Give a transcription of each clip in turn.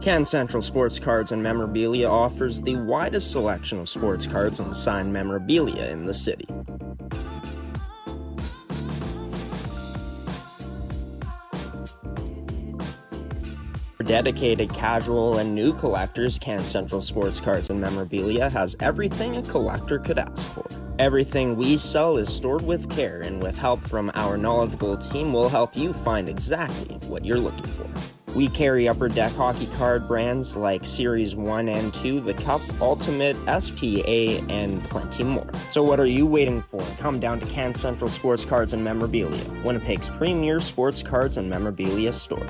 Can Central Sports Cards and Memorabilia offers the widest selection of sports cards and signed memorabilia in the city. For dedicated casual and new collectors, Can Central Sports Cards and Memorabilia has everything a collector could ask for. Everything we sell is stored with care, and with help from our knowledgeable team, we'll help you find exactly what you're looking for. We carry Upper Deck hockey card brands like Series 1 and 2, the Cup, Ultimate, SPA, and plenty more. So what are you waiting for? Come down to Can Central Sports Cards and Memorabilia, Winnipeg's premier sports cards and memorabilia store.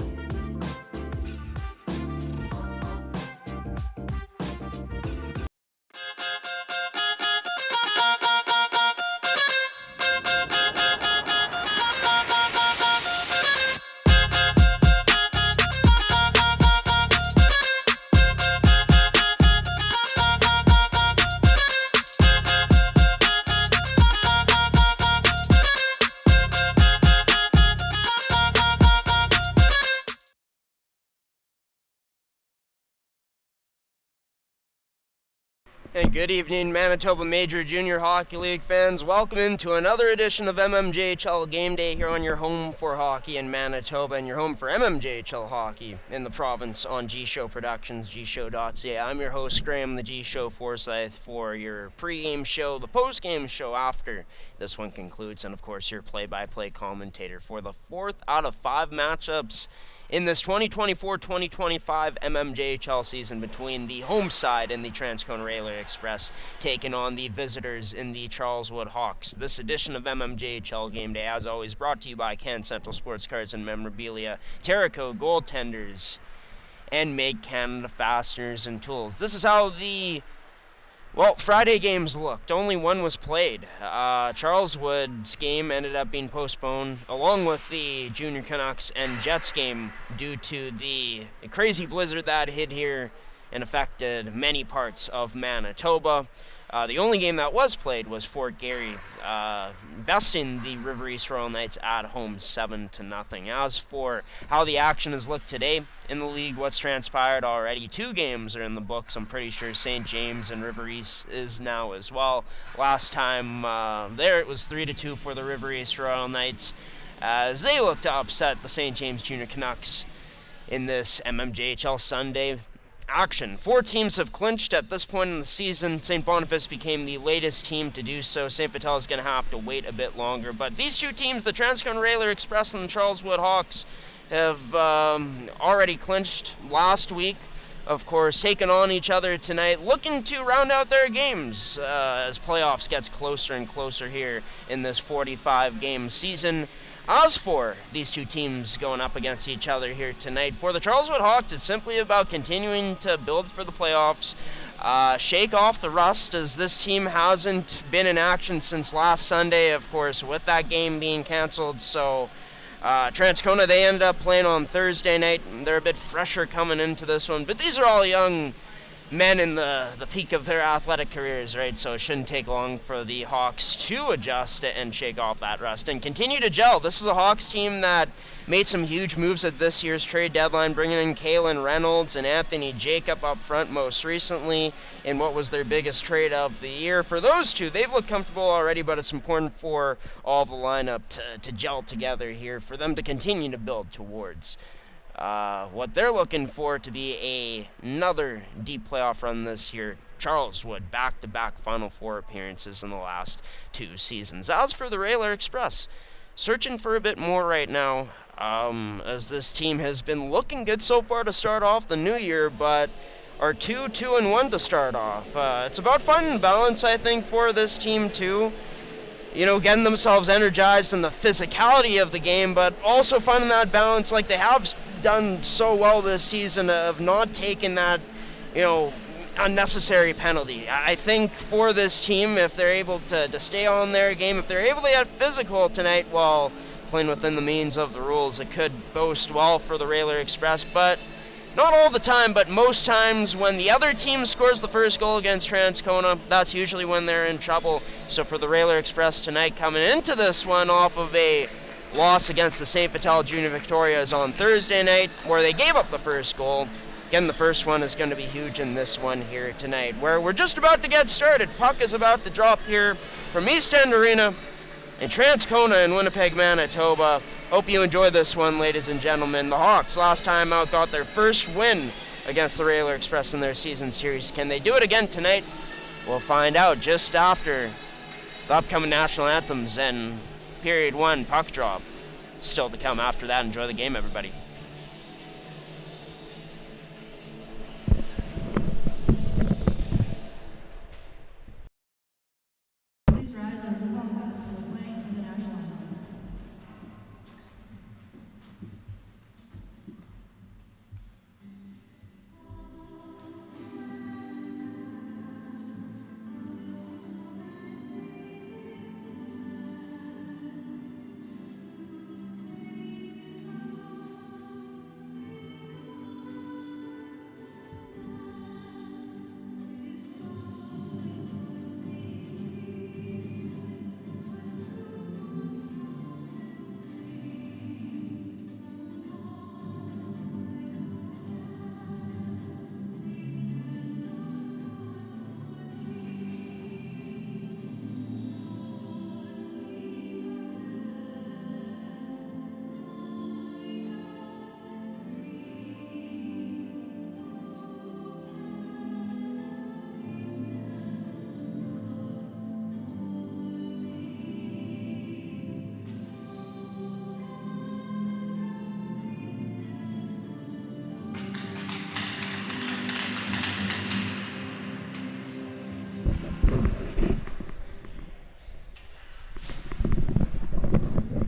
And good evening, Manitoba Major Junior Hockey League fans. Welcome into another edition of MMJHL Game Day here on your home for hockey in Manitoba and your home for MMJHL hockey in the province on gshow Productions, gshow.ca. I'm your host, Graham, the G-Show Forsyth, for your pre-game show, the post-game show after this one concludes, and of course your play-by-play commentator for the 4th out of 5 matchups in this 2024-2025 MMJHL season between the home side and the Transcona Railer Express taking on the visitors in the Charleswood Hawks. This edition of MMJHL Game Day, as always, brought to you by Can Central Sports Cards and Memorabilia, Terrico Goaltenders, and Make Canada Fasteners and Tools. This is how the Friday games looked. Only one was played. Charleswood's game ended up being postponed, along with the Junior Canucks and Jets game, due to the crazy blizzard that hit here and affected many parts of Manitoba. The only game that was played was Fort Garry, besting the River East Royal Knights at home 7-0. As for how the action has looked today in the league, what's transpired already, 2 games are in the books. I'm pretty sure St. James and River East is now as well. Last time there it was 3-2 for the River East Royal Knights, as they looked to upset the St. James Junior Canucks in this MMJHL Sunday action. 4 teams have clinched at this point in the season. St. Boniface became the latest team to do so. St. Vital is going to have to wait a bit longer. But these 2 teams, the Transcona Railer Express and the Charleswood Hawks, have already clinched last week. Of course, taking on each other tonight, looking to round out their games as playoffs gets closer and closer here in this 45-game season. As for these 2 teams going up against each other here tonight, for the Charleswood Hawks, it's simply about continuing to build for the playoffs, shake off the rust, as this team hasn't been in action since last Sunday, of course, with that game being canceled. So Transcona, they end up playing on Thursday night. They're a bit fresher coming into this one, but these are all young men in the peak of their athletic careers, right? So it shouldn't take long for the Hawks to adjust and shake off that rust and continue to gel. This is a Hawks team that made some huge moves at this year's trade deadline, bringing in Kalen Reynolds and Anthony Jacob up front most recently in what was their biggest trade of the year. For those 2, they've looked comfortable already, but it's important for all the lineup to gel together here, for them to continue to build towards what they're looking for to be another deep playoff run this year. Charleswood, back-to-back Final Four appearances in the last 2 seasons. As for the Railer Express, searching for a bit more right now, as this team has been looking good so far to start off the new year, but are 2-1 to start off. It's about finding balance, I think, for this team too. You know, getting themselves energized in the physicality of the game, but also finding that balance like they have done so well this season of not taking that, unnecessary penalty. I think for this team, if they're able to stay on their game, if they're able to get physical tonight while playing within the means of the rules, it could boast well for the Railer Express, but not all the time, but most times when the other team scores the first goal against Transcona, that's usually when they're in trouble. So for the Railer Express tonight, coming into this one off of a loss against the St. Vital Junior Victorias on Thursday night, where they gave up the first goal, Again, the first one is going to be huge in this one here tonight, where we're just about to get started. Puck is about to drop here from East End Arena in Transcona in Winnipeg, Manitoba. Hope you enjoy this one, ladies and gentlemen. The Hawks, last time out, got their first win against the Railer Express in their season series. Can they do it again tonight? We'll find out just after the upcoming national anthems and period 1 puck drop. Still to come after that. Enjoy the game, everybody.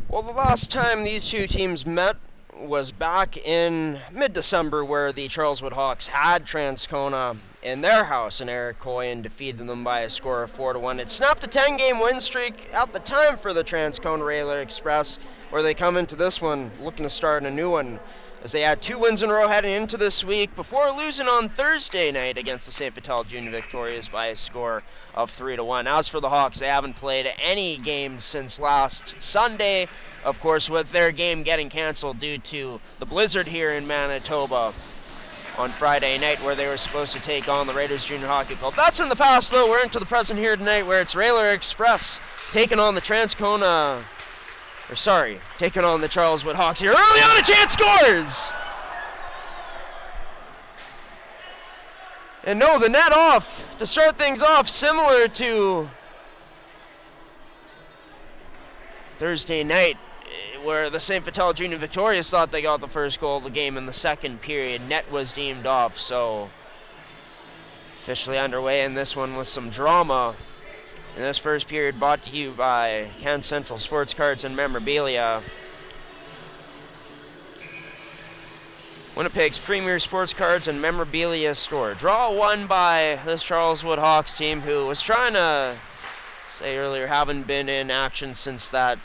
Well, the last time these two teams met was back in mid-December, where the Charleswood Hawks had Transcona in their house in Iroquois and defeated them by a score of 4-1. It snapped a 10-game win streak at the time for the Transcona Railer Express, where they come into this one looking to start a new one, as they had 2 wins in a row heading into this week before losing on Thursday night against the St. Vital Junior Victorias by a score of 3-1. As for the Hawks, they haven't played any games since last Sunday, of course, with their game getting canceled due to the blizzard here in Manitoba on Friday night, where they were supposed to take on the Raiders Junior Hockey Club. That's in the past, though. We're into the present here tonight, where it's Railer Express taking on the taking on the Charleswood Hawks here. Early on, a chance scores! And no, the net off to start things off, similar to Thursday night, where the St. Vital Junior Victorias thought they got the first goal of the game in the second period. Net was deemed off, so officially underway in this one with some drama. In this first period, brought to you by Can Central Sports Cards and Memorabilia, Winnipeg's premier sports cards and memorabilia store. Draw one by this Charleswood Hawks team, who was trying to say earlier haven't been in action since that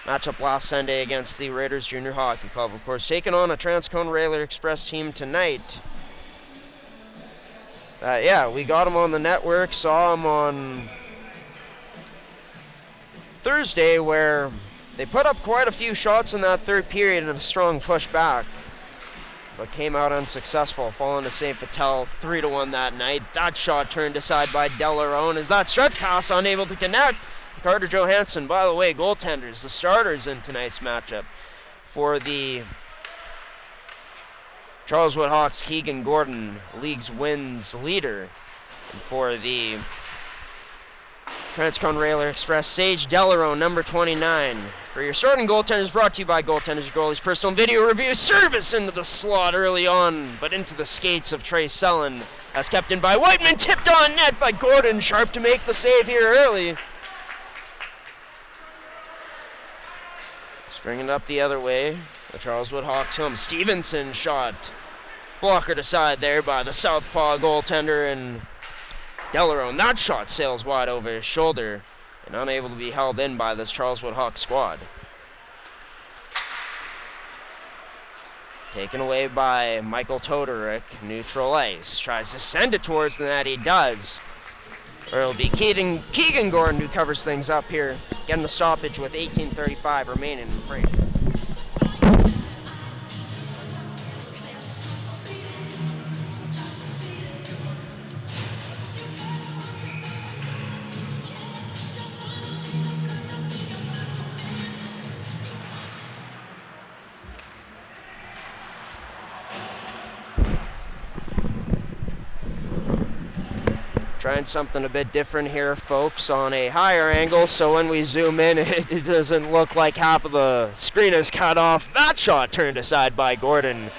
matchup last Sunday against the Raiders Junior Hockey Club. Of course, taking on a Transcona Railer Express team tonight. We got them on the network, saw them on Thursday, where they put up quite a few shots in that third period and a strong push back, but came out unsuccessful, falling to St. Vital 3-1 that night. That shot turned aside by Delarone as that stretch pass unable to connect. Carter Johansson, by the way, goaltenders, the starters in tonight's matchup. For the Charleswood Hawks, Keegan Gordon, league's wins leader. And for the Transcona Railer Express, Sage Delarone, number 29. For your starting goaltenders, brought to you by Goaltenders Goalies Personal Video Review. Service into the slot early on, but into the skates of Trey Sullen. As kept in by Whiteman, tipped on net by Gordon. Sharp to make the save here early. Bringing it up the other way, the Charleswood Hawks home. Stevenson shot blockered aside there by the southpaw goaltender, and Delarone. That shot sails wide over his shoulder and unable to be held in by this Charleswood Hawks squad. Taken away by Michael Todorick, neutral ice. Tries to send it towards the net, he does. Or it'll be Keegan Gordon who covers things up here, getting the stoppage with 18:35 remaining in the frame. Trying something a bit different here, folks, on a higher angle, so when we zoom in, it doesn't look like half of the screen is cut off. That shot turned aside by Gordon.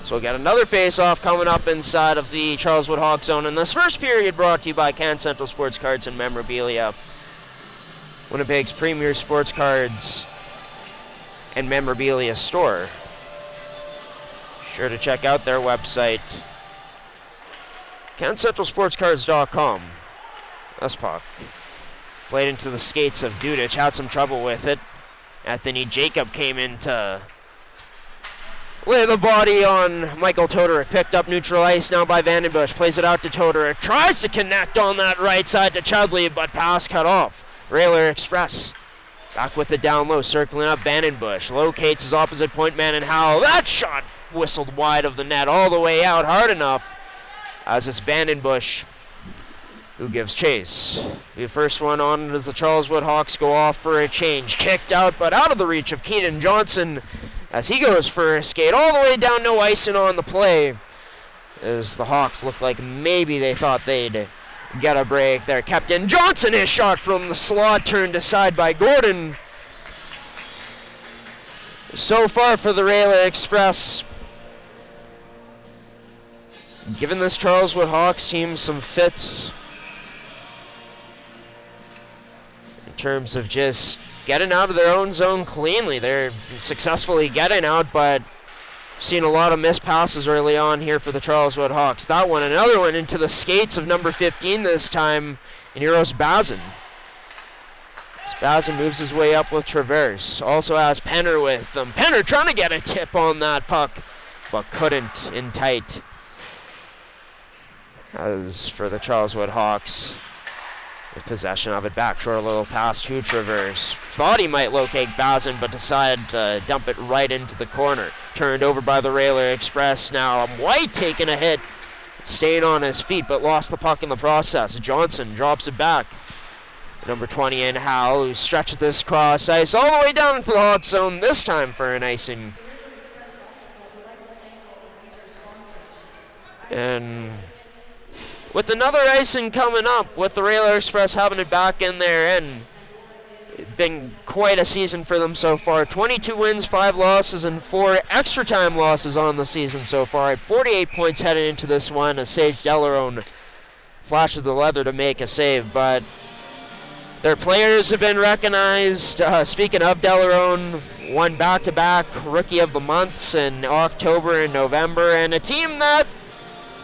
So we'll get another face-off coming up inside of the Charleswood Hawks zone. And this first period brought to you by Can Central Sports Cards and Memorabilia, Winnipeg's premier sports cards and memorabilia store. Sure to check out their website, CanCentralSportsCards.com. This puck played into the skates of Dudich, had some trouble with it. Anthony Jacob came in to lay the body on Michael Todoric. Picked up neutral ice now by Vandenbush. Plays it out to Todoric. Tries to connect on that right side to Chudley, but pass cut off. Railer Express back with the down low, circling up Vandenbush. Locates his opposite point man and Howell. That shot whistled wide of the net all the way out, hard enough, as it's Vandenbush who gives chase. The first one on as the Charleswood Hawks go off for a change. Kicked out, but out of the reach of Keenan Johnson as he goes for a skate all the way down, no icing on the play. As the Hawks looked like maybe they thought they'd get a break there. Kept in. Johnson, his shot from the slot turned aside by Gordon. So far for the Railer Express, giving this Charleswood Hawks team some fits in terms of just getting out of their own zone cleanly. They're successfully getting out, but seen a lot of missed passes early on here for the Charleswood Hawks. That one, another one into the skates of number 15 this time, in Eros Bazin. Bazin moves his way up with Traverse. Also has Penner with them. Penner trying to get a tip on that puck, but couldn't in tight. As for the Charleswood Hawks, with possession of it back, short a little pass to Traverse. Thought he might locate Bazin, but decided to dump it right into the corner. Turned over by the Railer Express now. White taking a hit, staying on his feet, but lost the puck in the process. Johnson drops it back. Number 20 in Howell, who stretches this cross ice all the way down into the Hawk zone, this time for an icing. And with another icing coming up, with the Railer Express having it back in there, and it's been quite a season for them so far. 22 wins, 5 losses, and 4 extra time losses on the season so far. At 48 points headed into this one, as Sage Delarone flashes the leather to make a save, but their players have been recognized. Speaking of Delarone, won back-to-back Rookie of the Months in October and November, and a team that,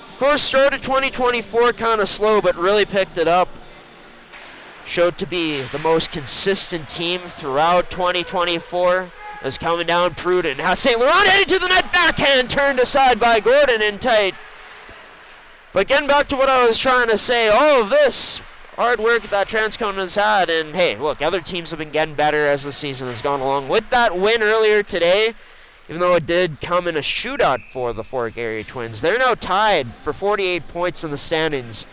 of course, started 2024 kind of slow, but really picked it up. Showed to be the most consistent team throughout 2024. Is coming down prudent. Has St. Laurent headed to the net, backhand turned aside by Gordon in tight. But getting back to what I was trying to say, all of this hard work that Transcona has had, and hey, look, other teams have been getting better as the season has gone along. With that win earlier today, even though it did come in a shootout for the Fork Area Twins, they're now tied for 48 points in the standings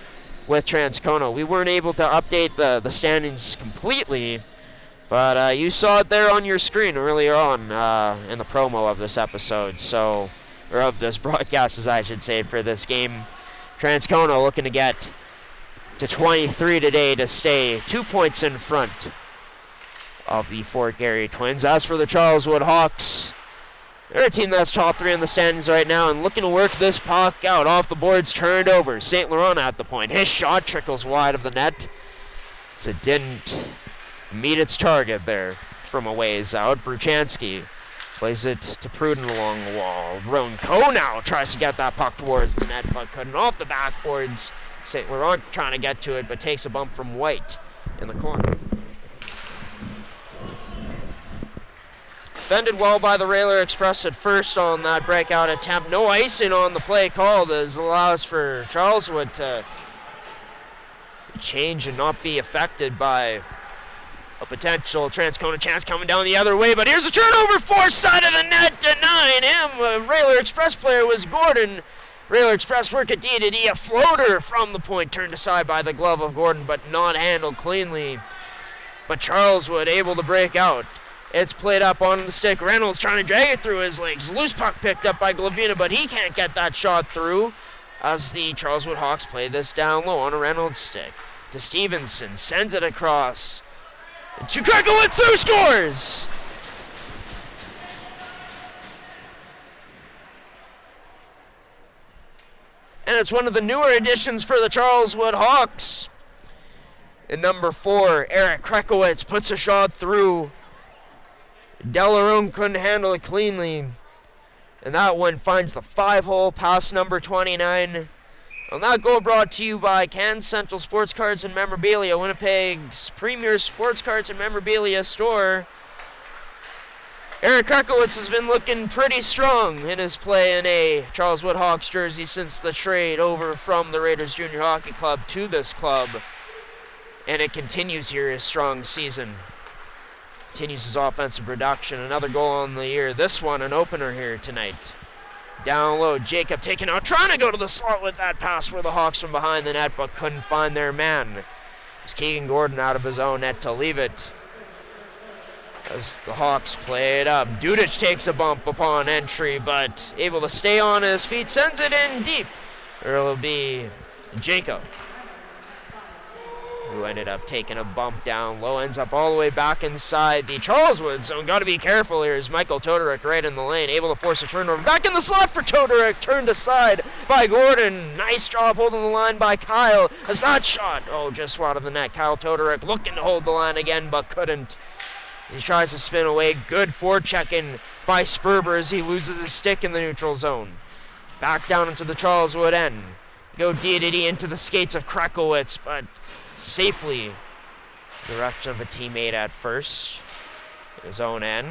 with Transcona. We weren't able to update the standings completely, but you saw it there on your screen earlier on in the promo of this episode, or of this broadcast, as I should say, for this game. Transcona looking to get to 23 today to stay 2 points in front of the Fork Area Twins. As for the Charleswood Hawks, they're a team that's top 3 in the standings right now and looking to work this puck out. Off the boards, turned over. St. Laurent at the point. His shot trickles wide of the net, so it didn't meet its target there from a ways out. Bruchansky plays it to Pruden along the wall. Roan Coe now tries to get that puck towards the net, but couldn't. Off the backboards, St. Laurent trying to get to it, but takes a bump from White in the corner. Defended well by the Railer Express at first on that breakout attempt. No icing on the play called, as allows for Charleswood to change and not be affected by a potential Transcona chance coming down the other way. But here's a turnover, far side of the net, denying him. A Railer Express player was Gordon. Railer Express work at D. A floater from the point, turned aside by the glove of Gordon, but not handled cleanly. But Charleswood able to break out. It's played up on the stick. Reynolds trying to drag it through his legs. Loose puck picked up by Glavina, but he can't get that shot through as the Charleswood Hawks play this down low on a Reynolds stick. To Stevenson, sends it across. To Krekowitz, through, scores! And it's one of the newer additions for the Charleswood Hawks. In number 4, Eric Krekowitz puts a shot through. Delarone couldn't handle it cleanly. And that one finds the 5-hole past number 29. And that goal brought to you by Can Central Sports Cards and Memorabilia, Winnipeg's premier sports cards and memorabilia store. Eric Krekowitz has been looking pretty strong in his play in a Charleswood Hawks jersey since the trade over from the Raiders Junior Hockey Club to this club. And it continues here his strong season. Continues his offensive production. Another goal on the year. This one, an opener here tonight. Down low, Jacob taking out, trying to go to the slot with that pass for the Hawks from behind the net, but couldn't find their man. It's Keegan Gordon out of his own net to leave it. As the Hawks play it up, Dudic takes a bump upon entry, but able to stay on his feet, sends it in deep. It'll be Jacob, who ended up taking a bump down low, ends up all the way back inside the Charleswood zone. Got to be careful here as Michael Todoruk right in the lane, able to force a turnover. Back in the slot for Todoruk, turned aside by Gordon. Nice job holding the line by Kyle as that shot, just wide of the net. Kyle Todoruk looking to hold the line again, but couldn't. He tries to spin away. Good forechecking by Sperber as he loses his stick in the neutral zone. Back down into the Charleswood end. Go D into the skates of Krekowitz, but safely direction of a teammate at first. His own end.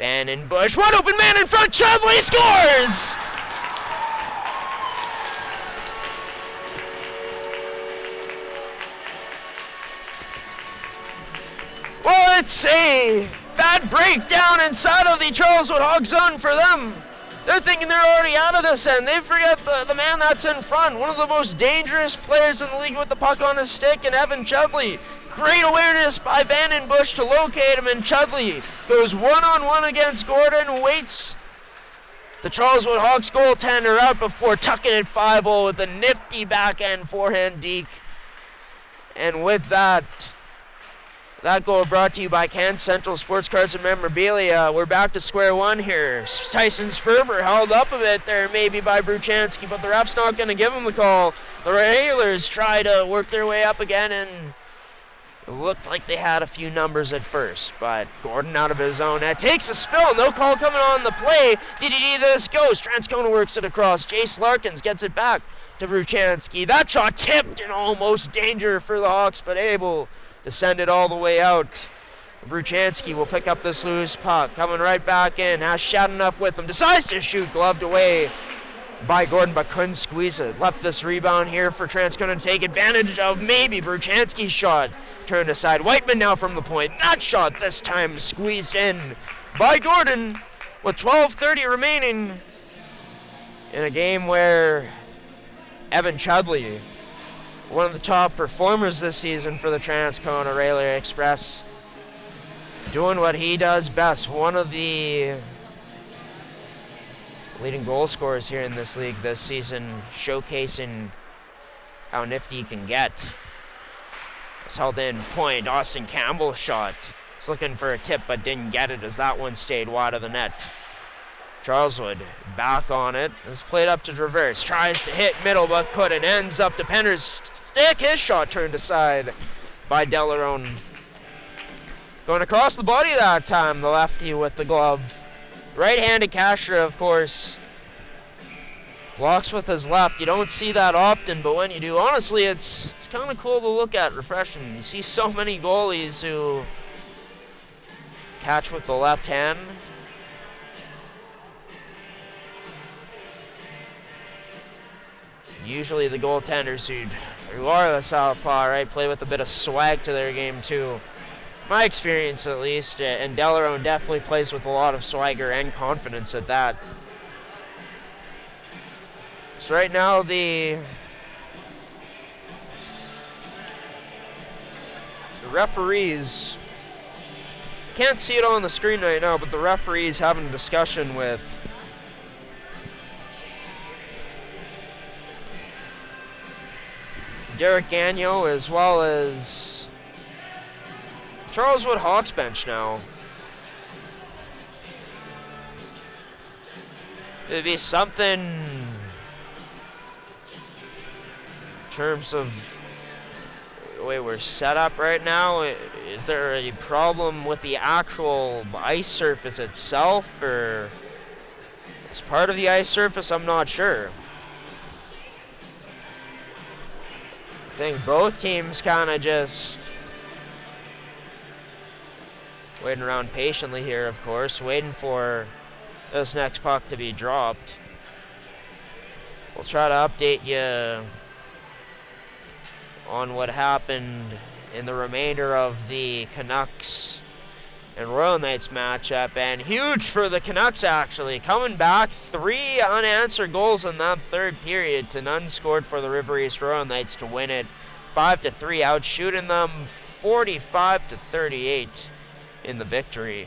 Van in Bush. One open man in front. Chudley scores! Well, it's a bad breakdown inside of the Charleswood Hawks zone for them. They're thinking they're already out of this end. They forget the man that's in front. One of the most dangerous players in the league with the puck on his stick, and Evan Chudley. Great awareness by Van Bush to locate him, and Chudley goes one-on-one against Gordon, waits the Charleswood Hawks goaltender out before tucking it 5-0 with a nifty backhand forehand deke. And with that goal brought to you by Can Central Sports Cards and Memorabilia. We're back to square one here. Tyson Sperber held up a bit there maybe by Bruchansky, but the ref's not going to give him the call. The Railers try to work their way up again, and it looked like they had a few numbers at first, but Gordon out of his own net takes a spill. No call coming on the play. DDD this goes. Transcona works it across. Jace Larkins gets it back to Bruchansky. That shot tipped in almost danger for the Hawks, but able to send it all the way out. Bruchansky will pick up this loose puck. Coming right back in. Has shot enough with him. Decides to shoot. Gloved away by Gordon, but couldn't squeeze it. Left this rebound here for Transcona to take advantage of maybe Bruchansky's shot. Turned aside. Whiteman now from the point. That shot this time squeezed in by Gordon with 12:30 remaining in a game where Evan Chudley, one of the top performers this season for the Transcona Railer Express, doing what he does best. One of the leading goal scorers here in this league this season, showcasing how nifty he can get. It's held in point. Austin Campbell shot. Was looking for a tip but didn't get it as that one stayed wide of the net. Charleswood back on it. It's played up to Traverse. Tries to hit middle but couldn't. Ends up to Penner's stick. His shot turned aside by Delarone. Going across the body that time, the lefty with the glove. Right-handed catcher, of course. Blocks with his left. You don't see that often, but when you do, honestly, it's kind of cool to look at, refreshing. You see so many goalies who catch with the left hand. Usually the goaltenders who are the southpaw, right, play with a bit of swag to their game too. My experience at least, and Delarone definitely plays with a lot of swagger and confidence at that. So right now the referees Can't see it on the screen right now, but the referee's having a discussion with Derek Gagnon as well as Charles Wood Hawks bench now. It'd be something in terms of the way we're set up right now. Is there a problem with the actual ice surface itself, or it's part of the ice surface? I'm not sure. I think both teams kind of just waiting around patiently here, of course, waiting for this next puck to be dropped. We'll try to update you on what happened in the remainder of the Canucks and Royal Knights matchup. And huge for the Canucks, actually. Coming back, 3 unanswered goals in that third period to none scored for the River East Royal Knights to win it 5-3, outshooting them 45-38 in the victory.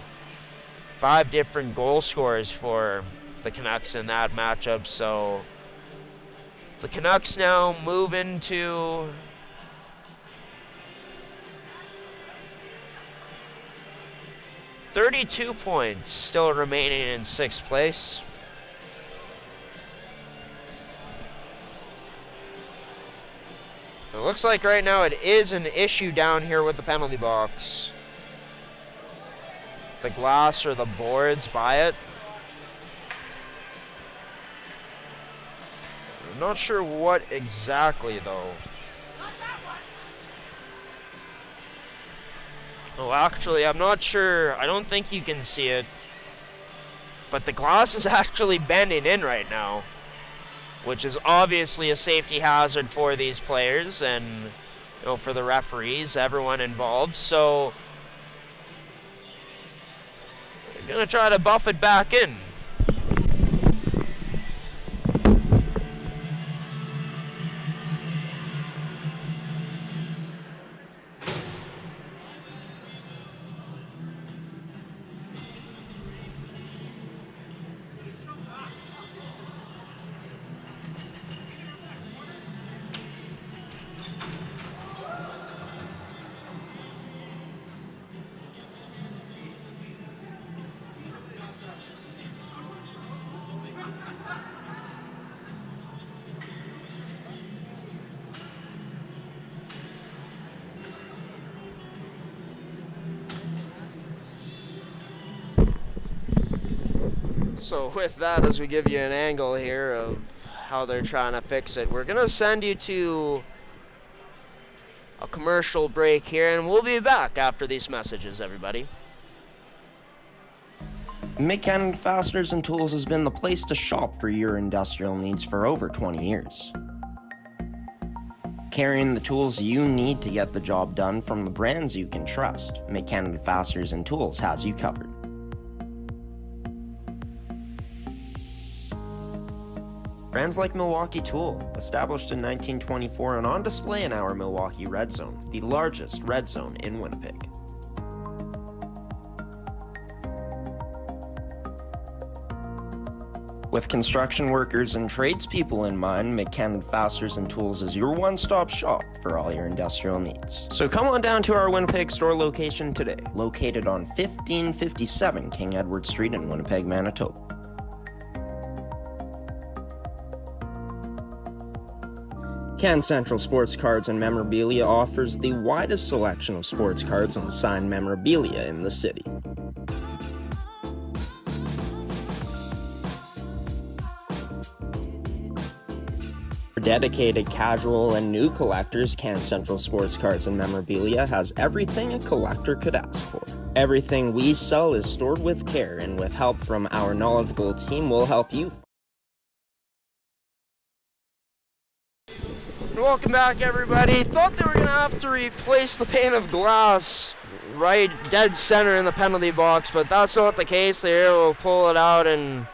5 different goal scorers for the Canucks in that matchup. So the Canucks now move into .32 points, still remaining in 6th place. It looks like right now it is an issue down here with the penalty box. The glass or the boards by it. I'm not sure what exactly, though. Oh, actually, I'm not sure. I don't think you can see it. But the glass is actually bending in right now, which is obviously a safety hazard for these players and, you know, for the referees, everyone involved. So they're going to try to buff it back in. So with that, as we give you an angle here of how they're trying to fix it, we're going to send you to a commercial break here, and we'll be back after these messages, everybody. McKenna Fasteners and Tools has been the place to shop for your industrial needs for over 20 years. Carrying the tools you need to get the job done from the brands you can trust, McKenna Fasteners and Tools has you covered. Brands like Milwaukee Tool, established in 1924 and on display in our Milwaukee Red Zone, the largest red zone in Winnipeg. With construction workers and tradespeople in mind, McKenna Fasteners and Tools is your one-stop shop for all your industrial needs. So come on down to our Winnipeg store location today, located on 1557 King Edward Street in Winnipeg, Manitoba. Can Central Sports Cards and Memorabilia offers the widest selection of sports cards and signed memorabilia in the city. For dedicated casual and new collectors, Can Central Sports Cards and Memorabilia has everything a collector could ask for. Everything we sell is stored with care, and with help from our knowledgeable team, we'll help you. Welcome back, everybody. Thought they were going to have to replace the pane of glass right dead center in the penalty box, but that's not the case. They will pull it out and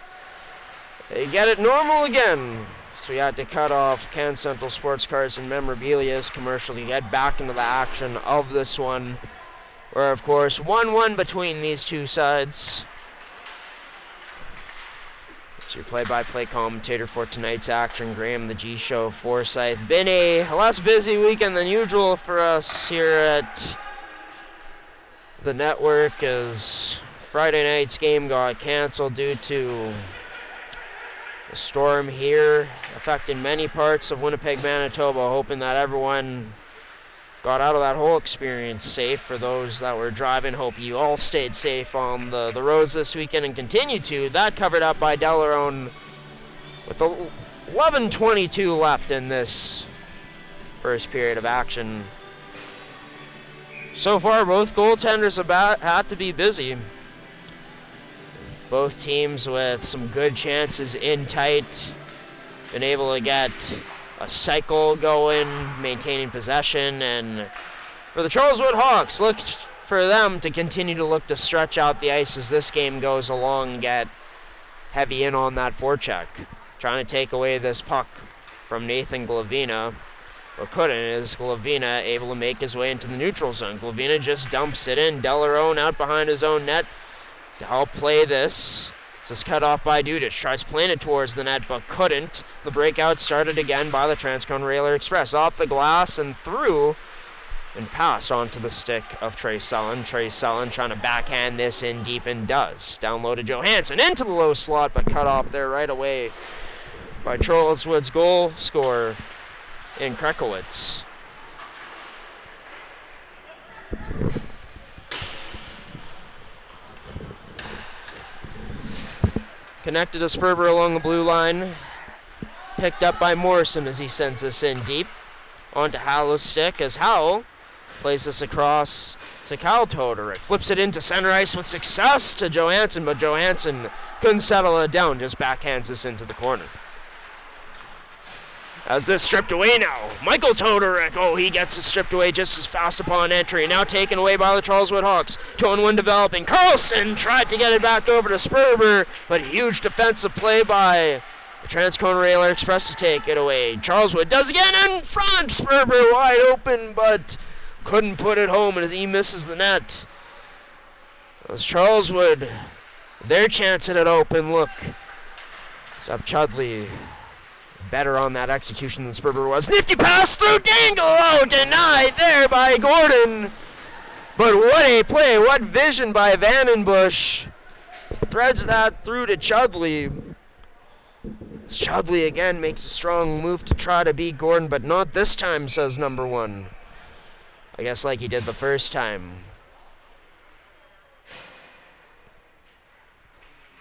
get it normal again. So we had to cut off Can Central Sports Cards and Memorabilia's commercial to get back into the action of this one. We're, of course, 1-1 between these two sides. It's your play-by-play commentator for tonight's action, Graham, the G Show, Forsyth. Been a less busy weekend than usual for us here at the network, as Friday night's game got canceled due to a storm here affecting many parts of Winnipeg, Manitoba. Hoping that everyone got out of that whole experience safe. For those that were driving, hope you all stayed safe on the roads this weekend and continue to. That covered up by Delarone with 11:22 left in this first period of action. So far, both goaltenders have had to be busy. Both teams with some good chances in tight. Been able to get a cycle going, maintaining possession. And for the Charleswood Hawks, look for them to continue to look to stretch out the ice as this game goes along and get heavy in on that forecheck. Trying to take away this puck from Nathan Glavina. What couldn't is Glavina able to make his way into the neutral zone. Glavina just dumps it in. Delarone out behind his own net to help play this. This is cut off by Dudic. Tries playing it towards the net, but couldn't. The breakout started again by the Transcone Railer Express. Off the glass and through, and passed onto the stick of Trey Sullen. Trey Sullen trying to backhand this in deep, and does. Down low to Johansson into the low slot, but cut off there right away by Charleswood's goal scorer in Krekowitz. Connected to Sperber along the blue line. Picked up by Morrison as he sends this in deep. Onto Howell's stick as Howell plays this across to Kyle Toderick. Flips it into center ice with success to Johansson, but Johansson couldn't settle it down. Just backhands this into the corner. As this stripped away now, Michael Toderick, he gets it stripped away just as fast upon entry. Now taken away by the Charleswood Hawks. 2-on-1 developing. Carlson tried to get it back over to Sperber, but huge defensive play by the Transcone Railer Express to take it away. Charleswood does again in front. Sperber wide open, but couldn't put it home as he misses the net. As Charleswood, their chance at an open look. Up Chudley. Better on that execution than Sperber was. Nifty pass through Dangle. Denied there by Gordon. But what a play. What vision by Vandenbush. Threads that through to Chudley. Chudley again makes a strong move to try to beat Gordon, but not this time, says number one. I guess like he did the first time.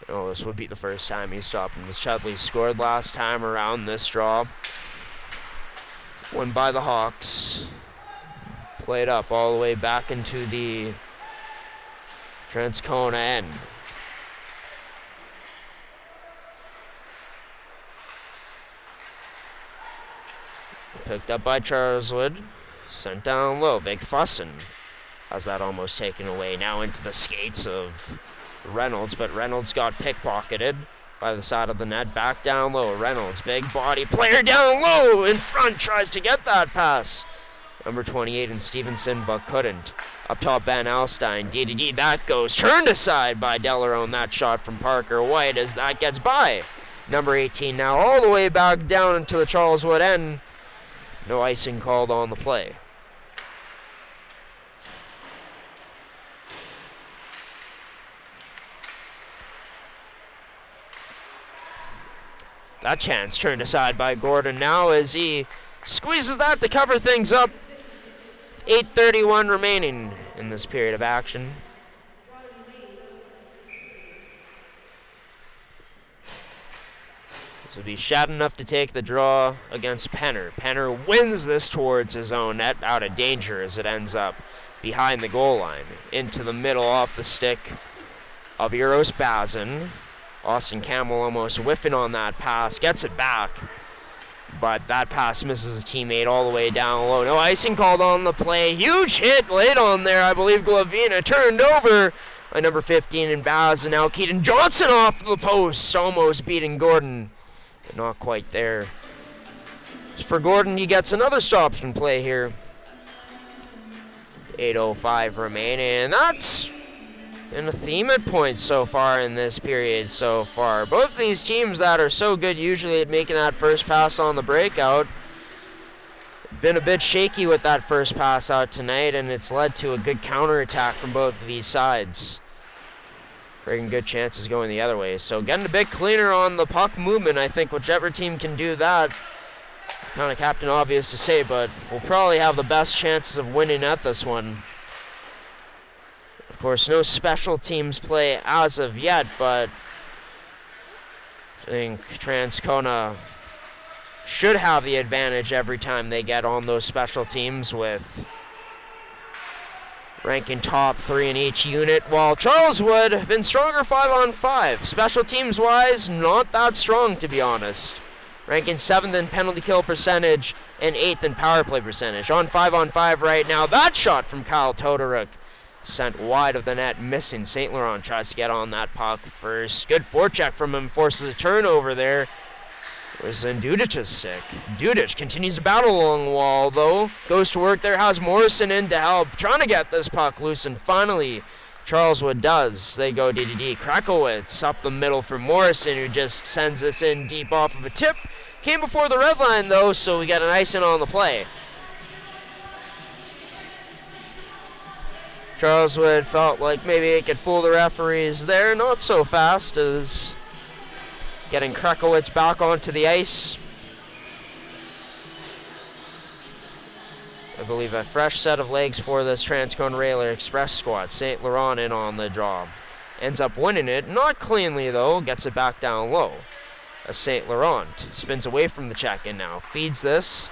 This would be the first time he stopped him. As Chudley scored last time around this draw. Won by the Hawks. Played up all the way back into the Transcona end. Picked up by Charleswood. Sent down low. Big Fussin has that almost taken away. Now into the skates of Reynolds, but Reynolds got pickpocketed by the side of the net. Back down low. Reynolds, big body player down low in front, tries to get that pass. Number 28 in Stevenson, but couldn't. Up top, Van Alstyne. DDD, that goes turned aside by Delarone. That shot from Parker White as that gets by. Number 18 now all the way back down into the Charleswood end. No icing called on the play. That chance turned aside by Gordon now as he squeezes that to cover things up. 8:31 remaining in this period of action. This will be shot enough to take the draw against Penner. Penner wins this towards his own net, out of danger as it ends up behind the goal line. Into the middle off the stick of Eros Bazin. Austin Campbell almost whiffing on that pass, gets it back, but that pass misses a teammate all the way down low. No icing called on the play. Huge hit late on there. I believe Glavina turned over by number 15 in Baz, and now Keaton Johnson off the post, almost beating Gordon, but not quite there. As for Gordon, he gets another stop and play here. 8:05 remaining, and that's been a theme at points so far in this period so far. Both of these teams that are so good usually at making that first pass on the breakout been a bit shaky with that first pass out tonight, and it's led to a good counterattack from both of these sides. Creating good chances going the other way. So getting a bit cleaner on the puck movement. I think whichever team can do that, kind of Captain Obvious to say, but we'll probably have the best chances of winning at this one. Of course, no special teams play as of yet, but I think Transcona should have the advantage every time they get on those special teams, with ranking top 3 in each unit, while Charleswood been stronger 5-on-5. Special teams wise, not that strong to be honest. Ranking 7th in penalty kill percentage and 8th in power play percentage. On 5-on-5 right now, that shot from Kyle Todoruk sent wide of the net, missing. St. Laurent tries to get on that puck first. Good forecheck from him, forces a turnover there. Was in Dudic's stick. Dudic continues to battle along the wall, though. Goes to work there, has Morrison in to help. Trying to get this puck loose, and finally, Charleswood does. They go DDD. Krakowitz up the middle for Morrison, who just sends this in deep off of a tip. Came before the red line, though, so we got an icing on the play. Charleswood felt like maybe it could fool the referees there. Not so fast as getting Krakowitz back onto the ice. I believe a fresh set of legs for this Transcona Railer Express squad. St. Laurent in on the draw. Ends up winning it, not cleanly though, gets it back down low. As St. Laurent spins away from the check-in now. Feeds this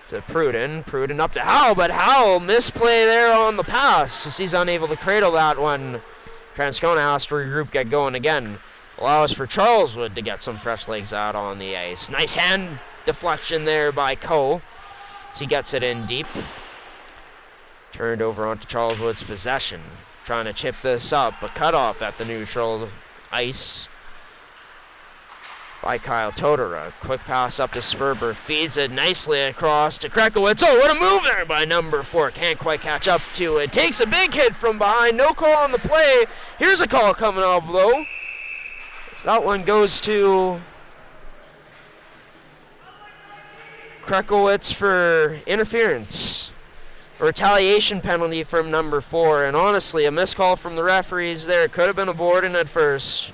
to Pruden. Pruden up to Howell, but Howell misplay there on the pass as he's unable to cradle that one. Transcona has to regroup, get going again. Allows for Charleswood to get some fresh legs out on the ice. Nice hand deflection there by Cole as he gets it in deep. Turned over onto Charleswood's possession. Trying to chip this up, but cut off at the neutral ice by Kyle Todoruk. Quick pass up to Sperber. Feeds it nicely across to Krakowitz. Oh, what a move there by number 4. Can't quite catch up to it. Takes a big hit from behind. No call on the play. Here's a call coming up, though. So that one goes to Krakowitz for interference. A retaliation penalty from number 4. And honestly, a missed call from the referees there. Could have been a boarding at first.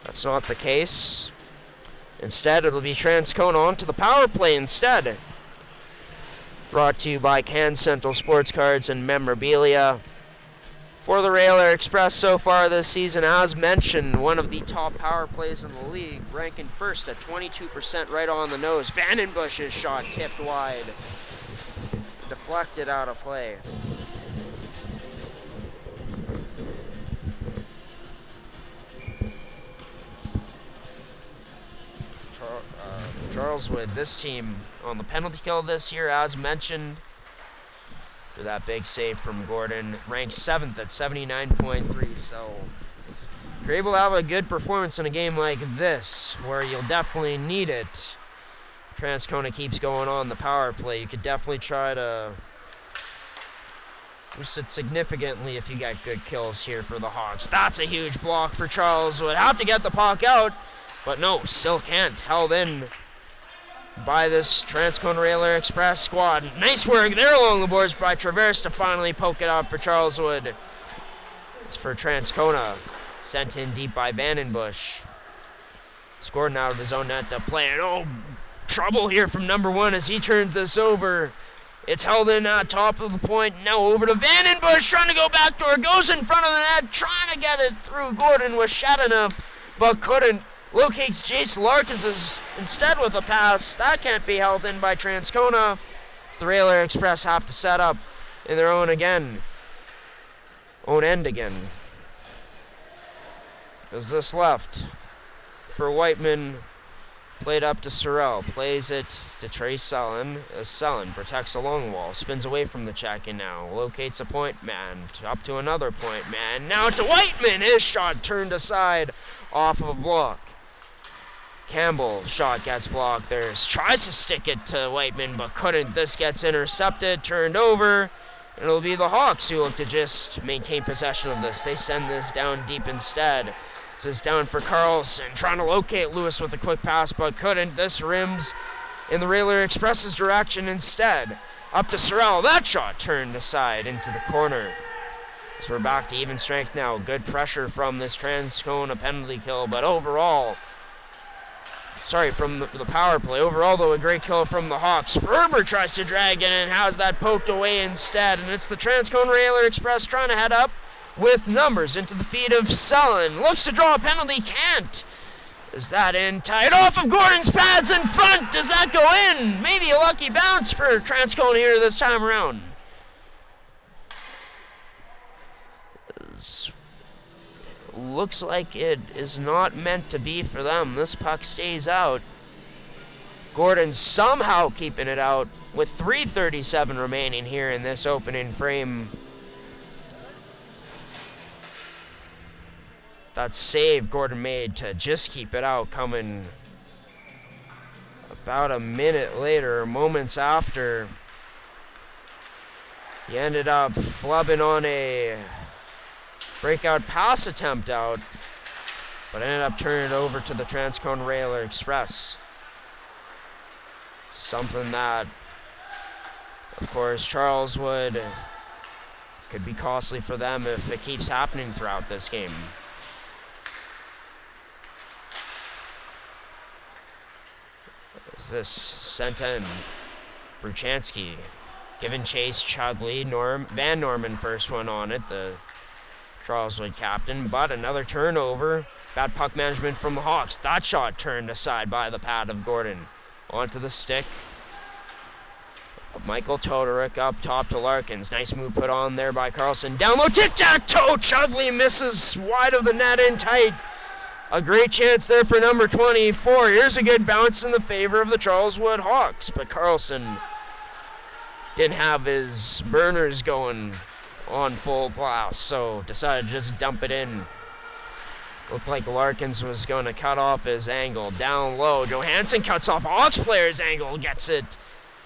That's not the case. Instead, it'll be Transcona onto the power play instead. Brought to you by Can Central Sports Cards and Memorabilia. For the Railer Express so far this season, as mentioned, one of the top power plays in the league, ranking first at 22% right on the nose. Vandenbush's shot tipped wide. Deflected out of play. Charleswood, this team on the penalty kill this year, as mentioned, after that big save from Gordon, ranked 7th at 79.3. So if you're able to have a good performance in a game like this, where you'll definitely need it, Transcona keeps going on the power play, you could definitely try to boost it significantly if you get good kills here for the Hawks. That's a huge block for Charleswood. Have to get the puck out, but no, still can't. Held in by this Transcona Railer Express squad. Nice work there along the boards by Traverse to finally poke it out for Charleswood. It's for Transcona. Sent in deep by Vandenbush. Scored out of his own net to play. And oh, trouble here from number 1 as he turns this over. It's held in at top of the point. Now over to Vandenbush, trying to go backdoor. Goes in front of the net, trying to get it through. Gordon was shot enough, but couldn't. Locates Jace Larkins instead with a pass. That can't be held in by Transcona. So the Railer Express have to set up in their own end again. Is this left for Whiteman? Played up to Sorrell. Plays it to Trey Sullen. As Sullen protects a long wall. Spins away from the check-in now. Locates a point man. Up to another point man. Now to Whiteman. His shot turned aside off of a block. Campbell, shot gets blocked. Tries to stick it to Whiteman, but couldn't. This gets intercepted, turned over. It'll be the Hawks who look to just maintain possession of this. They send this down deep instead. This is down for Carlson, trying to locate Lewis with a quick pass, but couldn't. This rims in the Railer Express's direction instead. Up to Sorrell. That shot turned aside into the corner. So we're back to even strength now. Good pressure from this Transcona penalty kill, but overall, from the power play. Overall, though, a great kill from the Hawks. Sperber tries to drag in and has that poked away instead, and it's the Transcona Railer Express trying to head up with numbers into the feet of Sullen. Looks to draw a penalty, can't. Is that in tight? Off of Gordon's pads in front. Does that go in? Maybe a lucky bounce for Transcona here this time around. Looks like it is not meant to be for them. This puck stays out. Gordon somehow keeping it out with 3:37 remaining here in this opening frame. That save Gordon made to just keep it out coming about a minute later, moments after. He ended up flubbing on a breakout pass attempt out, but ended up turning it over to the Transcona Railer Express. Something that, of course, Charleswood could be costly for them if it keeps happening throughout this game. Is this sent in? Bruchansky giving chase, Chudley, Van Norman first one on it, the Charleswood captain, but another turnover. Bad puck management from the Hawks. That shot turned aside by the pad of Gordon. Onto the stick of Michael Todoric up top to Larkins. Nice move put on there by Carlson. Down low, tic-tac-toe. Chudley misses wide of the net in tight. A great chance there for number 24. Here's a good bounce in the favor of the Charleswood Hawks, but Carlson didn't have his burners going on full blast, so decided to just dump it in. Looked like Larkins was going to cut off his angle. Down low, Johansson cuts off Hawks player's angle, gets it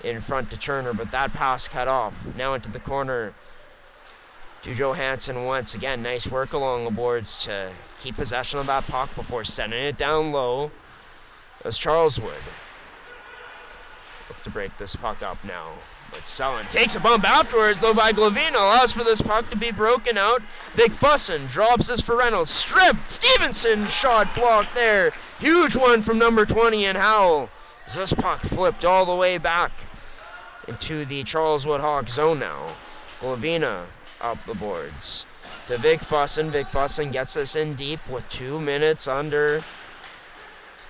in front to Turner, but that pass cut off. Now into the corner to Johansson once again. Nice work along the boards to keep possession of that puck before sending it down low. As Charleswood looks to break this puck up now. But Sullen takes a bump afterwards, though, by Glavina. Allows for this puck to be broken out. Vic Fussin drops this for Reynolds. Stripped. Stevenson shot blocked there. Huge one from number 20 and Howell. As this puck flipped all the way back into the Charleswood Hawks zone now. Glavina up the boards to Vic Fussin. Vic Fussin gets this in deep with 2 minutes under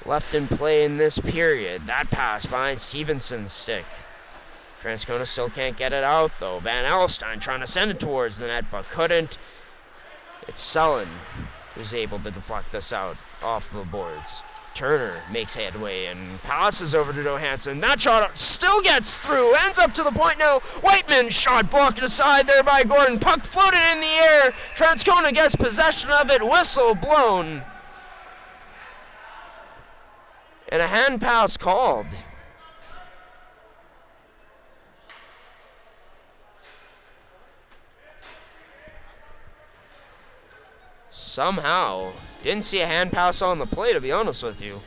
left in play in this period. That pass behind Stevenson's stick. Transcona still can't get it out, though. Van Alstyne trying to send it towards the net, but couldn't. It's Sullen who's able to deflect this out off the boards. Turner makes headway and passes over to Johansson. That shot still gets through. Ends up to the point now. Whiteman's shot blocked aside there by Gordon. Puck floated in the air. Transcona gets possession of it. Whistle blown. And a hand pass called. Somehow. Didn't see a hand pass on the play, to be honest with you.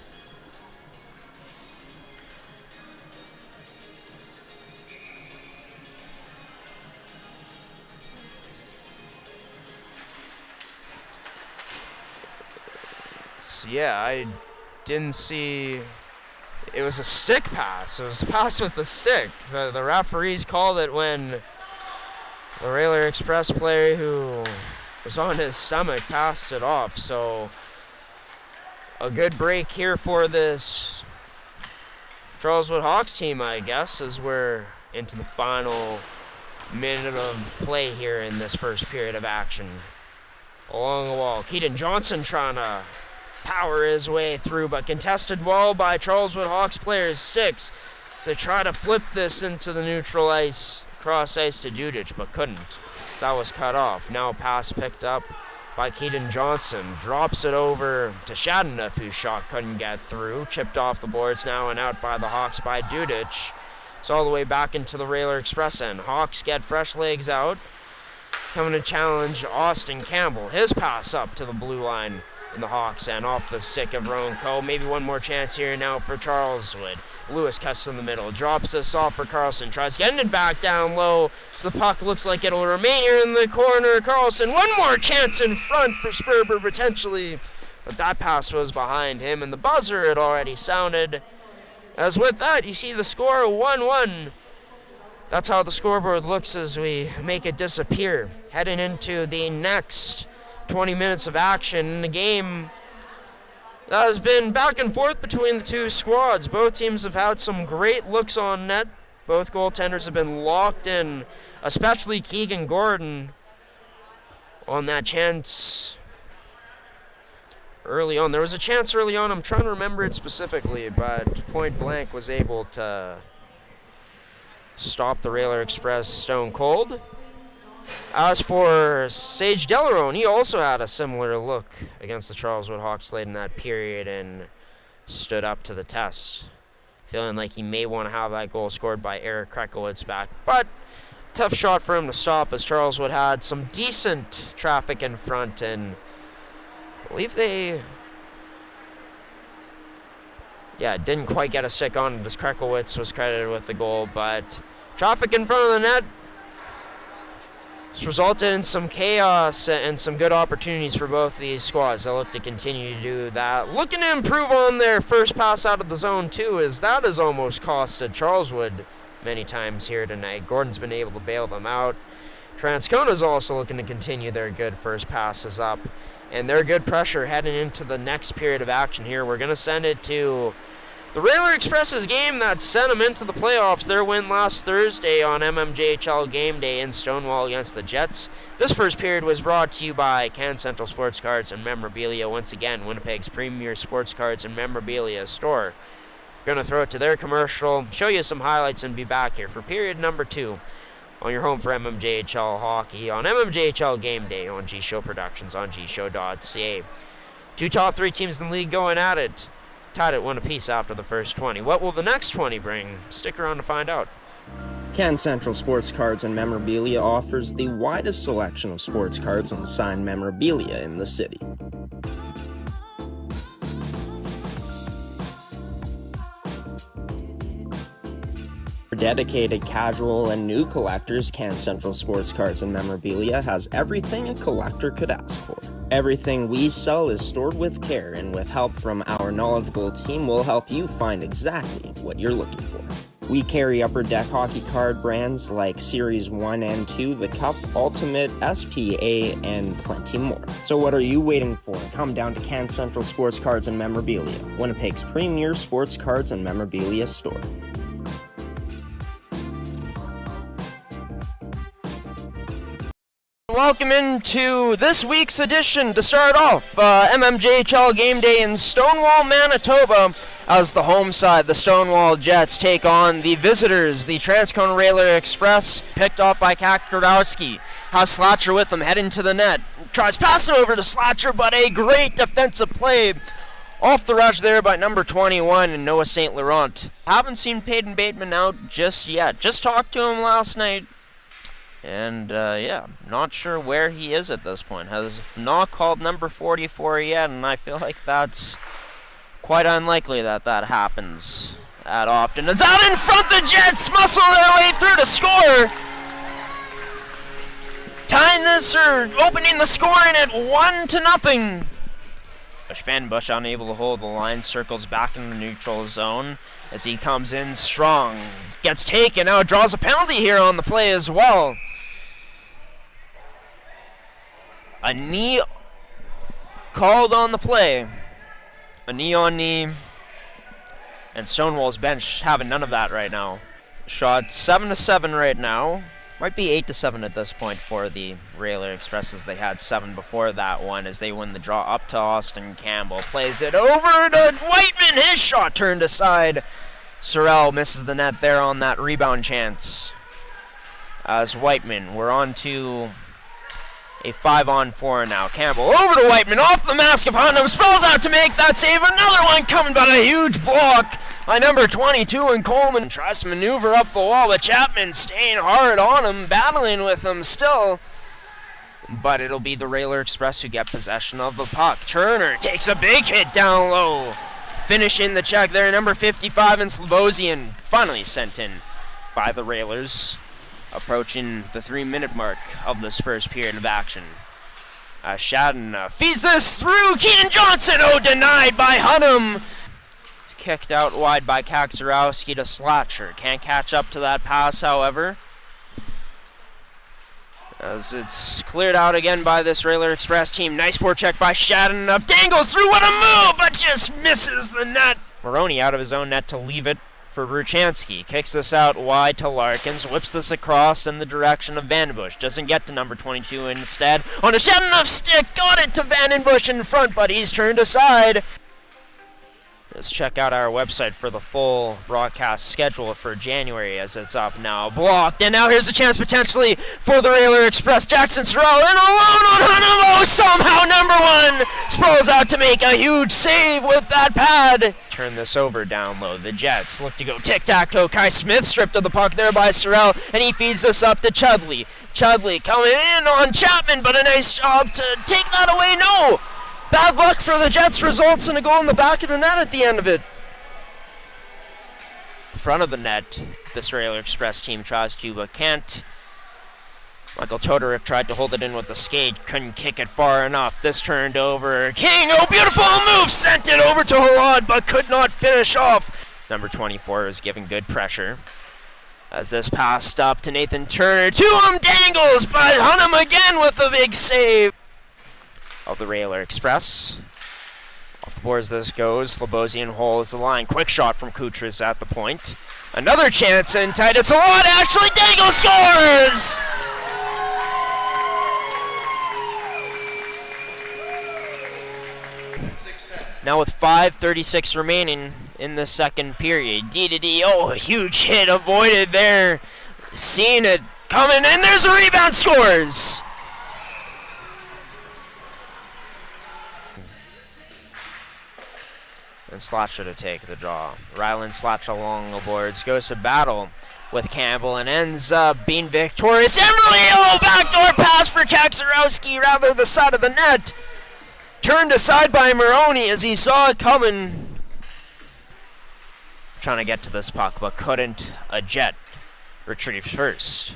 So yeah, I didn't see. It was a stick pass. It was a pass with the stick. The referees called it when the Railer Express player who was on his stomach passed it off. So a good break here for this Charleswood Hawks team, I guess, as we're into the final minute of play here in this first period of action. Along the wall, Keaton Johnson trying to power his way through, but contested wall by Charleswood Hawks players 6. So they try to flip this into the neutral ice, cross ice to Dudic, but couldn't. So that was cut off. Now a pass picked up by Keaton Johnson. Drops it over to Shadanoff, whose shot couldn't get through. Chipped off the boards now and out by the Hawks by Dudic. It's all the way back into the Railer Express end. Hawks get fresh legs out. Coming to challenge Austin Campbell. His pass up to the blue line in the Hawks end off the stick of Rowan Coe. Maybe one more chance here now for Charleswood. Lewis cuts in the middle. Drops this off for Carlson. Tries getting it back down low. So the puck looks like it'll remain here in the corner. Carlson, one more chance in front for Sperber potentially. But that pass was behind him, and the buzzer had already sounded. As with that, you see the score 1-1. That's how the scoreboard looks as we make it disappear. Heading into the next 20 minutes of action in the game that has been back and forth between the two squads. Both teams have had some great looks on net. Both goaltenders have been locked in, especially Keegan Gordon on that chance early on. There was a chance early on, I'm trying to remember it specifically, but point blank was able to stop the Railer Express stone cold. As for Sage Delarone, he also had a similar look against the Charleswood Hawks late in that period and stood up to the test, feeling like he may want to have that goal scored by Eric Krekowitz back. But tough shot for him to stop, as Charleswood had some decent traffic in front, and I believe they didn't quite get a stick on it as Krekowitz was credited with the goal, but traffic in front of the net. This resulted in some chaos and some good opportunities for both these squads. They'll look to continue to do that. Looking to improve on their first pass out of the zone, too, as that has almost costed Charleswood many times here tonight. Gordon's been able to bail them out. Transcona's also looking to continue their good first passes up, and their good pressure heading into the next period of action here. We're going to send it to the Railer Express's game that sent them into the playoffs. Their win last Thursday on mmjhl game day in Stonewall against the Jets. This first period was brought to you by Can Central Sports Cards and Memorabilia. Once again, Winnipeg's premier sports cards and memorabilia store. Going to throw it to their commercial, show you some highlights, and be back here for period number 2 on your home for mmjhl hockey on mmjhl game day on G-Show Productions on gshow.ca. Two top 3 teams in the league going at it. Tied at 1 apiece after the first 20. What will the next 20 bring? Stick around to find out. Can Central Sports Cards and Memorabilia offers the widest selection of sports cards and signed memorabilia in the city. For dedicated casual and new collectors, Can Central Sports Cards and Memorabilia has everything a collector could ask for. Everything we sell is stored with care, and with help from our knowledgeable team, we'll help you find exactly what you're looking for. We carry Upper Deck hockey card brands like Series 1 and 2, The Cup, Ultimate, SPA, and plenty more. So what are you waiting for? Come down to Can Central Sports Cards and Memorabilia, Winnipeg's premier sports cards and memorabilia store. Welcome into this week's edition, to start off, mmjhl game day in Stonewall, Manitoba, as the home side, the Stonewall Jets, take on the visitors, the Transcona Railer Express, picked off by Kat Grodowski. Has Slatcher with him, heading to the net. Tries passing over to Slatcher, but a great defensive play off the rush there by number 21 and Noah St. Laurent. Haven't seen Peyton Bateman out just yet. Just talked to him last night. And, not sure where he is at this point. Has not called number 44 yet, and I feel like that's quite unlikely that that happens that often. Is out in front, the Jets muscle their way through to score. Tying this, or opening the scoring at 1-0. Van Bush unable to hold the line, circles back in the neutral zone as he comes in strong. Gets taken out, draws a penalty here on the play as well. A knee called on the play. A knee on knee. And Stonewall's bench having none of that right now. Shot 7-7 right now. Might be 8-7 at this point for the Railer Express, as they had 7 before that one, as they win the draw up to Austin Campbell. Plays it over to Whiteman. His shot turned aside. Sorrell misses the net there on that rebound chance. As Whiteman, we're on to a 5-on-4 now. Campbell over to Whiteman, off the mask of Hunnam, spells out to make that save. Another one coming, but a huge block by number 22, and Coleman tries to maneuver up the wall, but Chapman staying hard on him, battling with him still. But it'll be the Railer Express who get possession of the puck. Turner takes a big hit down low. Finishing the check there, number 55 and Slobosian finally sent in by the Railers. Approaching the 3-minute mark of this first period of action. Shadden feeds this through. Keaton Johnson, denied by Hunnam. Kicked out wide by Kaczorowski to Slatcher. Can't catch up to that pass, however, as it's cleared out again by this Railer Express team. Nice forecheck by Shadden. Dangles through, what a move, but just misses the net. Maroney out of his own net to leave it for Bruchansky. Kicks this out wide to Larkins. Whips this across in the direction of Vandenbush. Doesn't get to number 22 instead. On a Shadden stick, got it to Vandenbush in front, but he's turned aside. Let's check out our website for the full broadcast schedule for January, as it's up now. Blocked, and now here's a chance potentially for the Railer Express. Jackson Sorrell in alone on Hunnam. Somehow number 1 sprawls out to make a huge save with that pad. Turn this over down low. The Jets look to go tic-tac-toe. Kai Smith stripped of the puck there by Sorrell, and he feeds this up to Chudley. Chudley coming in on Chapman, but a nice job to take that away. No! Bad luck for the Jets results in a goal in the back of the net at the end of it. Front of the net, this Railer Express team tries to, but can't. Michael Todoric tried to hold it in with the skate, couldn't kick it far enough. This turned over. King, beautiful move, sent it over to Harrod, but could not finish off. Number 24 is giving good pressure. As this passed up to Nathan Turner, to him, Dangles, but Hunnam again with a big save of the Railer Express. Off the boards this goes. Slobosian holds the line. Quick shot from Kutras at the point. Another chance in tight. It's a lot. Actually, Dangle scores! Now with 5:36 remaining in the second period. D-to-D. A huge hit avoided there. Seeing it coming, and there's a rebound. Scores! And Slatcher to take the draw. Ryland Slatcher along the boards, goes to battle with Campbell and ends up being victorious. Emerly, backdoor pass for Kaczorowski, rather the side of the net. Turned aside by Maroney as he saw it coming. Trying to get to this puck, but couldn't. A Jet retrieves first.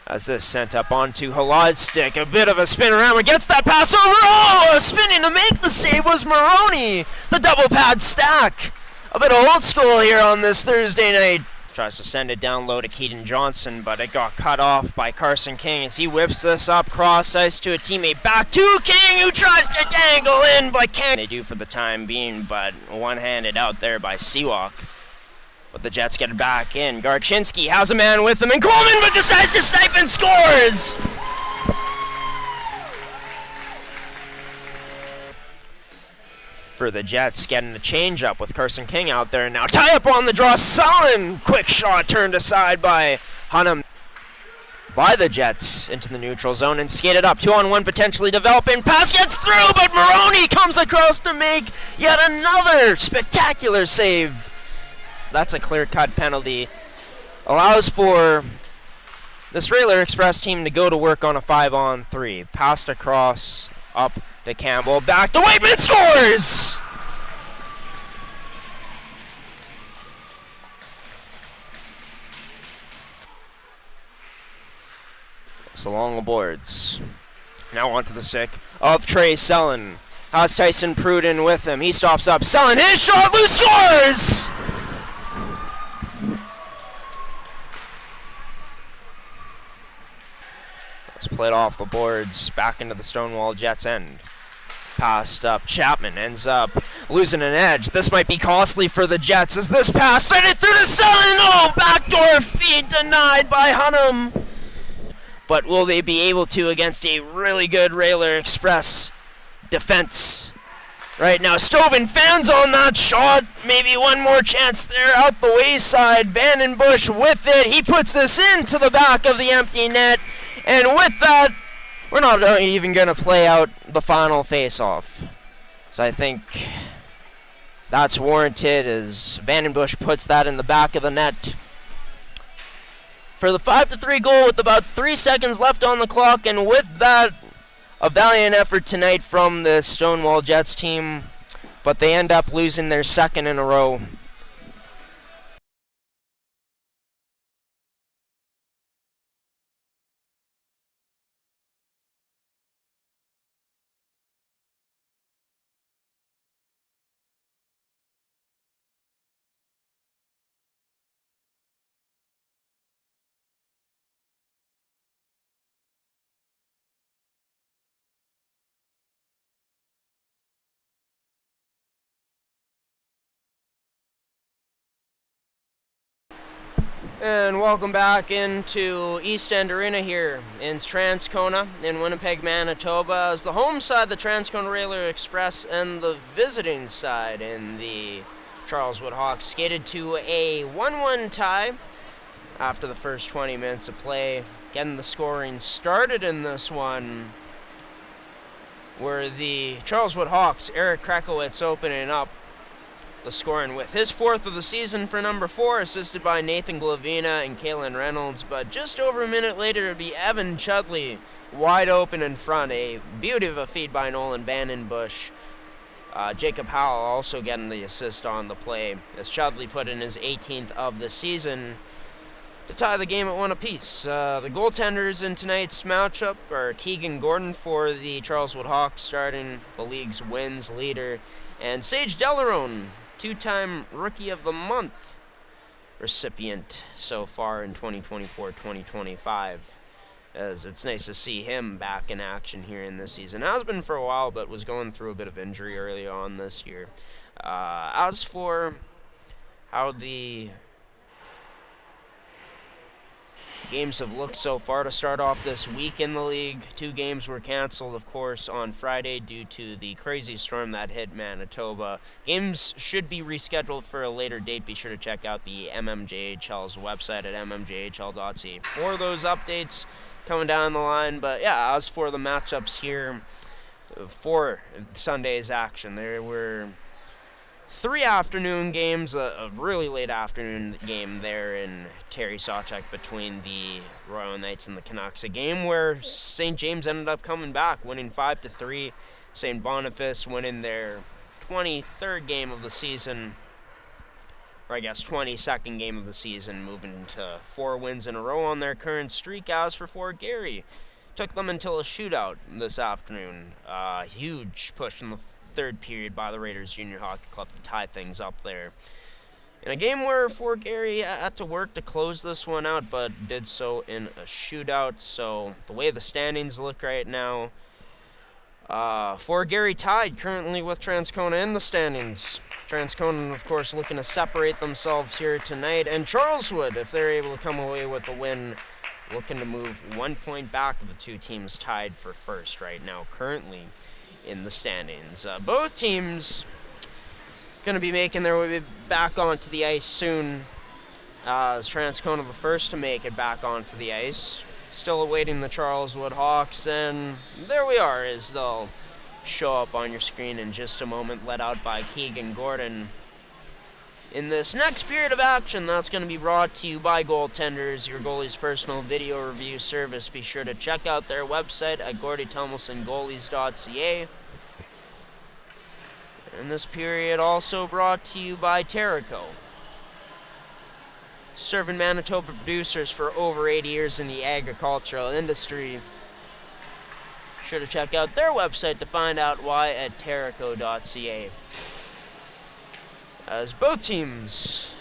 As this sent up onto Halad's stick, a bit of a spin around, but gets that pass over. Spinning to make the save was Maroney. The double pad stack. A bit of old school here on this Thursday night. Tries to send it down low to Keaton Johnson, but it got cut off by Carson King as he whips this up cross ice to a teammate. Back to King, who tries to dangle in, but can't. They do for the time being, but one-handed out there by Seawalk. But the Jets get it back in. Garchinsky has a man with him, and Coleman, but decides to snipe and scores! For the Jets, getting the change up with Carson King out there now. Tie up on the draw, Sullen! Quick shot turned aside by Hunnam. By the Jets into the neutral zone and skated up. 2-on-1 potentially developing. Pass gets through, but Maroney comes across to make yet another spectacular save. That's a clear-cut penalty. Allows for this Railer Express team to go to work on a 5-on-3. Passed across, up to Campbell, back to Whiteman, scores! It's along the boards. Now onto the stick of Trey Sullen. Has Tyson Pruden with him. He stops up. Sullen, his shot, loose, scores! Played off the boards, back into the Stonewall Jets end. Passed up, Chapman ends up losing an edge. This might be costly for the Jets as this pass sent it through to Sullen. Backdoor feed denied by Hunnam. But will they be able to against a really good Railer Express defense? Right now, Stoven fans on that shot. Maybe one more chance there out the wayside. Vandenbush with it. He puts this into the back of the empty net. And with that, we're not even going to play out the final face-off. So I think that's warranted as Vandenbush puts that in the back of the net for the 5-3 goal with about 3 seconds left on the clock. And with that, a valiant effort tonight from the Stonewall Jets team, but they end up losing their second in a row. And welcome back into East End Arena here in Transcona in Winnipeg, Manitoba, as the home side, the Transcona Railer Express, and the visiting side in the Charleswood Hawks skated to a 1-1 tie after the first 20 minutes of play. Getting the scoring started in this one were the Charleswood Hawks, Eric Krekowitz opening up the scoring with his 4th of the season for number 4, assisted by Nathan Glavina and Kalen Reynolds. But just over a minute later, it'd be Evan Chudley wide open in front. A beauty of a feed by Nolan Vandenbush. Jacob Howell also getting the assist on the play as Chudley put in his 18th of the season to tie the game at 1 apiece. The goaltenders in tonight's matchup are Keegan Gordon for the Charleswood Hawks, starting the league's wins leader, and Sage Delarone, 2-time Rookie of the Month recipient so far in 2024-2025, as it's nice to see him back in action here in this season. Has been for a while, but was going through a bit of injury early on this year. As for how the games have looked so far to start off this week in the league, 2 games were canceled, of course, on Friday due to the crazy storm that hit Manitoba. Games should be rescheduled for a later date. Be sure to check out the mmjhl's website at mmjhl.ca for those updates coming down the line. But yeah, as for the matchups here for Sunday's action, there were 3 afternoon games, a really late afternoon game there in Terry Sawchuk between the Royal Knights and the Canucks. A game where St. James ended up coming back, winning 5-3. St. Boniface winning their 23rd game of the season, or I guess 22nd game of the season, moving to 4 wins in a row on their current streak. As for Fort Garry, took them until a shootout this afternoon. Huge push in the 3rd period by the Raiders Junior Hockey Club to tie things up there. In a game where Fort Garry had to work to close this one out, but did so in a shootout. So the way the standings look right now, Fort Garry tied currently with Transcona in the standings. Transcona, of course, looking to separate themselves here tonight. And Charleswood, if they're able to come away with a win, looking to move 1 point back of the 2 teams tied for first right now, currently in the standings. Both teams going to be making their way back onto the ice soon, as Transcona the first to make it back onto the ice. Still awaiting the Charleswood Hawks, and there we are as they'll show up on your screen in just a moment, led out by Keegan Gordon. In this next period of action, that's going to be brought to you by Goaltenders, your goalie's personal video review service. Be sure to check out their website at gordytumelsongoalies.ca. And this period also brought to you by Terrico, serving Manitoba producers for over 80 years in the agricultural industry. Be sure to check out their website to find out why at terrico.ca. As both teams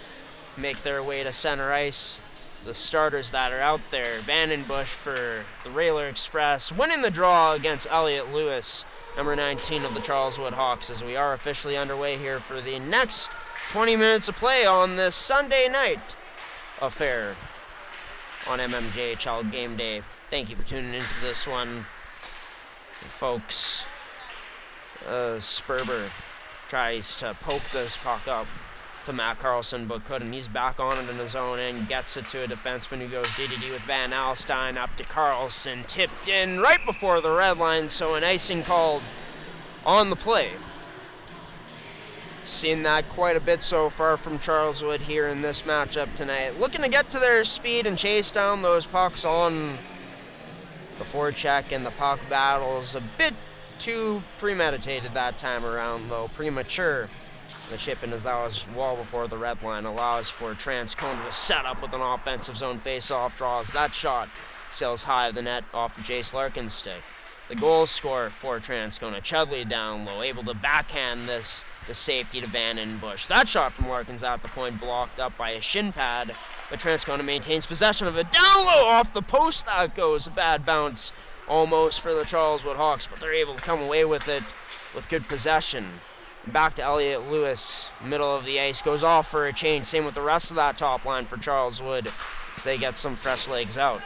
make their way to center ice, the starters that are out there, Vandenbush for the Railer Express, winning the draw against Elliot Lewis, number 19 of the Charleswood Hawks, as we are officially underway here for the next 20 minutes of play on this Sunday night affair on MMJHL Game Day. Thank you for tuning into this one, folks. Sperber tries to poke this puck up to Matt Carlson, but couldn't. He's back on it in his own end, gets it to a defenseman who goes DDD with Van Alstyne up to Carlson, tipped in right before the red line, so an icing called on the play. Seen that quite a bit so far from Charleswood here in this matchup tonight. Looking to get to their speed and chase down those pucks on the forecheck, and the puck battle's a bit too premeditated that time around, though premature. The chip in as that was well before the red line allows for Transcona to set up with an offensive zone face-off, draws that shot, sails high of the net off of Jace Larkin's stick. The goal scorer for Transcona, Chudley down low, able to backhand this to safety to Van in Bush. That shot from Larkin's at the point, blocked up by a shin pad, but Transcona maintains possession of it. Down low off the post that goes, a bad bounce almost for the Charleswood Hawks, but they're able to come away with it with good possession. Back to Elliot Lewis, middle of the ice, goes off for a change. Same with the rest of that top line for Charleswood as they get some fresh legs out.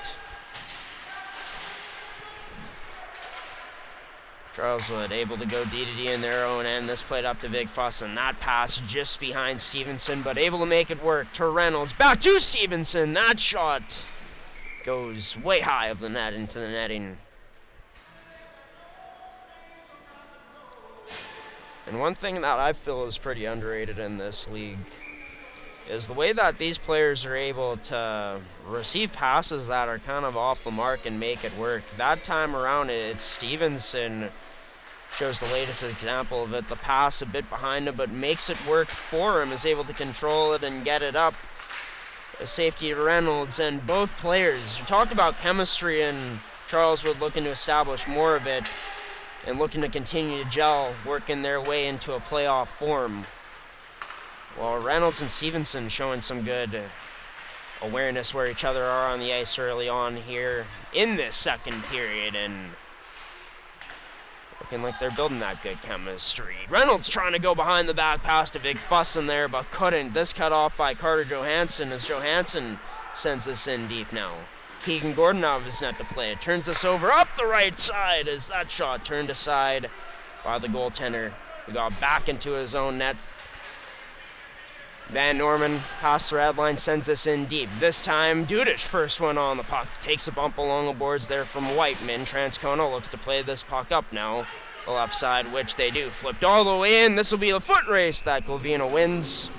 Charleswood able to go D-to-D in their own end. This played up to Vig Fussin. That pass just behind Stevenson, but able to make it work to Reynolds. Back to Stevenson. That shot goes way high of the net into the netting. And one thing that I feel is pretty underrated in this league is the way that these players are able to receive passes that are kind of off the mark and make it work. That time around, it's Stevenson shows the latest example of it. The pass a bit behind him, but makes it work for him, is able to control it and get it up. A safety to Reynolds, and both players. We talked about chemistry, and Charleswood looking to establish more of it and looking to continue to gel, working their way into a playoff form. Well, Reynolds and Stevenson showing some good awareness where each other are on the ice early on here in this second period, and looking like they're building that good chemistry. Reynolds trying to go behind the back pass to Vig Fussin there, but couldn't. This cut off by Carter Johansson as Johansson sends this in deep now. Keegan Gordon out of his net to play it. Turns this over up the right side as that shot turned aside by the goaltender, who got back into his own net. Van Norman past the red line, sends this in deep. This time, Dudish first one on the puck. Takes a bump along the boards there from Whiteman. Transcona looks to play this puck up now. The left side, which they do. Flipped all the way in. This will be the foot race that Glavina wins.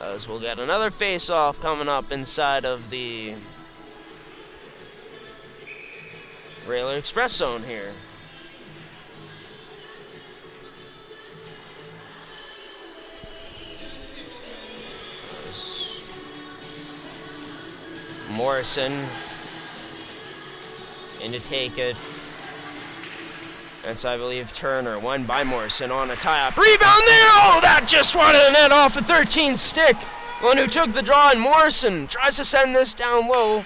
As we'll get another face-off coming up inside of the Railer Express zone here. Morrison in to take it. That's, I believe, Turner. Won by Morrison on a tie-up. Rebound there! Oh, that just wanted the net off a 13 stick. One who took the draw, and Morrison tries to send this down low.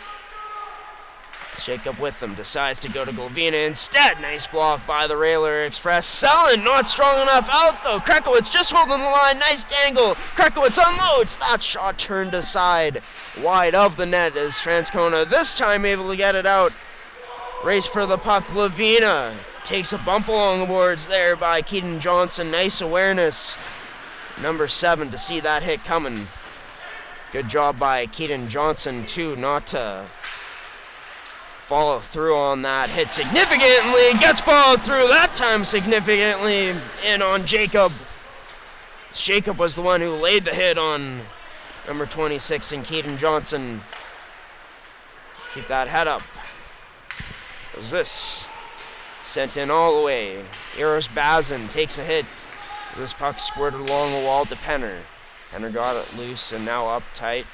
Jacob with them decides to go to Glavina instead. Nice block by the Railer Express. Selin not strong enough out, though. Krekowitz just holding the line. Nice dangle. Krekowitz unloads. That shot turned aside wide of the net as Transcona this time able to get it out. Race for the puck. Glavina takes a bump along the boards there by Keaton Johnson. Nice awareness. Number 7 to see that hit coming. Good job by Keaton Johnson, too, not to follow through on that hit significantly. Gets followed through that time significantly in on Jacob. Jacob was the one who laid the hit on number 26 and Keaton Johnson. Keep that head up. As this sent in all the way. Eros Bazin takes a hit as this puck squirted along the wall to Penner. Penner got it loose and now up tight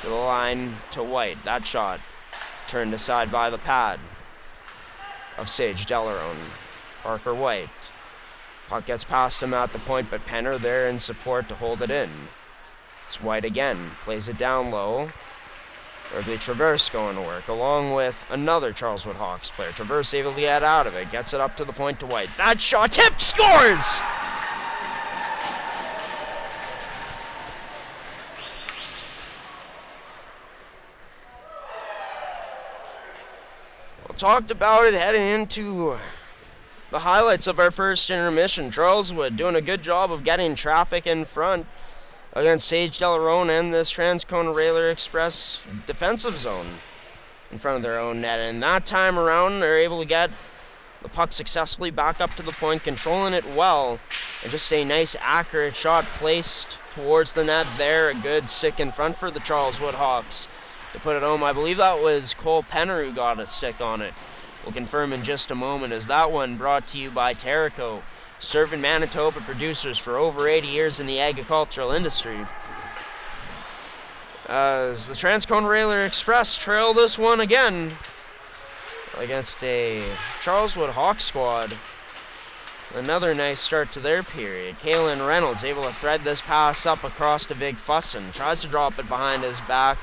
to the line to White. That shot turned aside by the pad of Sage Delarone. Parker White. Puck gets past him at the point, but Penner there in support to hold it in. It's White again. Plays it down low. Thirdly, Traverse going to work, along with another Charleswood Hawks player. Traverse able to get out of it. Gets it up to the point to White. That shot tipped, scores! Talked about it heading into the highlights of our first intermission. Charleswood doing a good job of getting traffic in front against Sage Delarone and this Transcona Railer Express defensive zone in front of their own net. And that time around, they're able to get the puck successfully back up to the point, controlling it well, and just a nice, accurate shot placed towards the net there. A good stick in front for the Charleswood Hawks to put it home. I believe that was Cole Penner who got a stick on it. We'll confirm in just a moment, as that one brought to you by Terrico, serving Manitoba producers for over 80 years in the agricultural industry. As the Transcona Railer Express trail this one again against a Charleswood Hawks squad. Another nice start to their period. Kalen Reynolds able to thread this pass up across to Vig Fussin. Tries to drop it behind his back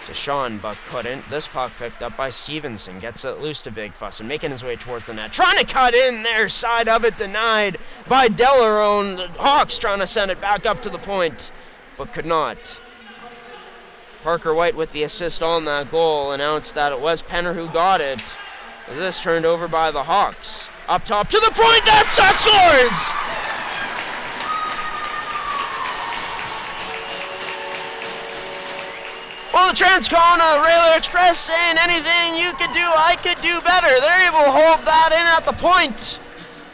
to Sean, but couldn't. This puck picked up by Stevenson. Gets it loose to Vig Fussin, making his way towards the net. Trying to cut in there, side of it denied by Delarone. The Hawks trying to send it back up to the point, but could not. Parker White with the assist on that goal announced that it was Penner who got it. As this turned over by the Hawks. Up top to the point, that shot scores! Well, the Transcona Railer Express saying anything you could do, I could do better. They're able to hold that in at the point.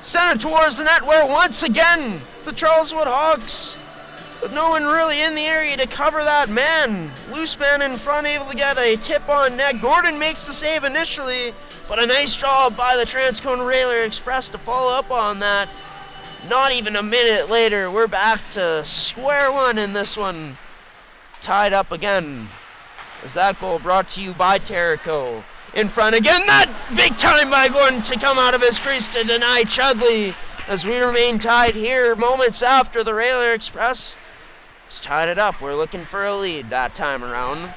Send it towards the net where once again the Charleswood Hawks, with no one really in the area to cover that man. Loose man in front, able to get a tip on net. Gordon makes the save initially, but a nice job by the Transcona Railer Express to follow up on that. Not even a minute later, we're back to square one in this one. Tied up again. As that goal brought to you by Terrico. In front again, that big time by Gordon to come out of his crease to deny Chudley. As we remain tied here moments after the Railer Express has tied it up. We're looking for a lead that time around.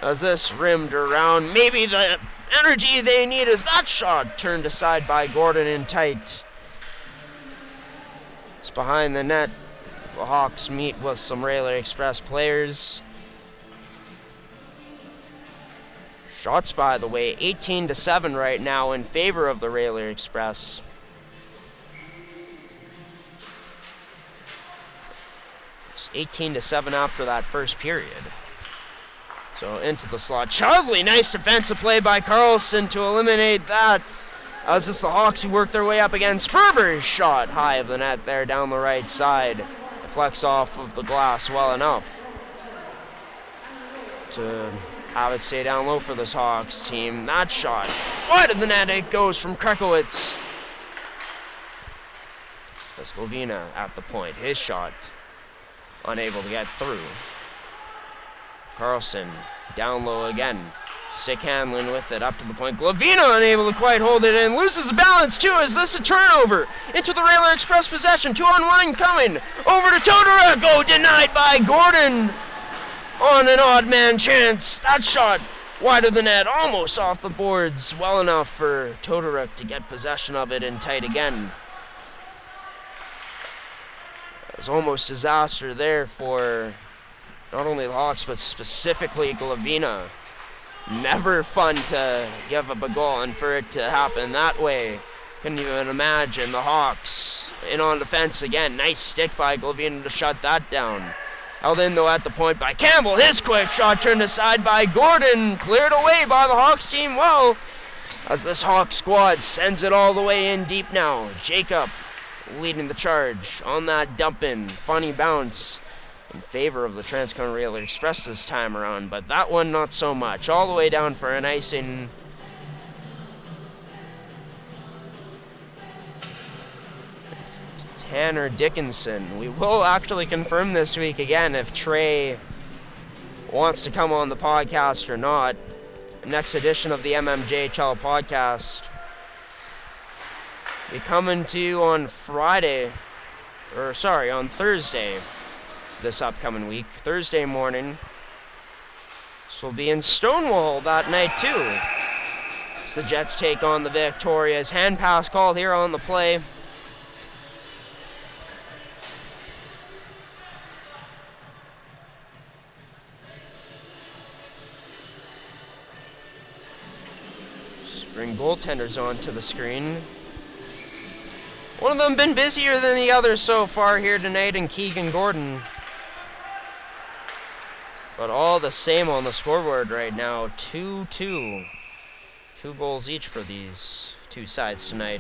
As this rimmed around, maybe the energy they need is that shot turned aside by Gordon in tight. It's behind the net. The Hawks meet with some Railer Express players. Shots, by the way, 18-7 right now in favor of the Railer Express. It's 18-7 after that first period. So into the slot. Chudley, nice defensive play by Carlson to eliminate that. As it's the Hawks who work their way up again. Sperber's shot high of the net there down the right side. Deflects off of the glass well enough to have it stay down low for this Hawks team. That shot wide of the net, it goes from Krekowitz. Escovina at the point. His shot unable to get through. Carlson down low again. Stick handling with it up to the point. Glavina unable to quite hold it in. Loses balance too. Is this a turnover? Into the Railer Express possession. 2-on-1 coming. Over to Todoruk. Oh, denied by Gordon. On an odd man chance. That shot wide of the net. Almost off the boards. Well enough for Todoruk to get possession of it in tight again. It was almost disaster there for not only the Hawks, but specifically Glavina. Never fun to give up a goal, and for it to happen that way, couldn't even imagine. The Hawks in on defense again. Nice stick by Glavina to shut that down. Held in though at the point by Campbell. His quick shot turned aside by Gordon. Cleared away by the Hawks team well, as this Hawks squad sends it all the way in deep now. Jacob leading the charge on that dump in. Funny bounce in favor of the Transcona Railer Express this time around, but that one not so much. All the way down for an icing. Tanner Dickinson. We will actually confirm this week again if Trey wants to come on the podcast or not. Next edition of the MMJHL podcast be coming to you on on Thursday this upcoming week. Thursday morning. This will be in Stonewall that night too. It's the Jets take on the Victorias. Hand pass called here on the play. Bring goaltenders onto the screen. One of them been busier than the other so far here tonight in Keegan Gordon. But all the same on the scoreboard right now, 2-2. 2 goals each for these two sides tonight.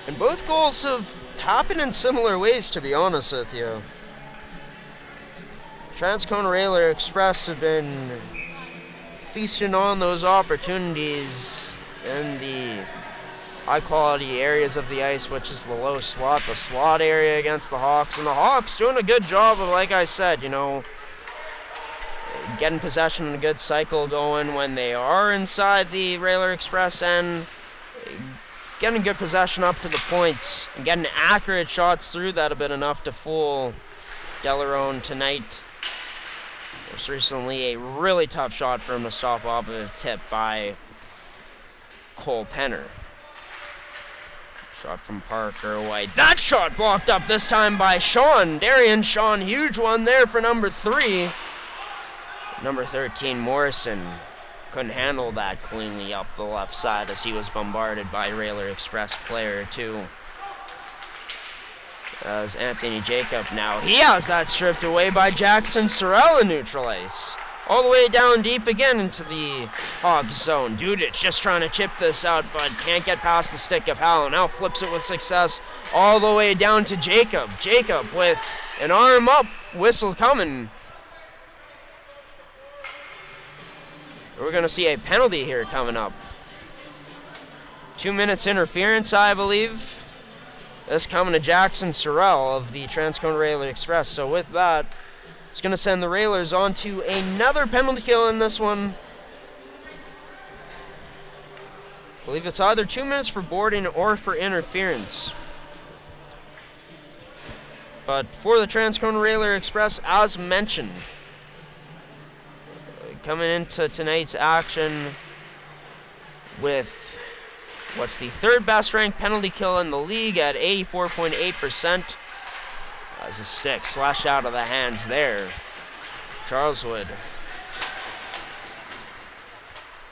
And both goals have happened in similar ways, to be honest with you. Transcona Railer Express have been feasting on those opportunities in the high-quality areas of the ice, which is the low slot, the slot area against the Hawks. And the Hawks doing a good job of, like I said, getting possession and a good cycle going when they are inside the Railer Express end, getting good possession up to the points, and getting accurate shots through that have been enough to fool Delarone tonight. Most recently, a really tough shot for him to stop off of a tip by Cole Penner. Shot from Parker White. That shot blocked up this time by Sean. Darian Sean, huge one there for number 3. Number 13, Morrison, couldn't handle that cleanly up the left side as he was bombarded by Railer Express player 2. As Anthony Jacob now, he has that stripped away by Jackson Sorrell in neutral ice. All the way down deep again into the Hawks zone. Dudic just trying to chip this out, but can't get past the stick of Howell. Now flips it with success all the way down to Jacob. Jacob with an arm up, whistle coming. We're going to see a penalty here coming up. 2 minutes interference, I believe. This coming to Jackson Sorrell of the Transcona Railer Express. So with that, it's going to send the Railers on to another penalty kill in this one. I believe it's either 2 minutes for boarding or for interference. But for the Transcona Railer Express, as mentioned, coming into tonight's action with what's the 3rd best ranked penalty kill in the league at 84.8%. As a stick slashed out of the hands there. Charleswood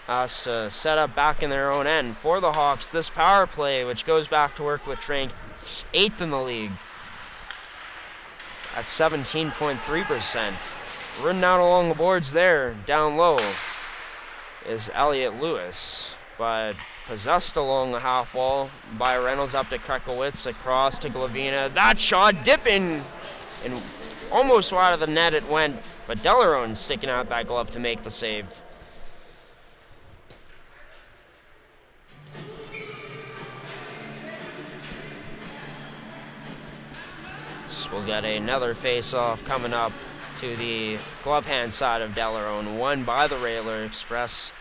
has to set up back in their own end for the Hawks. This power play, which goes back to work with ranked 8th in the league at 17.3%. Running out along the boards there, down low, is Elliot Lewis, but possessed along the half wall by Reynolds up to Krekowitz, across to Glavina. That shot dipping, and almost wide of the net it went, but Delarone sticking out that glove to make the save. So we'll get another face-off coming up to the glove hand side of Delarone, won by the Railer Express.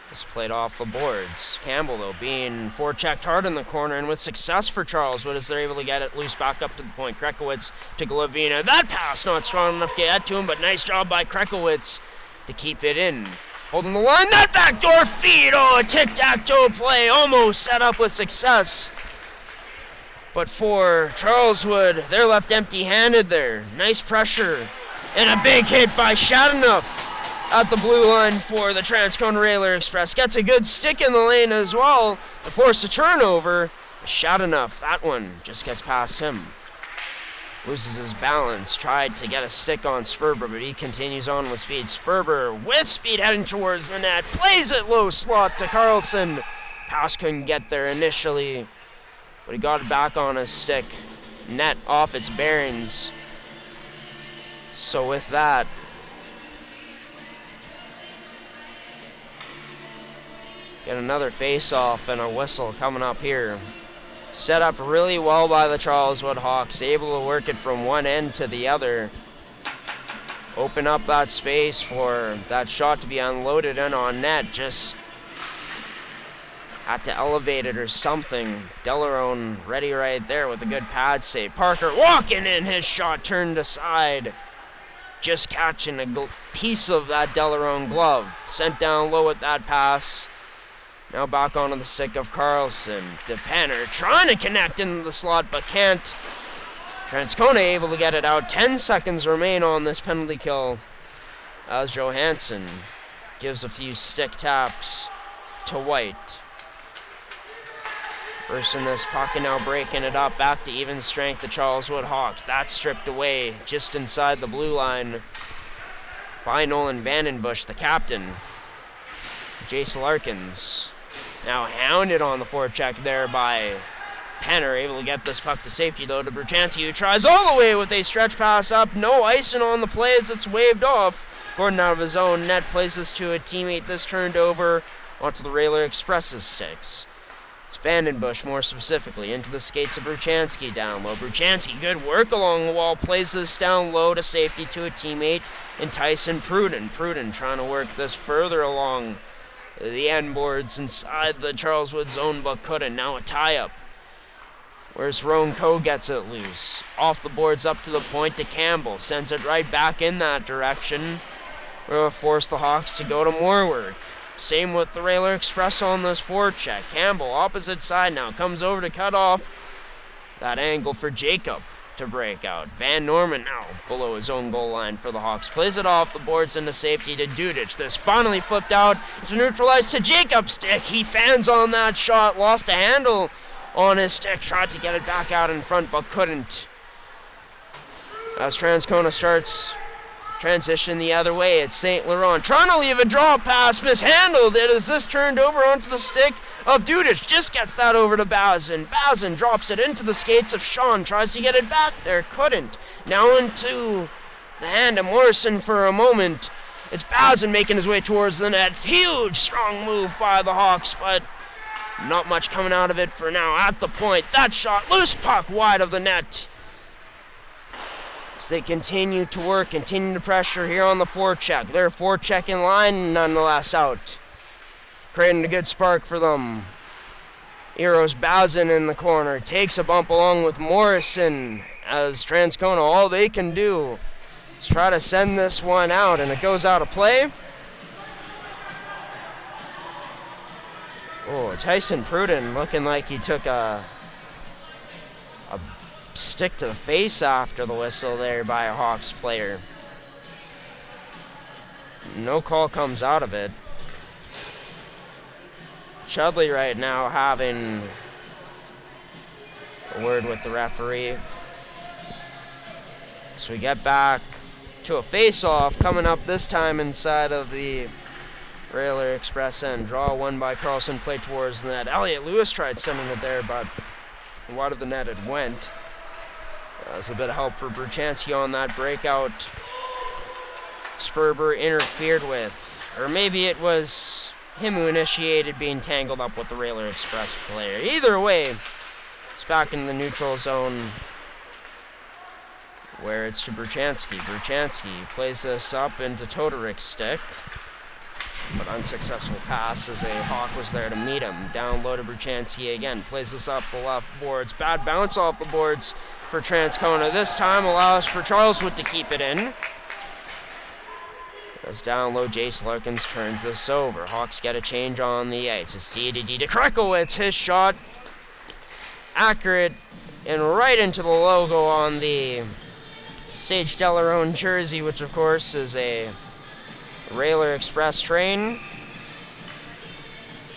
This played off the boards. Campbell, though, being forechecked hard in the corner, and with success for Charleswood as they're able to get it loose back up to the point. Krekowitz to Glavina. That pass not strong enough to get to him, but nice job by Krekowitz to keep it in. Holding the line, that backdoor feed. Oh, a tic-tac-toe play, almost set up with success. But for Charleswood, they're left empty-handed there. Nice pressure, and a big hit by Shadenough at the blue line for the Transcona Railer Express. Gets a good stick in the lane as well to force a turnover. Shadenough, that one just gets past him. Loses his balance, tried to get a stick on Sperber, but he continues on with speed. Sperber with speed heading towards the net, plays it low slot to Carlson. Pass couldn't get there initially, but he got it back on his stick. Net off its bearings. So with that, get another face-off and a whistle coming up here. Set up really well by the Charleswood Hawks, able to work it from one end to the other. Open up that space for that shot to be unloaded in on net. Just had to elevate it or something. Delarone ready right there with a good pad save. Parker walking in, his shot turned aside. Just catching a piece of that Delarone glove. Sent down low with that pass. Now back onto the stick of Carlson. DePenner trying to connect into the slot, but can't. Transcona able to get it out. 10 seconds remain on this penalty kill as Johansson gives a few stick taps to White. First in this puck and now breaking it up. Back to even strength, the Charleswood Hawks. That's stripped away just inside the blue line by Nolan Vandenbush, the captain. Jace Larkins now hounded on the forecheck there by Penner, able to get this puck to safety though to Bruchanski, who tries all the way with a stretch pass up. No icing on the play as it's waved off. Gordon out of his own net plays this to a teammate. This turned over onto the Railer Express's sticks. It's Vandenbush more specifically into the skates of Bruchanski down low. Bruchanski, good work along the wall, plays this down low to safety to a teammate in Tyson Pruden. Pruden trying to work this further along the end boards inside the Charleswood zone, but couldn't. Now a tie-up. Where's Roan Coe gets it loose. Off the boards up to the point to Campbell. Sends it right back in that direction. We'll force the Hawks to go to more work. Same with the Railer Express on this forecheck. Campbell, opposite side now, comes over to cut off that angle for Jacob to break out. Van Norman now below his own goal line for the Hawks. Plays it off the boards into safety to Dudic. This finally flipped out to neutralize to Jacob's stick. He fans on that shot, lost a handle on his stick, tried to get it back out in front but couldn't. As Transcona starts transition the other way, it's St. Laurent trying to leave a draw pass, mishandled it as this turned over onto the stick of Dudic. Just gets that over to Bazin. Bazin drops it into the skates of Sean, tries to get it back there, couldn't. Now into the hand of Morrison for a moment. It's Bazin making his way towards the net. Huge, strong move by the Hawks, but not much coming out of it for now. At the point, that shot, loose puck wide of the net. They continue to work, continue to pressure here on the forecheck. Their forecheck in line, nonetheless, out. Creating a good spark for them. Eros Bazin in the corner. Takes a bump along with Morrison as Transcona. All they can do is try to send this one out, and it goes out of play. Oh, Tyson Pruden looking like he took a stick to the face after the whistle there by a Hawks player. No call comes out of it. Chudley right now having a word with the referee. So we get back to a face-off coming up this time inside of the Railer Express end. Draw one by Carlson, play towards the net. Elliot Lewis tried sending it there, but wide of the net it went. That's a bit of help for Bruchanski on that breakout. Sperber interfered with, or maybe it was him who initiated being tangled up with the Railer Express player. Either way, it's back in the neutral zone where it's to Bruchanski. Bruchanski plays this up into Todorik's stick, but unsuccessful pass as a Hawk was there to meet him. Down low to Bruchanski again. Plays this up the left boards. Bad bounce off the boards for Transcona. This time allows for Charleswood to keep it in. As down low, Jace Larkins turns this over. Hawks get a change on the ice. It's D to Krekowitz. His shot accurate and right into the logo on the Sage Delarone jersey, which of course is a Railer Express train.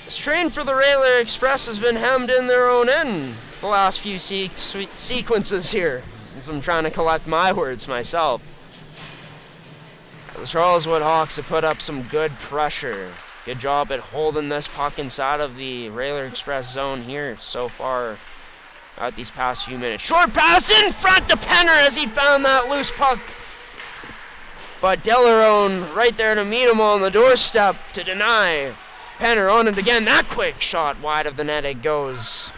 This train for the Railer Express has been hemmed in their own end the last few sequences here. I'm trying to collect my words myself. The Charleswood Hawks have put up some good pressure. Good job at holding this puck inside of the Railer Express zone here so far out these past few minutes. Short pass in front to Penner as he found that loose puck. But Delarone right there to meet him on the doorstep to deny. Penner on it again. That quick shot wide of the net it goes.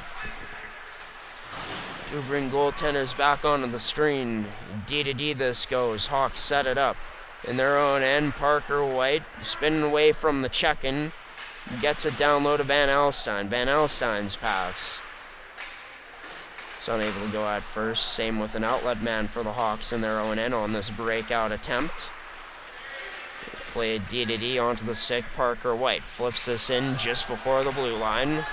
To bring goaltenders back onto the screen. D to D this goes. Hawks set it up in their own end. Parker White spinning away from the check-in. Gets it down low to Van Alstyne. Van Alstyne's pass. It's unable to go at first. Same with an outlet man for the Hawks in their own end on this breakout attempt. Played D to D onto the stick. Parker White flips this in just before the blue line.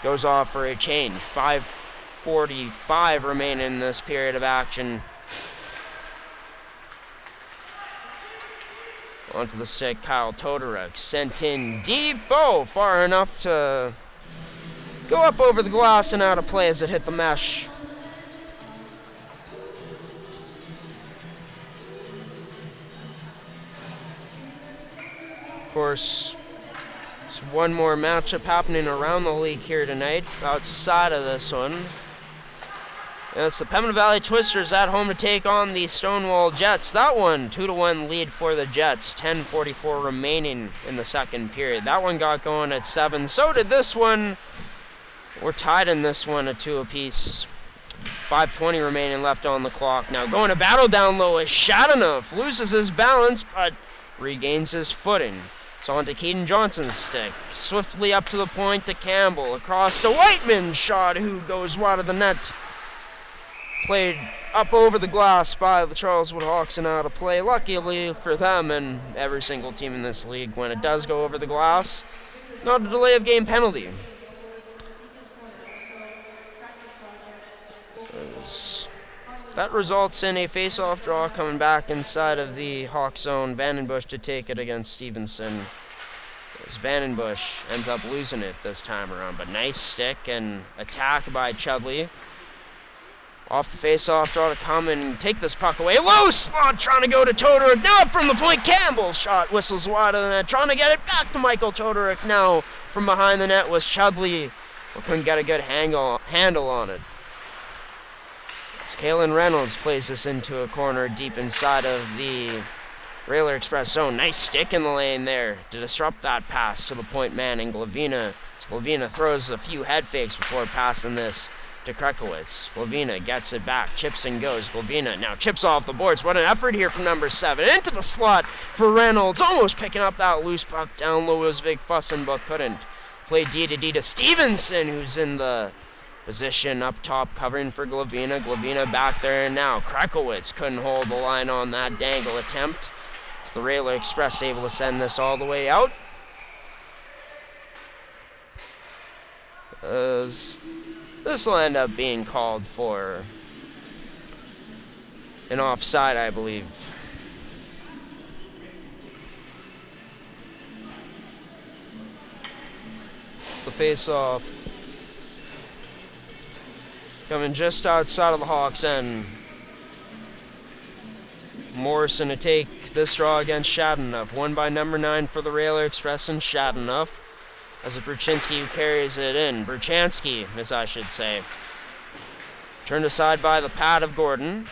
Goes off for a change. 5:45 remain in this period of action. Onto the stick, Kyle Todorik sent in deep. Oh, far enough to go up over the glass and out of play as it hit the mesh. Of course, there's one more matchup happening around the league here tonight, outside of this one. And it's the Pembina Valley Twisters at home to take on the Stonewall Jets. That one, 2-1 lead for the Jets, 10:44 remaining in the second period. That one got going at 7. So did this one. We're tied in this one at 2 apiece. 5:20 remaining left on the clock. Now going to battle down low is Shadanov. Loses his balance, but regains his footing. It's on to Keaton Johnson's stick. Swiftly up to the point to Campbell. Across to Whiteman's shot, who goes wide of the net. Played up over the glass by the Charleswood Hawks and out of play. Luckily for them and every single team in this league, when it does go over the glass, not a delay of game penalty. That results in a face-off draw coming back inside of the Hawk zone. Vandenbush to take it against Stevenson. As Vandenbush ends up losing it this time around, but nice stick and attack by Chudley. Off the face-off draw to come and take this puck away. Low slot trying to go to Todoric. Now from the point, Campbell shot whistles wide of the net. Trying to get it back to Michael Todoric. Now from behind the net was Chudley, but couldn't get a good handle on it. As Kalen Reynolds plays this into a corner deep inside of the Railer Express zone. Nice stick in the lane there to disrupt that pass to the point man in Glavina. Glavina throws a few head fakes before passing this to Krekowitz. Glavina gets it back, chips and goes. Glavina now chips off the boards. What an effort here from number 7. Into the slot for Reynolds. Almost picking up that loose puck. Down low was Vig Fussen, but couldn't. Play D to Stevenson, who's in the position up top covering for Glavina. Glavina back there now. Krekowitz couldn't hold the line on that dangle attempt. It's the Railer Express able to send this all the way out. This will end up being called for an offside, I believe. The face-off coming just outside of the Hawks' end. Morrison to take this draw against Shadanov. Won by number 9 for the Railer Express and Shadanov. As it's Bruchinski who carries it in. Bruchansky, as I should say. Turned aside by the pad of Gordon.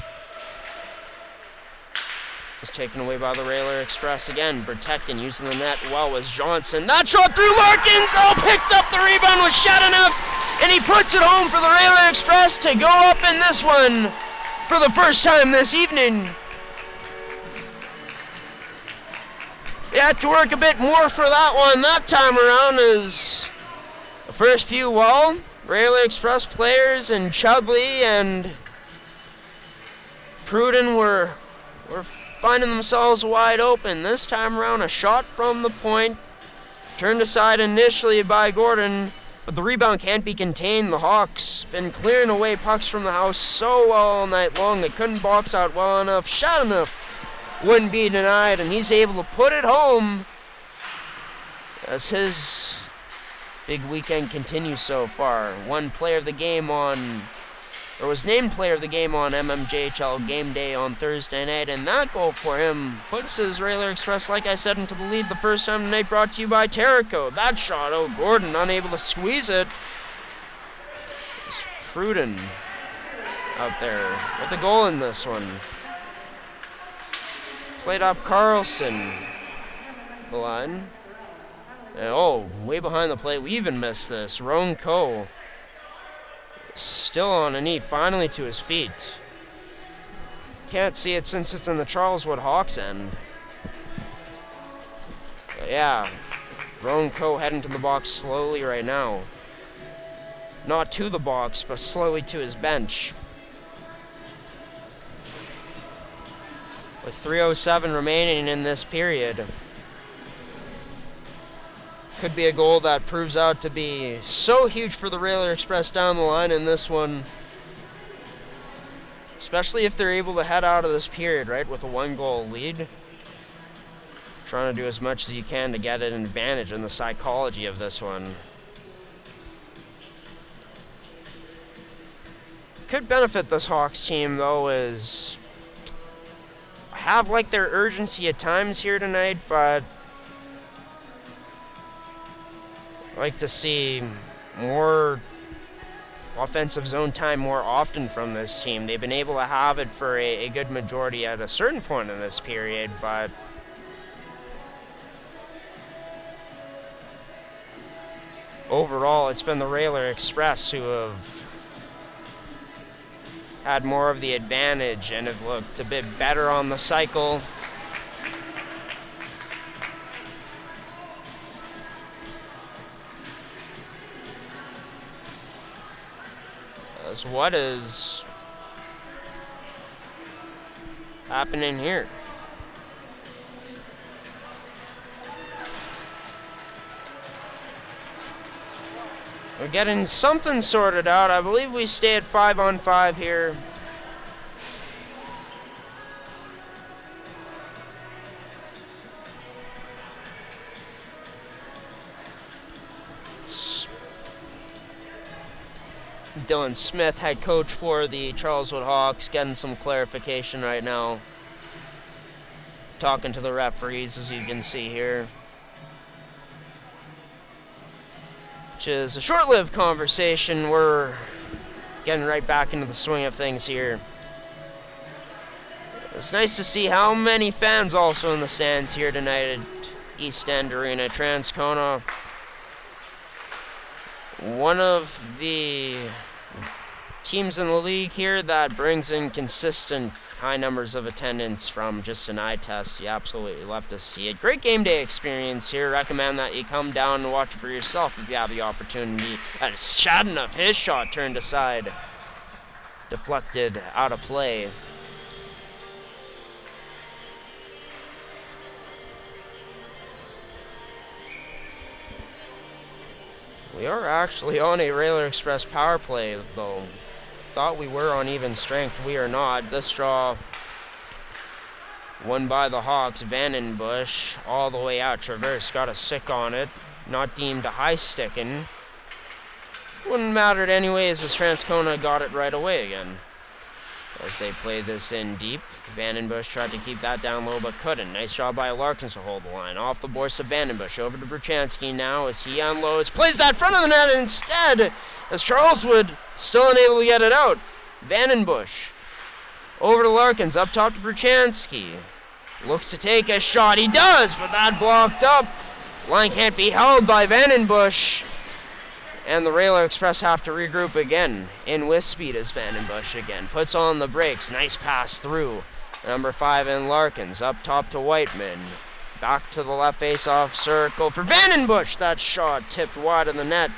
Was taken away by the Railer Express again. Protecting, using the net well was Johnson. That shot through Larkins! Oh, picked up the rebound with Shadanov! And he puts it home for the Railer Express to go up in this one for the first time this evening. They had to work a bit more for that one that time around, as the first few, well, Railer Express players and Chudley and Pruden were finding themselves wide open. This time around, a shot from the point, turned aside initially by Gordon, but the rebound can't be contained. The Hawks been clearing away pucks from the house so well all night long. They couldn't box out well enough. Shadanov wouldn't be denied, and he's able to put it home as his big weekend continues so far. Won player of the game on, or was named player of the game on MMJHL game day on Thursday night, and that goal for him puts his Railer Express, like I said, into the lead the first time tonight, brought to you by Terrico. That shot, oh, Gordon unable to squeeze it. It's Pruden out there with the goal in this one. Played up Carlson, the line. And, oh, way behind the plate. We even missed this. Roan Coe still on a knee, finally to his feet. Can't see it since it's in the Charleswood Hawks end. But yeah, Roan Coe heading to the box slowly right now. Not to the box, but slowly to his bench. With 3:07 remaining in this period. Could be a goal that proves out to be so huge for the Railer Express down the line in this one. Especially if they're able to head out of this period, right, with a 1-goal lead. Trying to do as much as you can to get an advantage in the psychology of this one. could benefit this Hawks team, though, is have like their urgency at times here tonight, but I'd like to see more offensive zone time more often from this team. They've been able to have it for a good majority at a certain point in this period, but overall it's been the Railer Express who have had more of the advantage and have looked a bit better on the cycle. As what is happening here? We're getting something sorted out. I believe we stay at 5-on-5 here. Dylan Smith, head coach for the Charleswood Hawks, getting some clarification right now. Talking to the referees, as you can see here. Which is a short-lived conversation. We're getting right back into the swing of things here. It's nice to see how many fans also in the stands here tonight at East End Arena. Transcona, one of the teams in the league here that brings in consistent high numbers of attendance from just an eye test. You absolutely love to see it. Great game day experience here. Recommend that you come down and watch it for yourself if you have the opportunity. That's Shadenough, his shot turned aside. Deflected out of play. We are actually on a Railer Express power play, though. Thought we were on even strength. We are not. This draw won by the Hawks. Vandenbush all the way out. Traverse got a stick on it. Not deemed a high sticking. Wouldn't mattered anyways as Transcona got it right away again. As they play this in deep. Vandenbush tried to keep that down low but couldn't. Nice job by Larkins to hold the line. Off the boards to Vandenbush. Over to Bruchansky now as he unloads. Plays that front of the net instead as Charleswood still unable to get it out. Vandenbush over to Larkins. Up top to Bruchansky. Looks to take a shot. He does, but that blocked up. Line can't be held by Vandenbush. And the Railer Express have to regroup again. In with speed as Vandenbush again. Puts on the brakes. Nice pass through. Number 5 in Larkins. Up top to Whiteman. Back to the left face-off circle for Vandenbush. That shot tipped wide of the net.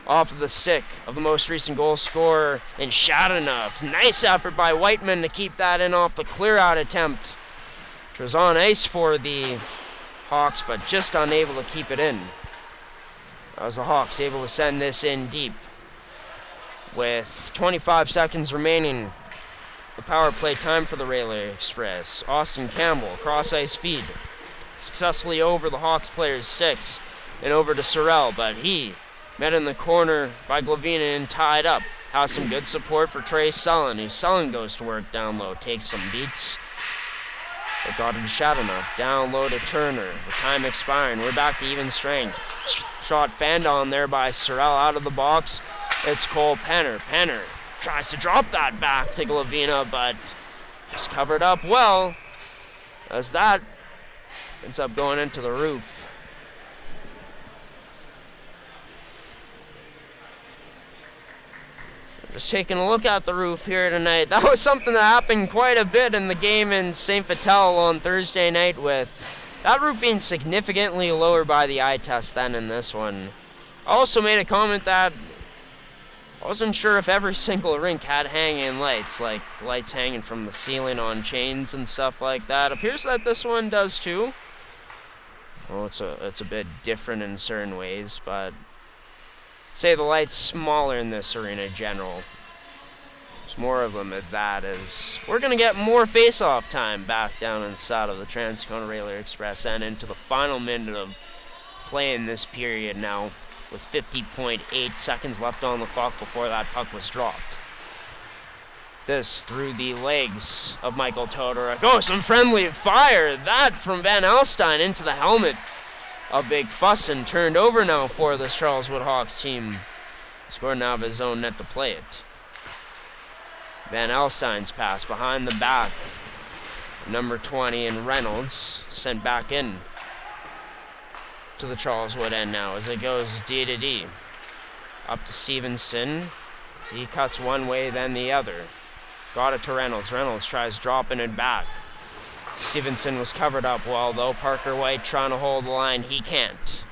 Off of the stick of the most recent goal scorer in Shadenough. Nice effort by Whiteman to keep that in off the clear-out attempt. Which was on ice for the Hawks, but just unable to keep it in. As the Hawks able to send this in deep. With 25 seconds remaining, the power play time for the Railer Express. Austin Campbell, cross-ice feed. Successfully over the Hawks player's sticks and over to Sorrell, but he met in the corner by Glavina and tied up. Has some good support for Trey Sullen, who Sullen goes to work down low, takes some beats. But got it to Shadenough, down low to Turner. The time expiring, we're back to even strength. Shot fanned on there by Sorrell out of the box. It's Cole Penner. Penner tries to drop that back to Glavina, but just covered up well as that ends up going into the roof. Just taking a look at the roof here tonight. That was something that happened quite a bit in the game in St. Vital on Thursday night, with that roof being significantly lower by the eye test than in this one. I also made a comment that I wasn't sure if every single rink had hanging lights, like lights hanging from the ceiling on chains and stuff like that. Appears that this one does too. Well, it's a bit different in certain ways, but say the lights smaller in this arena in general. There's more of them at that, as we're going to get more face-off time back down inside of the Transcona Railer Express and into the final minute of play in this period now, with 50.8 seconds left on the clock before that puck was dropped. This through the legs of Michael Todoruk. Oh, some friendly fire. That from Van Alstyne into the helmet of Big Fussin. Turned over now for this Charleswood Hawks team. Scored now of his own net to play it. Van Alstyne's pass behind the back. Number 20 and Reynolds sent back in to the Charleswood end now as it goes D to D. Up to Stevenson. So he cuts one way, then the other. Got it to Reynolds. Reynolds tries dropping it back. Stevenson was covered up well, though. Parker White trying to hold the line. He can't.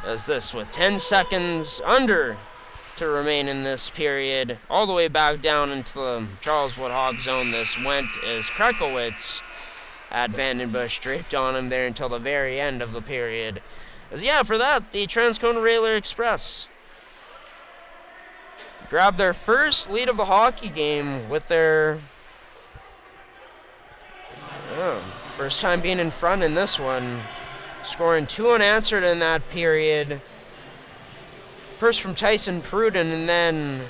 Does this with 10 seconds under to remain in this period. All the way back down into the Charleswood Hawk zone. This went as Krekowitz had Vandenbush draped on him there until the very end of the period. As for that, the Transcona Railer Express grabbed their first lead of the hockey game with their first time being in front in this one, scoring 2 unanswered in that period. First from Tyson Pruden, and then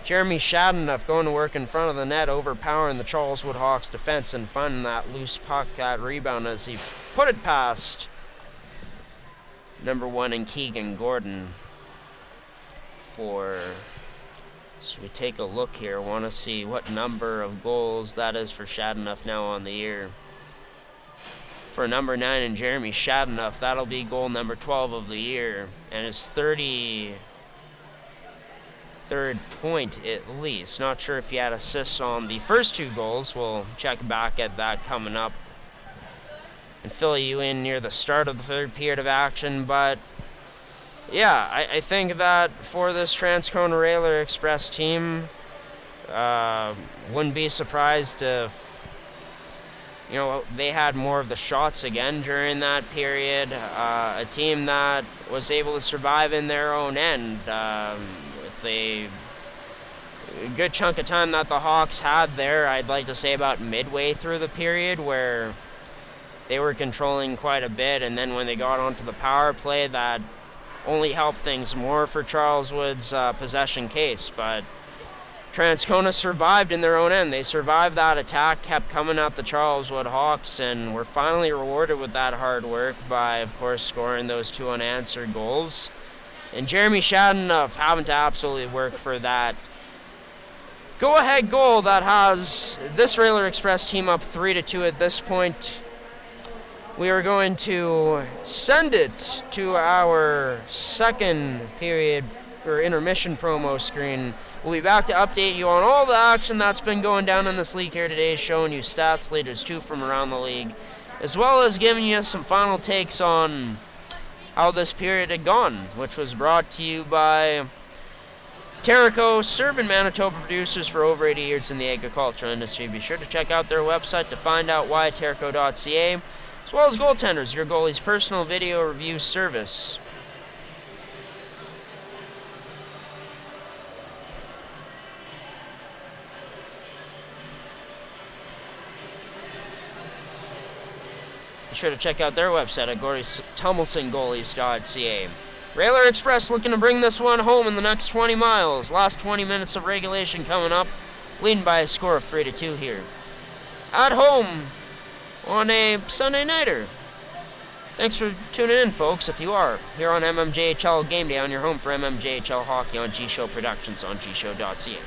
Jeremy Shadenough going to work in front of the net, overpowering the Charleswood Hawks defense and finding that loose puck, that rebound as he put it past number 1 in Keegan Gordon. So we take a look here. Want to see what number of goals that is for Shadenough now on the year. For number 9 and Jeremy Shadenough, that'll be goal number 12 of the year, and his 33rd point at least. Not sure if he had assists on the first 2 goals. We'll check back at that coming up and fill you in near the start of the third period of action. But I think that for this Transcona Railer Express team, wouldn't be surprised if they had more of the shots again during that period. A team that was able to survive in their own end with a good chunk of time that the Hawks had there. I'd like to say about midway through the period where they were controlling quite a bit, and then when they got onto the power play, that only helped things more for Charleswood's possession case. But Transcona survived in their own end. They survived that attack, kept coming at the Charleswood Hawks, and were finally rewarded with that hard work by, of course, scoring those 2 unanswered goals. And Jeremy Shadenough having to absolutely work for that go-ahead goal that has this Railer Express team up 3-2 at this point. We are going to send it to our second period or intermission promo screen. We'll be back to update you on all the action that's been going down in this league here today, showing you stats, leaders too from around the league, as well as giving you some final takes on how this period had gone, which was brought to you by Terrico, serving Manitoba producers for over 80 years in the agricultural industry. Be sure to check out their website to find out why, Terrico.ca, as well as Goaltenders, your goalie's personal video review service. Be sure to check out their website at GordyTumblesonGoalies.ca. Railer Express looking to bring this one home in the next 20 miles. Last 20 minutes of regulation coming up, leading by a score of 3-2 here. At home on a Sunday nighter. Thanks for tuning in, folks, if you are, here on MMJHL Game Day on your home for MMJHL Hockey on G-Show Productions on gshow.ca.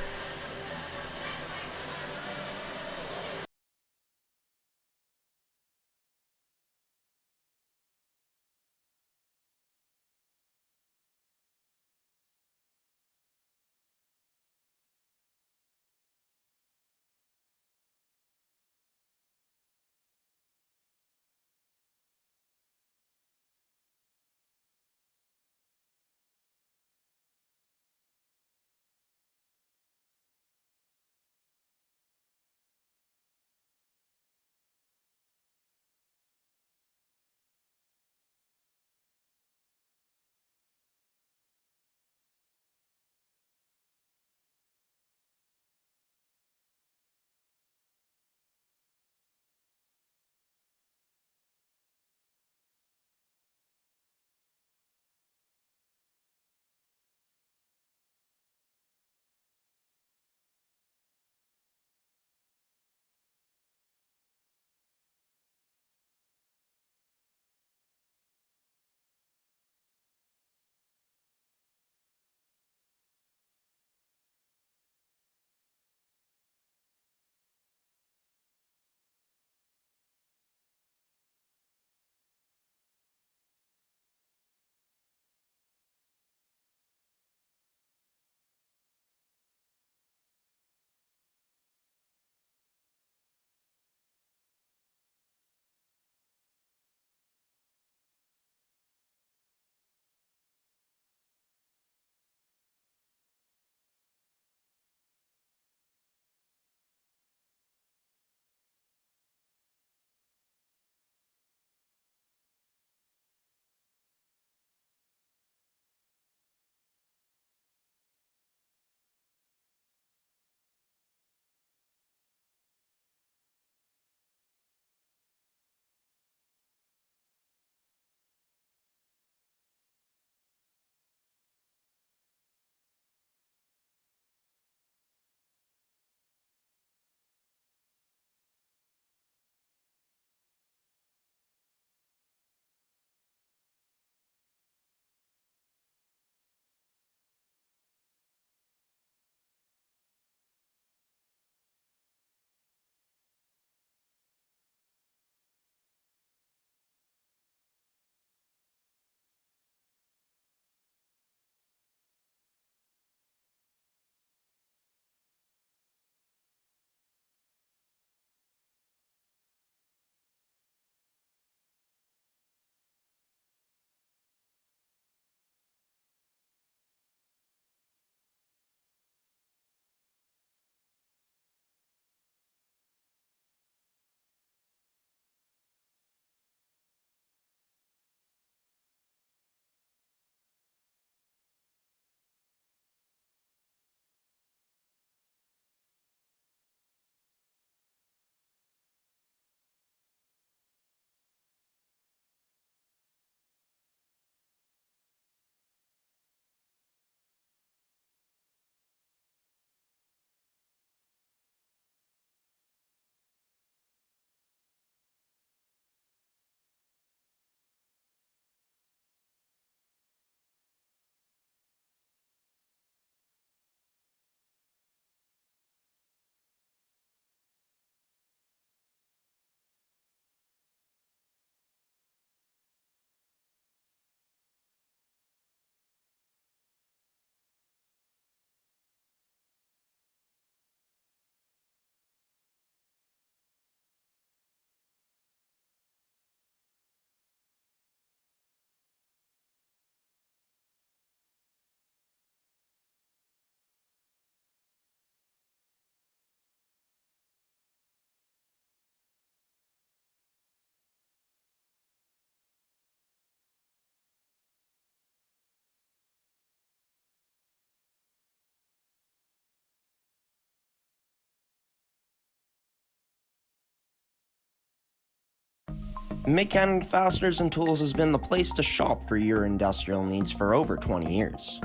Mid-Canada Fasteners and Tools has been the place to shop for your industrial needs for over 20 years.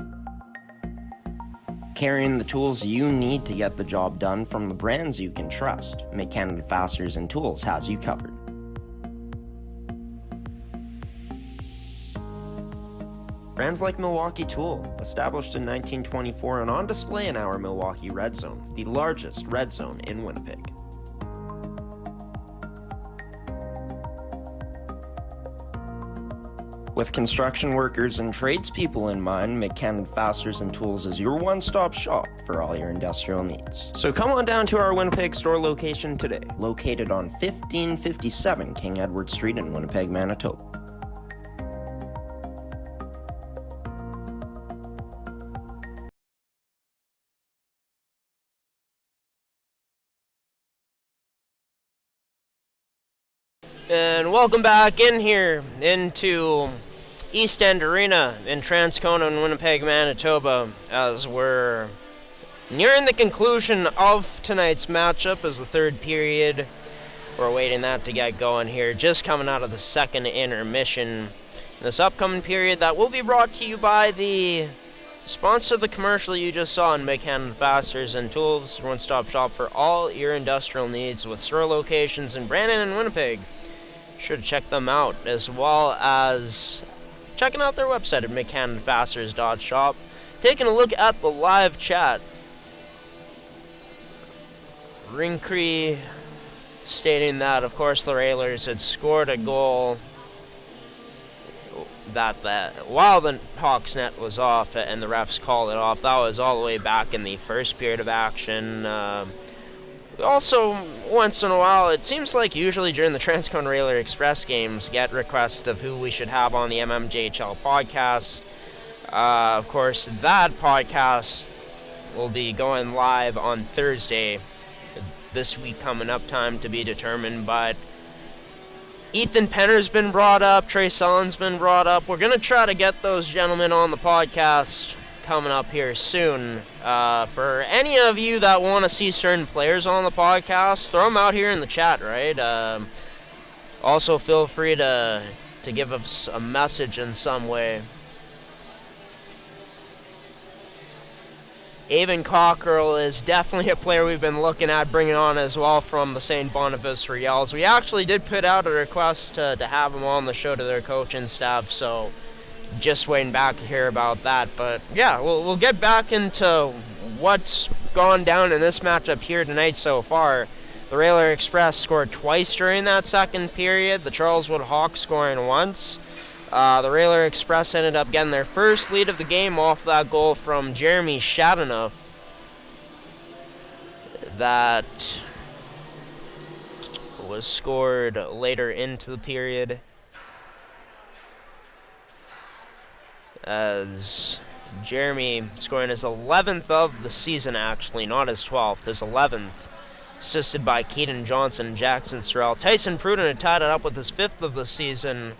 Carrying the tools you need to get the job done from the brands you can trust, Mid-Canada Fasteners and Tools has you covered. Brands like Milwaukee Tool, established in 1924 and on display in our Milwaukee Red Zone, the largest red zone in Winnipeg. With construction workers and tradespeople in mind, Mid-Canada Fasteners and Tools is your one-stop shop for all your industrial needs. So come on down to our Winnipeg store location today, located on 1557 King Edward Street in Winnipeg, Manitoba. And welcome back in here into East End Arena in Transcona in Winnipeg, Manitoba, as we're nearing the conclusion of tonight's matchup as the third period. We're waiting that to get going here, just coming out of the second intermission. This upcoming period that will be brought to you by the sponsor of the commercial you just saw in Mid-Canada Fasteners and Tools, one-stop shop for all your industrial needs with store locations in Brandon and Winnipeg. Sure to check them out, as well as checking out their website at mccanadafasteners.shop. Taking a look at the live chat. Rincree stating that, of course, the Railers had scored a goal that while the Hawks net was off and the refs called it off. That was all the way back in the first period of action. Also, once in a while, it seems like usually during the Transcona Railer Express games, get requests of who we should have on the mmjhl podcast. Of course, that podcast will be going live on Thursday. This week coming up, time to be determined, but Ethan Penner's been brought up, Trey Sullen's been brought up. We're going to try to get those gentlemen on the podcast coming up here soon. For any of you that want to see certain players on the podcast, throw them out here in the chat, right? Also, feel free to give us a message in some way. Avon Cockerell is definitely a player we've been looking at bringing on as well from the St. Boniface Royals. We actually did put out a request to have him on the show to their coaching staff, so just waiting back to hear about that. But yeah, we'll get back into what's gone down in this matchup here tonight so far. The Railer Express scored twice during that second period, the Charleswood Hawks scoring once. The Railer Express ended up getting their first lead of the game off that goal from Jeremy Shadanoff. That was scored later into the period, as Jeremy scoring his 11th of the season, actually, not his 12th, his 11th, assisted by Keaton Johnson and Jackson Sorrell. Tyson Pruden had tied it up with his 5th of the season,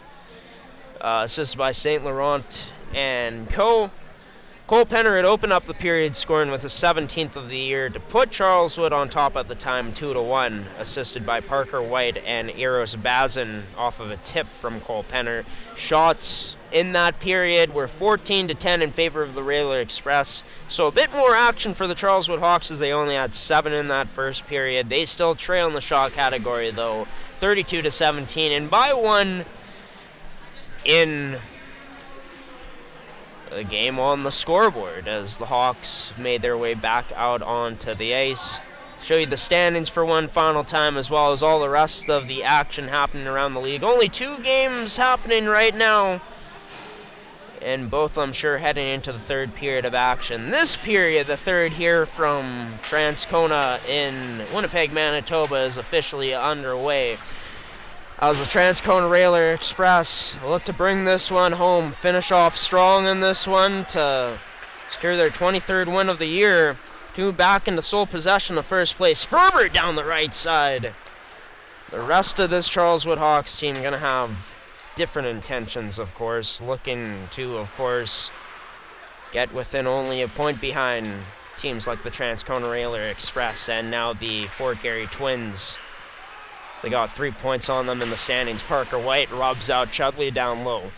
assisted by St. Laurent and Co. Cole Penner had opened up the period scoring with his 17th of the year to put Charleswood on top at the time 2-1, assisted by Parker White and Eros Bazin off of a tip from Cole Penner. Shots in that period were 14-10 in favor of the Railer Express, so a bit more action for the Charleswood Hawks as they only had 7 in that first period. They still trail in the shot category though, 32-17, and by 1 in the game on the scoreboard as the Hawks made their way back out onto the ice. Show you the standings for one final time, as well as all the rest of the action happening around the league. Only 2 games happening right now, and both, I'm sure, heading into the third period of action. This period, the third here from Transcona in Winnipeg, Manitoba, is officially underway, as the Transcona Railer Express look to bring this one home, finish off strong in this one to secure their 23rd win of the year, to back into sole possession of first place. Sperber down the right side. The rest of this Charleswood Hawks team going to have different intentions, of course, looking to, of course, get within only a point behind teams like the Transcona Railer Express and now the Fort Garry Twins. So they got 3 points on them in the standings. Parker White rubs out Chudley down low.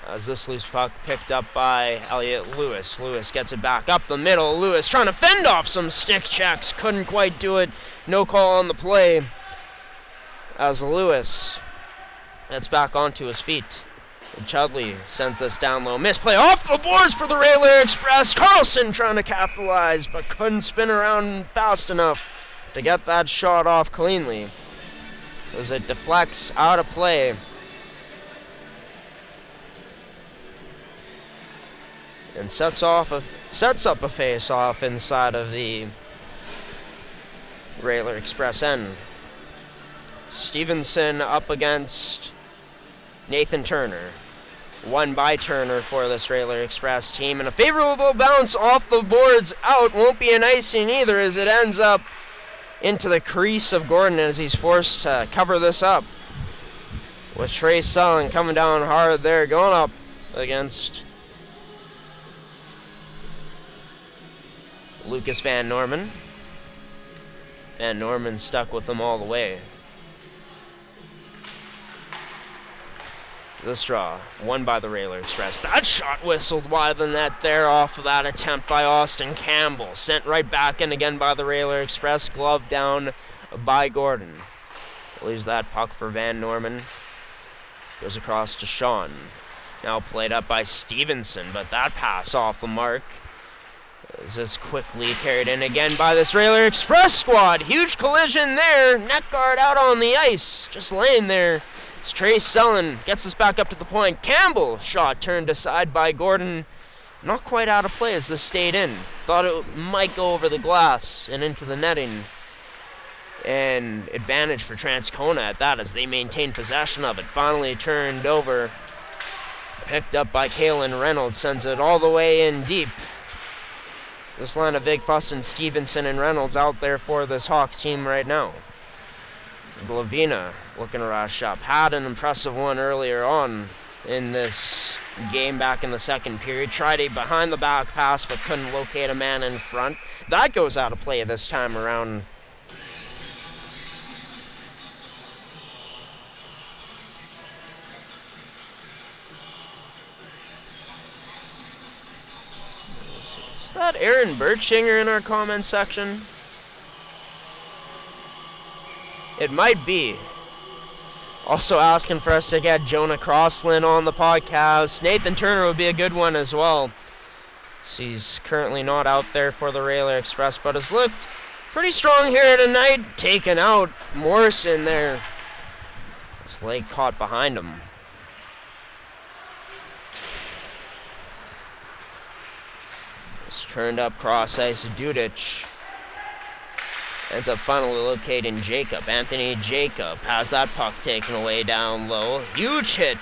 As this loose puck picked up by Elliot Lewis. Lewis gets it back up the middle. Lewis trying to fend off some stick checks. Couldn't quite do it. No call on the play. As Lewis gets back onto his feet. And Chudley sends this down low. Misplay off the boards for the Rayleigh Express. Carlson trying to capitalize, but couldn't spin around fast enough to get that shot off cleanly. As it deflects out of play. And sets up a face-off inside of the Rayleigh Express end. Stevenson up against Nathan Turner. Won by Turner for this Rayleigh Express team. And a favorable bounce off the boards out. Won't be an icing either as it ends up into the crease of Gordon as he's forced to cover this up. With Trey Sullen coming down hard there, going up against Lucas Van Norman. Van Norman stuck with him all the way. This draw, won by the Rayleigh Express. That shot whistled wide the net there off of that attempt by Austin Campbell. Sent right back in again by the Rayleigh Express. Glove down by Gordon. Leaves that puck for Van Norman. Goes across to Sean. Now played up by Stevenson, but that pass off the mark. Is this quickly carried in again by this Rayleigh Express squad. Huge collision there. Net guard out on the ice. Just laying there. As Trey Sullen gets us back up to the point. Campbell shot turned aside by Gordon. Not quite out of play as this stayed in. Thought it might go over the glass and into the netting. And advantage for Transcona at that as they maintain possession of it. Finally turned over. Picked up by Kalen Reynolds. Sends it all the way in deep. This line of Vig Fussin, Stevenson, and Reynolds out there for this Hawks team right now. Glavina looking to rush up. Had an impressive one earlier on in this game back in the second period. Tried a behind-the-back pass but couldn't locate a man in front. That goes out of play this time around. Is that Aaron Birchinger in our comment section? It might be. Also asking for us to get Jonah Crosslin on the podcast. Nathan Turner would be a good one as well. So he's currently not out there for the Rayleigh Express, but has looked pretty strong here tonight. Taking out Morrison there. His leg caught behind him. It's turned up cross ice. Dudic ends up finally locating Jacob. Anthony Jacob has that puck taken away down low. Huge hit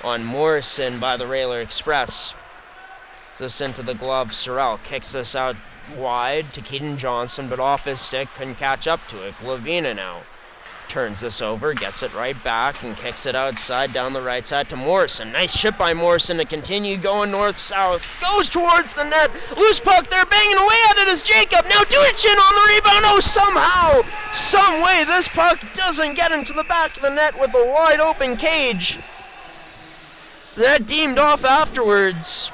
on Morrison by the Rayleigh Express. This into the glove. Sorrell kicks this out wide to Keaton Johnson, but off his stick, couldn't catch up to it. Glavina now turns this over, gets it right back, and kicks it outside down the right side to Morrison. Nice chip by Morrison to continue going north-south. Goes towards the net. Loose puck there, banging away at it is Jacob. Now Dudic in on the rebound. Oh, somehow, some way, this puck doesn't get into the back of the net with a wide-open cage. So that deemed off afterwards.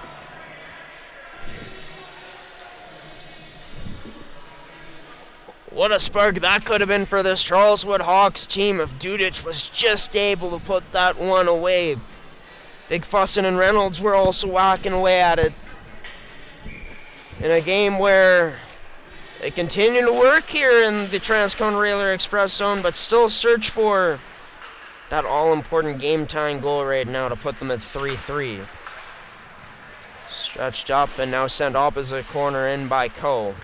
What a spark that could have been for this Charleswood Hawks team if Dudic was just able to put that one away. Big Fussin and Reynolds were also whacking away at it. In a game where they continue to work here in the Transcona Rayleigh Express zone, but still search for that all-important game-tying goal right now to put them at 3-3. Stretched up and now sent opposite corner in by Coe.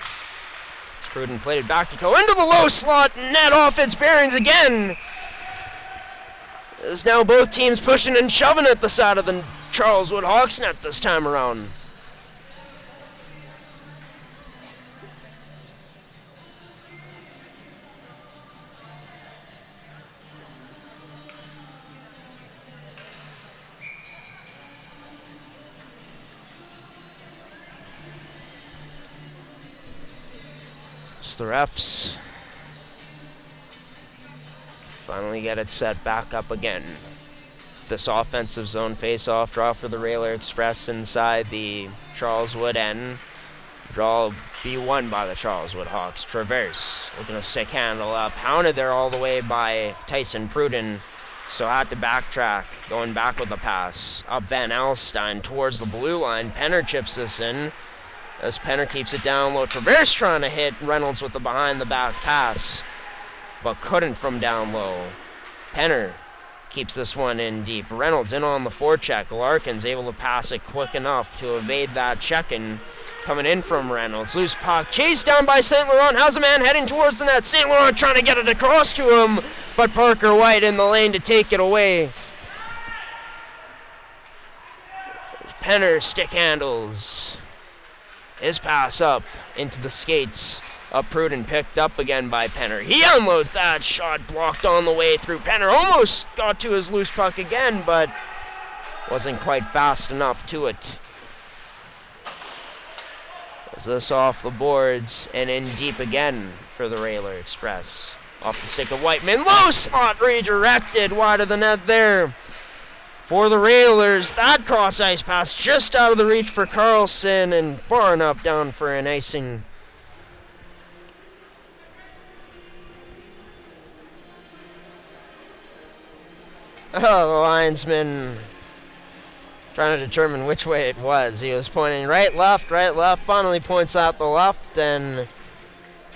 Pruden played it back to Coe into the low slot, net off its bearings again. As now both teams pushing and shoving at the side of the Charleswood Hawks net this time around. The refs finally get it set back up again. This offensive zone face-off draw for the Railer Express inside the Charleswood end. Draw will be won by the Charleswood Hawks. Traverse, looking to stick handle up. Pounded there all the way by Tyson Pruden. So had to backtrack, going back with the pass. Up Van Alstyne towards the blue line. Penner chips this in as Penner keeps it down low. Traverse trying to hit Reynolds with the behind-the-back pass, but couldn't from down low. Penner keeps this one in deep. Reynolds in on the forecheck. Larkin's able to pass it quick enough to evade that check-in. Coming in from Reynolds. Loose puck. Chased down by St. Laurent. Has a man heading towards the net. St. Laurent trying to get it across to him, but Parker White in the lane to take it away. Penner stick handles. His pass up into the skates. Up Pruden, picked up again by Penner. He unloads that shot, blocked on the way through. Penner almost got to his loose puck again, but wasn't quite fast enough to it. Is this off the boards and in deep again for the Railer Express. Off the stick of Whiteman. Low slot redirected wide of the net there for the Railers. That cross ice pass just out of the reach for Carlson and far enough down for an icing. Oh, the linesman trying to determine which way it was. He was pointing right, left, finally points out the left, and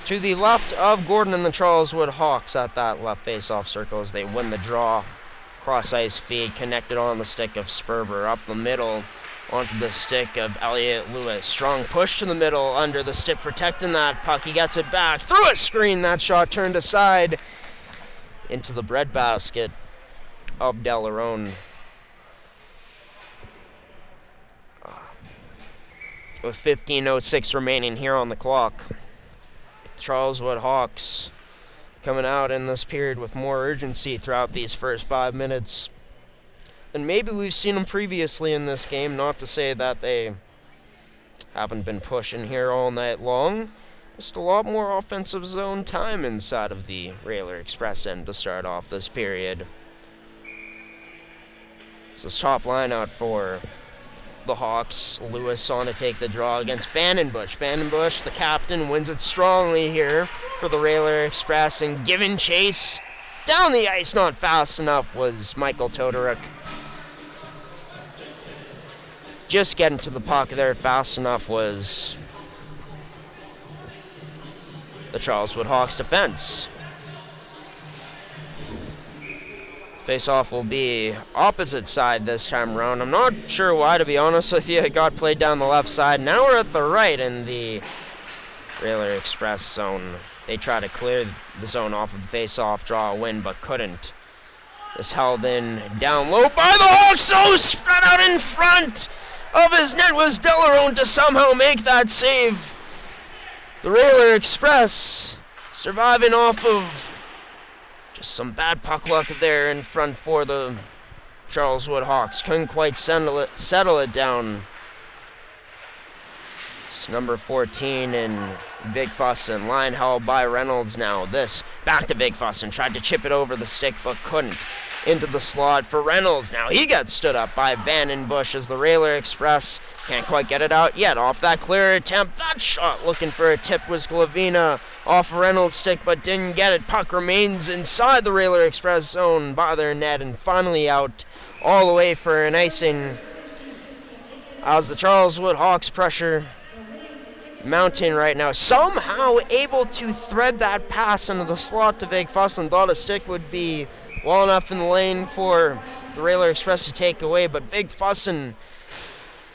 to the left of Gordon and the Charleswood Hawks at that left face-off circle as they win the draw. Cross-ice feed connected on the stick of Sperber. Up the middle onto the stick of Elliott Lewis. Strong push to the middle under the stick, protecting that puck. He gets it back through a screen. That shot turned aside into the breadbasket of Delarone. With 15:06 remaining here on the clock. Charleswood Hawks coming out in this period with more urgency throughout these first 5 minutes. And maybe we've seen them previously in this game, not to say that they haven't been pushing here all night long. Just a lot more offensive zone time inside of the Railer Express end to start off this period. This is top line out for the Hawks. Lewis on to take the draw against Vandenbush. Vandenbush, the captain, wins it strongly here for the Railer Express, and giving chase down the ice not fast enough was Michael Todoruk. Just getting to the puck there fast enough was the Charleswood Hawks defense. Face-off will be opposite side this time around. I'm not sure why, to be honest with you. It got played down the left side. Now we're at the right in the Railer Express zone. They try to clear the zone off of the face-off, draw a win, but couldn't. This held in down low by the Hawks. So spread out in front of his net was Delarone to somehow make that save. The Railer Express surviving off of just some bad puck luck there in front for the Charleswood Hawks. Couldn't quite settle it down. It's number 14 in Vigfussen. Line held by Reynolds now. This back to Vigfussen. Tried to chip it over the stick but couldn't. Into the slot for Reynolds. Now he got stood up by Vandenbush as the Railer Express can't quite get it out yet. Off that clear attempt, that shot looking for a tip was Glavina off Reynolds' stick but didn't get it. Puck remains inside the Railer Express zone by their net and finally out all the way for an icing as the Charleswood Hawks pressure mounting right now. Somehow able to thread that pass into the slot to Vigfussen. Thought a stick would be well enough in the lane for the Railer Express to take away, but Vigfussen,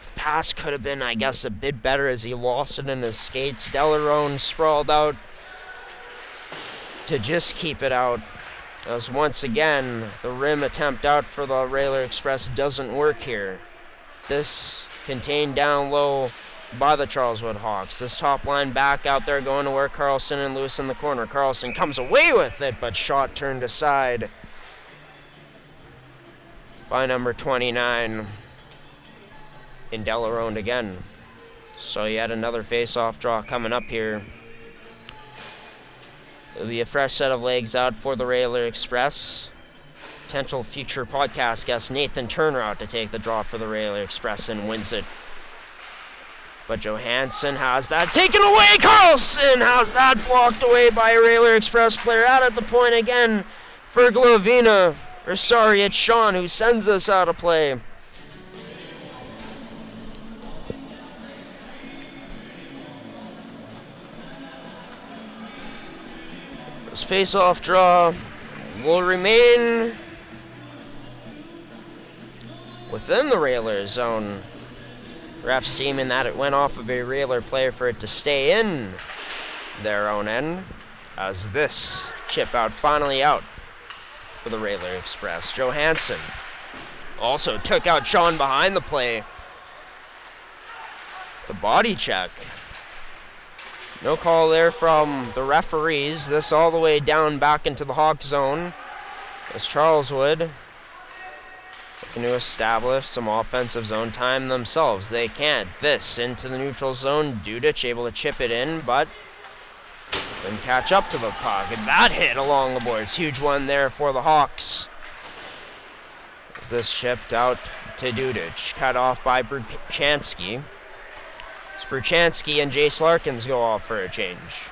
the pass could have been, I guess, a bit better as he lost it in his skates. Delarone sprawled out to just keep it out, as once again, the rim attempt out for the Railer Express doesn't work here. This contained down low by the Charleswood Hawks. This top line back out there going to work. Carlson and Lewis in the corner. Carlson comes away with it, but shot turned aside by number 29 in Delarone again. So yet another face-off draw coming up here It'll be a fresh set of legs out for the Railer Express. Potential future podcast guest Nathan Turner out to take the draw for the Railer Express and wins it. But Johansson has that taken away. Carlson has that blocked away by a Railer Express player. Out at the point again for Glavina. Or sorry, it's Sean who sends this out of play. This face-off draw will remain within the Railer zone. Refs deeming that it went off of a Railer player for it to stay in their own end, as this chip out finally out for the Railer Express. Johansson also took out Sean behind the play. The body check. No call there from the referees. This all the way down back into the Hawk zone as Charleswood looking to establish some offensive zone time themselves. They can't. This into the neutral zone. Dudich able to chip it in, but couldn't catch up to the puck. And that hit along the boards. Huge one there for the Hawks. As this chipped out to Dudich. Cut off by Bruchansky. Spruchansky and Jace Larkins go off for a change.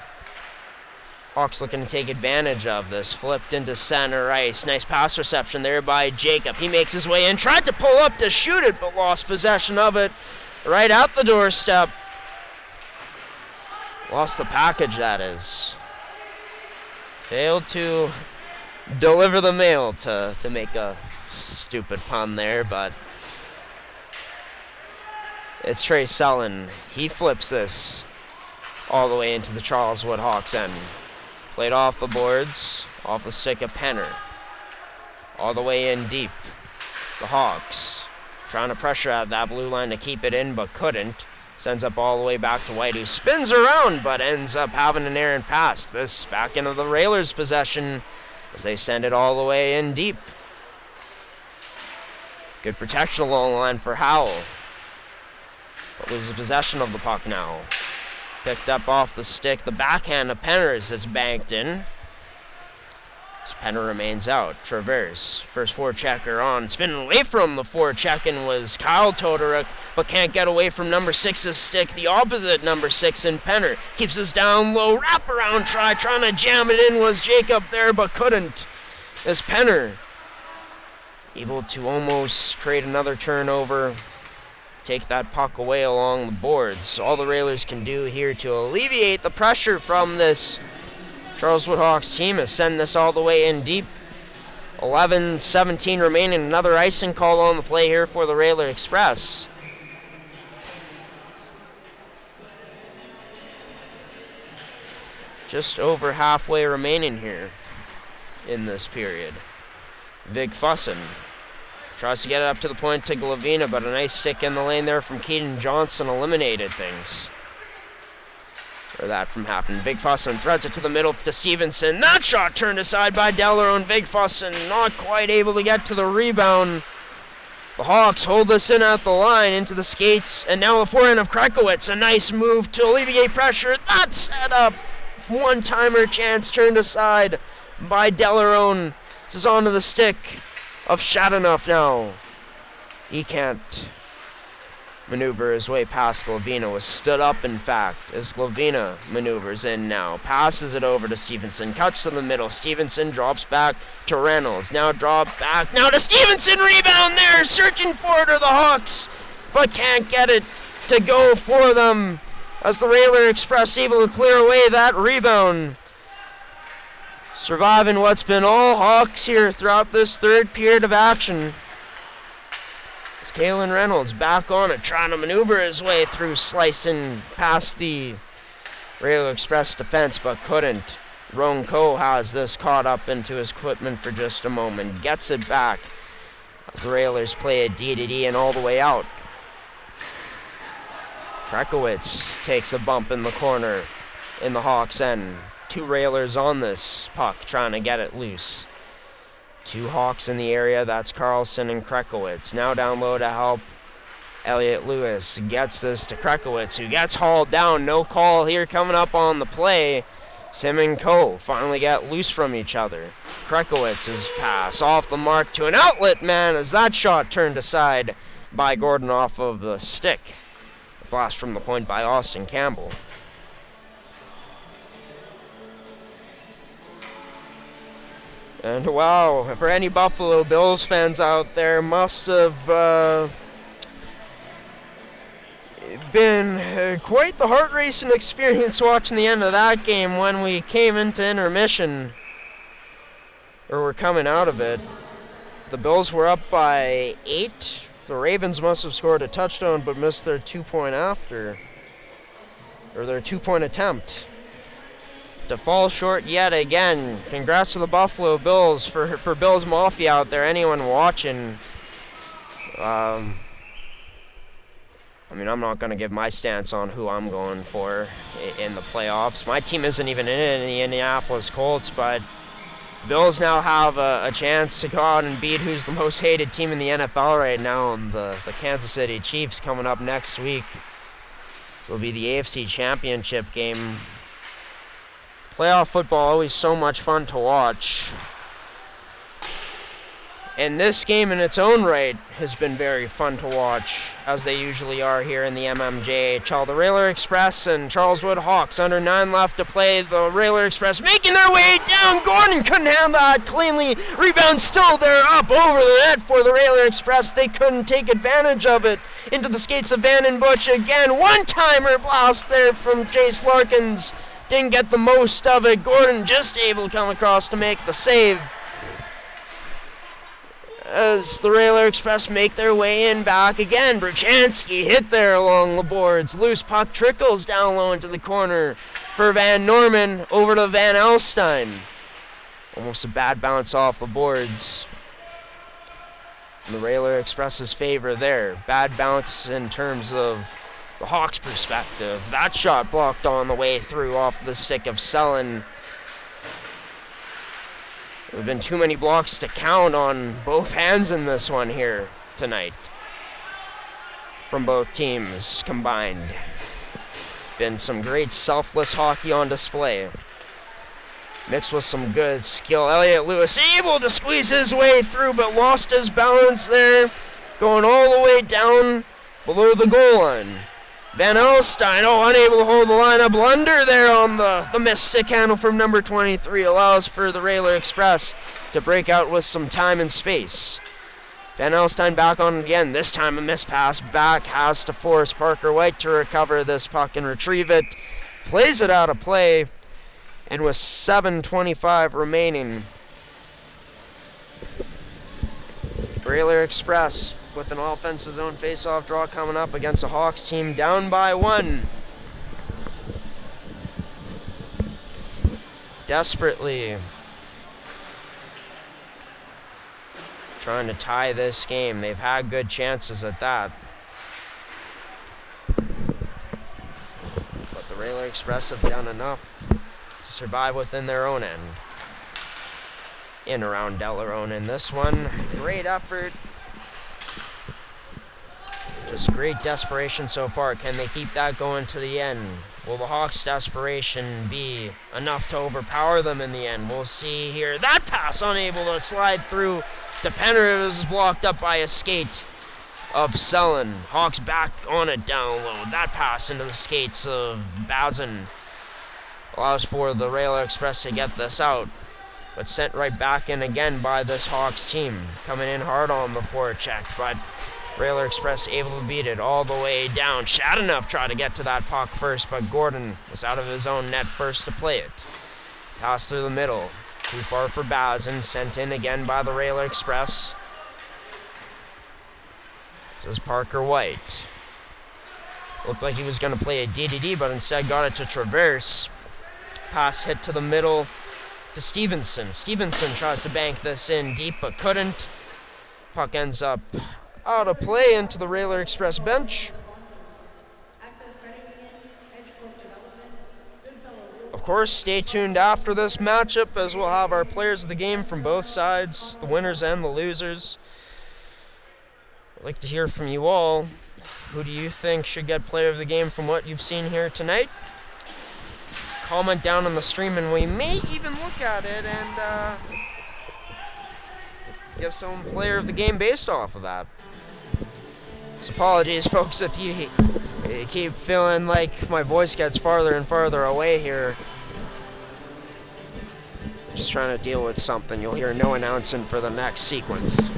Hawks looking to take advantage of this. Flipped into center ice. Nice pass reception there by Jacob. He makes his way in. Tried to pull up to shoot it, but lost possession of it right out the doorstep. Lost the package, that is. Failed to deliver the mail, to make a stupid pun there, but it's Trey Sullen. He flips this all the way into the Charleswood Hawks end. Played off the boards, off the stick of Penner. All the way in deep. The Hawks trying to pressure out that blue line to keep it in, but couldn't. Sends up all the way back to White, who spins around, but ends up having an errant pass. This back into the Railers' possession as they send it all the way in deep. Good protection along the line for Howell. But loses possession of the puck now. Picked up off the stick. The backhand of Penner as it's banked in. As Penner remains out. Traverse. First forechecker on. Spinning away from the forechecking was Kyle Todoruk, but can't get away from number 6's stick. The opposite number 6 in Penner. Keeps us down low. Wraparound try. Trying to jam it in was Jacob there, but couldn't. As Penner able to almost create another turnover. Take that puck away along the boards. All the Railers can do here to alleviate the pressure from this Charleswood Hawks team is send this all the way in deep. 11-17 remaining. Another icing call on the play here for the Railer Express. Just over halfway remaining here in this period. Vig Fussin tries to get it up to the point to Glavina, but a nice stick in the lane there from Keaton Johnson eliminated things. Or that from happening. Vig Fussin threads it to the middle to Stevenson. That shot turned aside by Delarone. Vig Fussin not quite able to get to the rebound. The Hawks hold this in at the line into the skates, and now the forehand of Krekowitz. A nice move to alleviate pressure. That set up. One-timer chance turned aside by Delarone. This is onto the stick of Shadonoff now. He can't maneuver his way past Glavina. Was stood up, in fact, as Glavina maneuvers in now. Passes it over to Stevenson. Cuts to the middle. Stevenson drops back to Reynolds. Now drop back. Now to Stevenson. Rebound there. Searching for it are the Hawks, but can't get it to go for them as the Railer Express able to clear away that rebound. Surviving what's been all Hawks here throughout this third period of action. As Kalen Reynolds back on it, trying to maneuver his way through, slicing past the Railer Express defense, but couldn't. Ronco has this caught up into his equipment for just a moment. Gets it back as the Railers play a D-to-D and all the way out. Krekowitz takes a bump in the corner in the Hawks' end. Two Railers on this puck trying to get it loose. Two Hawks in the area, that's Carlson and Krekowitz. Now down low to help Elliot Lewis. Gets this to Krekowitz, who gets hauled down. No call here coming up on the play Sim and Co. finally get loose from each other. Krekowitz's pass off the mark to an outlet man as that shot turned aside by Gordon off of the stick. A blast from the point by Austin Campbell. And wow, for any Buffalo Bills fans out there, must have been quite the heart-racing experience watching the end of that game when we came into intermission, or were coming out of it. The Bills were up by 8. The Ravens must have scored a touchdown but missed their 2-point after, or their 2-point attempt. To fall short yet again. Congrats to the Buffalo Bills for Bills Mafia out there. Anyone watching, I mean, I'm not going to give my stance on who I'm going for in the playoffs. My team isn't even in it, in the Indianapolis Colts, but the Bills now have a chance to go out and beat who's the most hated team in the NFL right now, the Kansas City Chiefs, coming up next week. So it'll be the AFC Championship game. Playoff football always so much fun to watch. And this game in its own right has been very fun to watch, as they usually are here in the mmjhl. The Railer Express and Charleswood Hawks under 9 left to play. The Railer Express making their way down. Gordon couldn't handle that cleanly. Rebound still there, up over the net for the Railer Express. They couldn't take advantage of it. Into the skates of Vandenbush again. One-timer blast there from Jace Larkins. Didn't get the most of it. Gordon just able to come across to make the save. As the Railer Express make their way in back again. Bruchansky hit there along the boards. Loose puck trickles down low into the corner for Van Norman. Over to Van Alstyne. Almost a bad bounce off the boards. In the Railer Express's favor there. Bad bounce in terms of the Hawks' perspective. That shot blocked on the way through off the stick of Selin. There have been too many blocks to count on both hands in this one here tonight from both teams combined. Been some great selfless hockey on display, mixed with some good skill. Elliot Lewis able to squeeze his way through, but lost his balance there, going all the way down below the goal line. Van Alstyne, unable to hold the line. A blunder there on the missed stick handle from number 23 allows for the Railer Express to break out with some time and space. Van Alstyne back on again, this time a missed pass back, has to force Parker White to recover this puck and retrieve it. Plays it out of play, and with 7:25 remaining, Railer Express with an offense's own face-off draw coming up against a Hawks team down by 1. Desperately trying to tie this game. They've had good chances at that. But the Railer Express have done enough to survive within their own end. In around Delarone in this one. Great effort. Just great desperation so far. Can they keep that going to the end? Will the Hawks' desperation be enough to overpower them in the end? We'll see here. That pass unable to slide through to Penner. It was blocked up by a skate of Selin. Hawks back on it down low. That pass into the skates of Bazin allows for the Railer Express to get this out, but sent right back in again by this Hawks team. Coming in hard on the forecheck, but Railer Express able to beat it all the way down. Shadanoff tried to get to that puck first, but Gordon was out of his own net first to play it. Pass through the middle. Too far for Bazin. Sent in again by the Railer Express. This is Parker White. Looked like he was going to play a DDD, but instead got it to Traverse. Pass hit to the middle to Stevenson. Stevenson tries to bank this in deep, but couldn't. Puck ends up out of play into the Railer Express bench. Of course, stay tuned after this matchup as we'll have our players of the game from both sides, the winners and the losers. I'd like to hear from you all. Who do you think should get player of the game from what you've seen here tonight? comment down on the stream, and we may even look at it and give some player of the game based off of that. So apologies, folks, if you keep feeling like my voice gets farther and farther away here. Just trying to deal with something. You'll hear no announcing for the next sequence.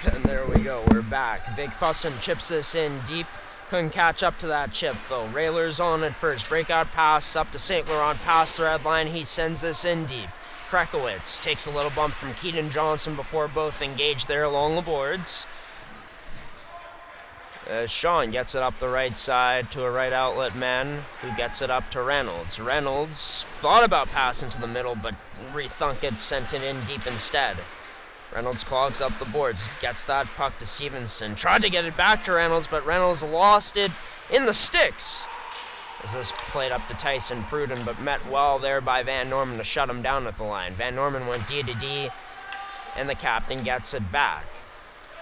And there we go, we're back. Big Fussin chips this in deep. Couldn't catch up to that chip though. Raylor's on it first. Breakout pass up to St. Laurent past the red line. He sends this in deep. Krekowitz takes a little bump from Keaton Johnson before both engage there along the boards. Sean gets it up the right side to a right outlet man who gets it up to Reynolds. Reynolds thought about passing to the middle, but rethunk it, sent it in deep instead. Reynolds clogs up the boards, gets that puck to Stevenson. Tried to get it back to Reynolds, but Reynolds lost it in the sticks. As this played up to Tyson Pruden, but met well there by Van Norman to shut him down at the line. Van Norman went D to D, and the captain gets it back.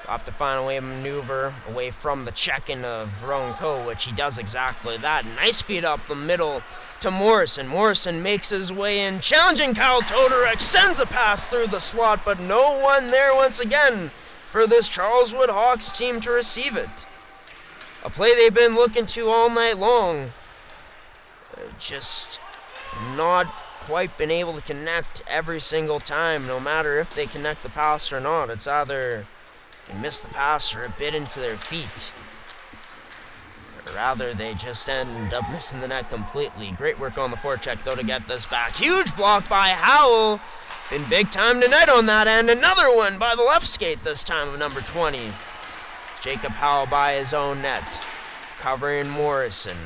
Off to find a way to maneuver away from the check-in of Ronco, which he does exactly that. Nice feed up the middle to Morrison. Morrison makes his way in, challenging Kyle Todorek, sends a pass through the slot, but no one there once again for this Charleswood Hawks team to receive it. A play they've been looking to all night long. Just not quite been able to connect every single time, no matter if they connect the pass or not. It's either they miss the pass or a bit into their feet. Or rather, they just end up missing the net completely. Great work on the forecheck, though, to get this back. Huge block by Howell. Been big time tonight on that end. Another one by the left skate this time of number 20. Jacob Howell by his own net. Covering Morrison.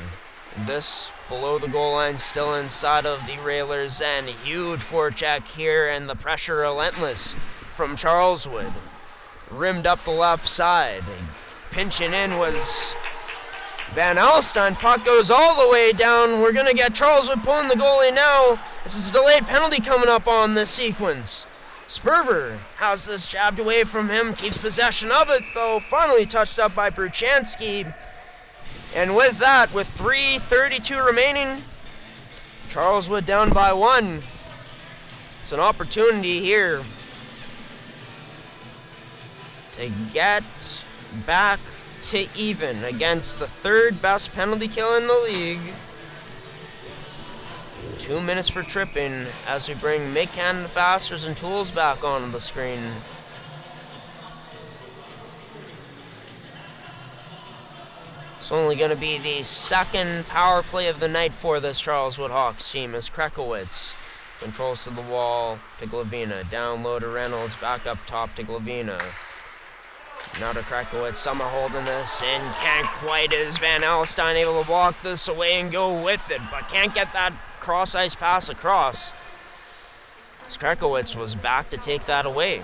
This below the goal line, still inside of the Railers' end. Huge forecheck here, and the pressure relentless from Charleswood. Rimmed up the left side. Pinching in was Van Alstyne. Puck goes all the way down. We're going to get Charleswood pulling the goalie now. This is a delayed penalty coming up on this sequence. Sperber has this jabbed away from him, keeps possession of it, though. Finally touched up by Bruchansky. And with that, with 3:32 remaining, Charleswood down by 1. It's an opportunity here to get back to even against the third best penalty kill in the league. 2 minutes for tripping as we bring Make Canada Fasters and Tools back onto the screen. It's only going to be the second power play of the night for this Charleswood Hawks team as Krekowitz controls to the wall to Glavina. Down low to Reynolds, back up top to Glavina. Now to Krekowitz, somehow holding this in, can't quite, is Van Alstyne able to block this away and go with it, but can't get that cross-ice pass across. As Krekowitz was back to take that away.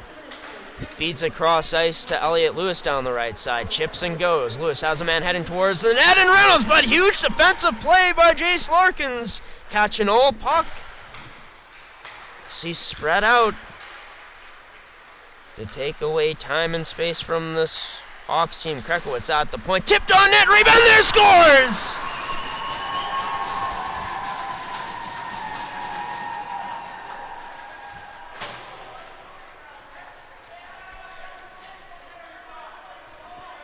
Feeds across ice to Elliot Lewis down the right side, chips and goes. Lewis has a man heading towards the net, and Reynolds, but huge defensive play by Jace Larkins, catching all puck. See spread out to take away time and space from this Hawks team. Krekowitz at the point, tipped on net, rebound there, scores!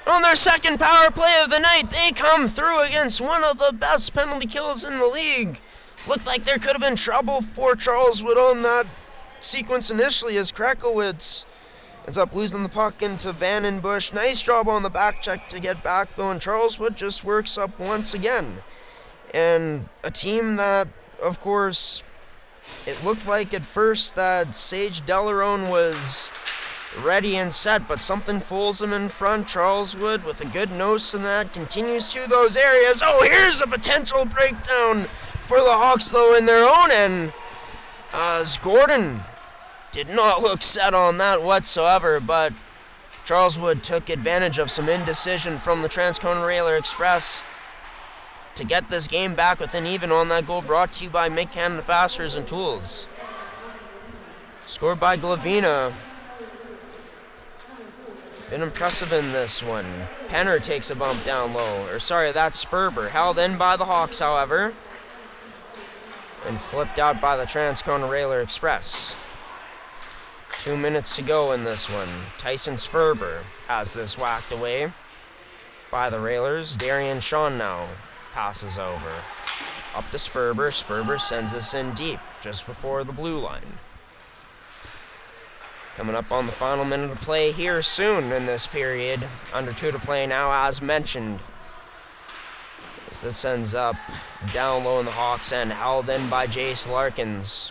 On their second power play of the night, they come through against one of the best penalty kills in the league. Looked like there could have been trouble for Charleswood on that sequence initially as Krekowitz ends up losing the puck into Vandenbush. Nice job on the back check to get back, though, and Charleswood just works up once again. And a team that, of course, it looked like at first that Sage Delarone was ready and set, but something fools him in front. Charleswood with a good nose in that continues to those areas. Oh, here's a potential breakdown for the Hawks, though, in their own end. As Gordon did not look set on that whatsoever, but Charleswood took advantage of some indecision from the Transcona Railer Express to get this game back within even on that goal, brought to you by Mid-Canada Fasteners and Tools. Scored by Glavina. Been impressive in this one. Penner takes a bump down low. Or sorry, that's Sperber. Held in by the Hawks, however. And flipped out by the Transcona Railer Express. 2 minutes to go in this one. Tyson Sperber has this whacked away by the Railers. Darian Shawn now passes over. Up to Sperber. Sperber sends this in deep just before the blue line. Coming up on the final minute of play here soon in this period. Under 2 to play now, as mentioned. As this ends up down low in the Hawks end, held in by Jace Larkins.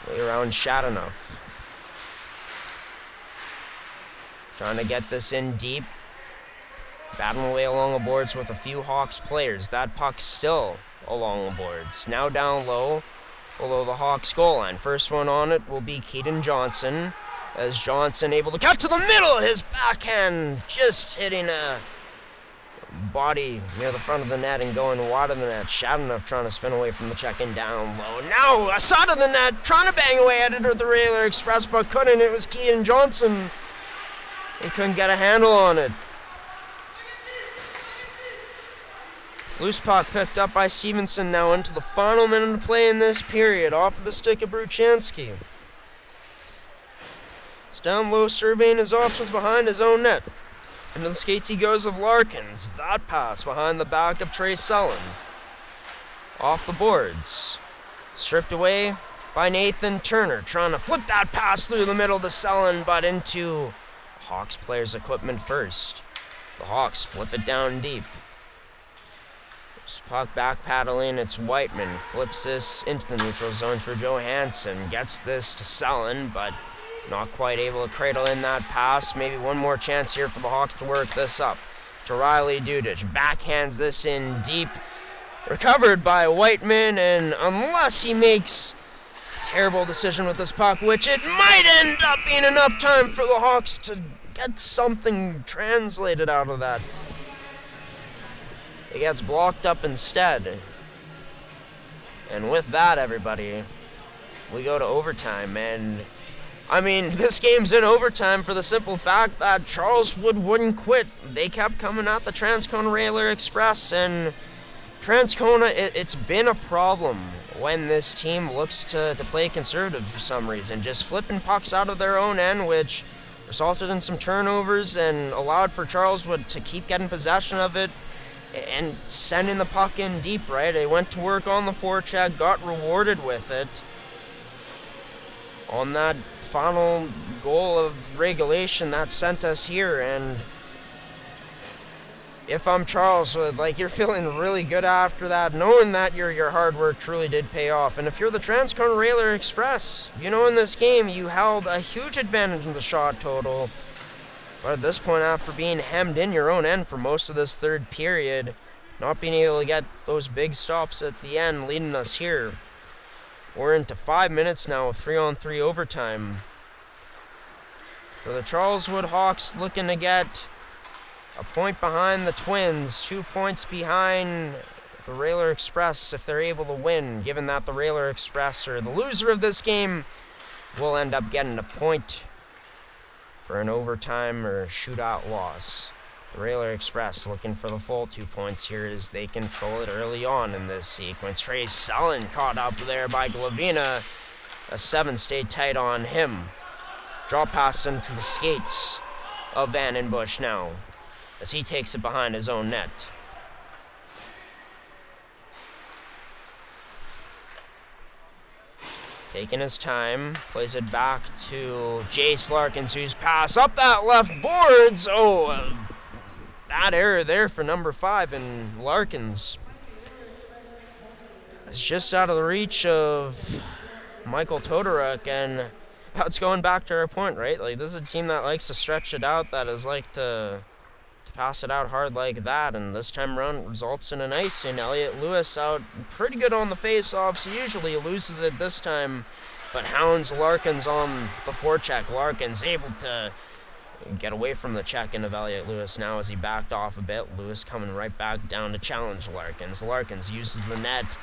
Way around Shadanoff. Trying to get this in deep. Battling away along the boards with a few Hawks players. That puck still along the boards. Now down low, below the Hawks goal line. First one on it will be Keaton Johnson. As Johnson able to cut to the middle. His backhand just hitting a body near the front of the net and going wide of the net. Shadanoff trying to spin away from the check-in down low. Now, aside of the net, trying to bang away at it with the Railer Express, but couldn't. It was Keaton Johnson. He couldn't get a handle on it. Loose puck picked up by Stevenson now into the final minute of play in this period. Off of the stick of Bruchansky. He's down low, surveying his options behind his own net. Into the skates he goes of Larkins. That pass behind the back of Trey Sullen. Off the boards. Stripped away by Nathan Turner. Trying to flip that pass through the middle to Sullen, but into the Hawks players' equipment first. The Hawks flip it down deep. Puck back paddling. It's Whiteman. Flips this into the neutral zone for Johansson. Gets this to Sullen, but not quite able to cradle in that pass. Maybe one more chance here for the Hawks to work this up. To Riley Dudich. Backhands this in deep. Recovered by Whiteman, and unless he makes a terrible decision with this puck, which it might end up being enough time for the Hawks to get something translated out of that. It gets blocked up instead. And with that, everybody, we go to overtime. And, I mean, this game's in overtime for the simple fact that Charleswood wouldn't quit. They kept coming at the Transcona Railer Express, and Transcona, it's been a problem when this team looks to play conservative for some reason. Just flipping pucks out of their own end, which resulted in some turnovers and allowed for Charleswood to keep getting possession of it and sending the puck in deep, right? They went to work on the forecheck, got rewarded with it. On that final goal of regulation, that sent us here, and if I'm Charleswood, like, you're feeling really good after that, knowing that your hard work truly did pay off. And if you're the Transcona Railer Express, you know in this game you held a huge advantage in the shot total. But at this point, after being hemmed in your own end for most of this third period, not being able to get those big stops at the end leading us here. We're into 5 minutes now of 3-on-3 overtime. For the Charleswood Hawks, looking to get a point behind the Twins, 2 points behind the Railer Express if they're able to win, given that the Railer Express, or the loser of this game, will end up getting a point for an overtime or shootout loss. The Railer Express looking for the full 2 points here as they control it early on in this sequence. Trey Sullen caught up there by Glavina. A 7 stayed tight on him. Draw pass into the skates of Vandenbush now as he takes it behind his own net. Taking his time, plays it back to Jace Larkins, who's pass up that left boards. Bad error there for number 5 in Larkins. It's just out of the reach of Michael Todoruk, and that's going back to our point, right? Like, this is a team that likes to stretch it out, that is like to pass it out hard like that, and this time around results in an icing. Elliot Lewis out pretty good on the face-offs. Usually loses it this time, but hounds Larkins on the forecheck. Larkins able to get away from the check-in of Elliot Lewis now as he backed off a bit. Lewis coming right back down to challenge Larkins. Larkins uses the net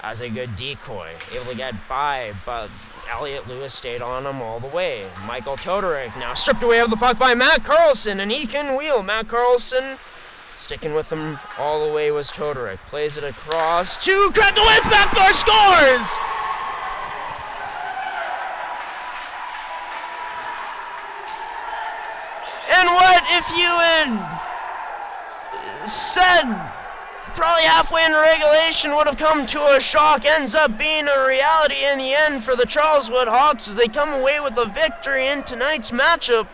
as a good decoy, able to get by, but Elliot Lewis stayed on him all the way. Michael Todoric now stripped away of the puck by Matt Carlson, and he can wheel. Matt Carlson sticking with him all the way was Todoric. Plays it across to Krakowicz, backdoor scores! And what if you had said probably halfway into regulation would have come to a shock, ends up being a reality in the end for the Charleswood Hawks as they come away with a victory in tonight's matchup,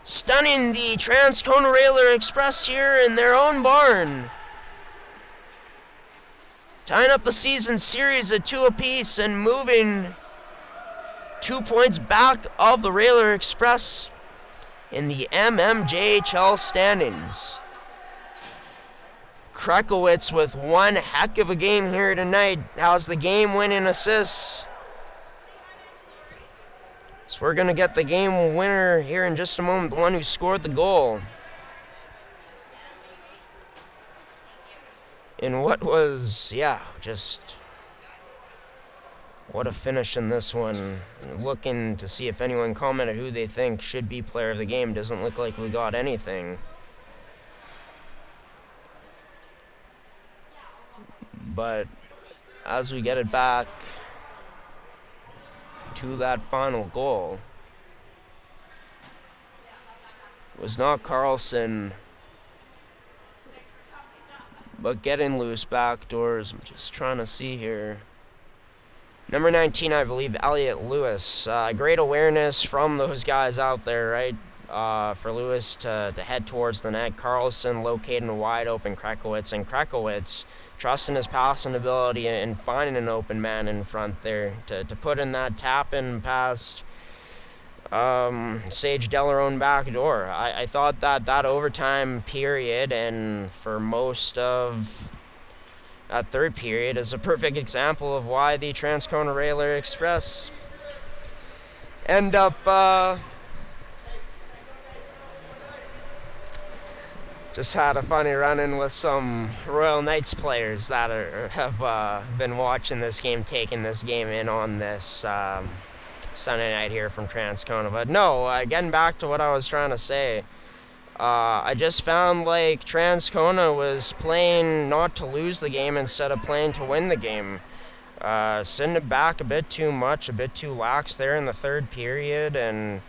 stunning the Transcona Railer Express here in their own barn, tying up the season series at 2 apiece and moving 2 points back of the Railer Express in the mmjhl standings. Krakowicz with one heck of a game here tonight. Has the game-winning assist. So we're going to get the game winner here in just a moment, the one who scored the goal. In what was, just what a finish in this one. Looking to see if anyone commented who they think should be player of the game. Doesn't look like we got anything. But as we get it back to that final goal, it was not Carlson, but getting loose backdoors. I'm just trying to see here. Number 19, I believe, Elliot Lewis. Great awareness from those guys out there, right? For Lewis to head towards the net. Carlson locating a wide open Krakowicz, and Krakowicz trusting his passing ability and finding an open man in front there to put in that tap-in past Sage Delarone back door. I thought that overtime period and for most of that third period is a perfect example of why the Transcona Railer Express end up just had a funny run-in with some Royal Knights players that have been watching this game, taking this game in on this Sunday night here from Transcona. But no, getting back to what I was trying to say, I just found like Transcona was playing not to lose the game instead of playing to win the game. Sending it back a bit too much, a bit too lax there in the third period, and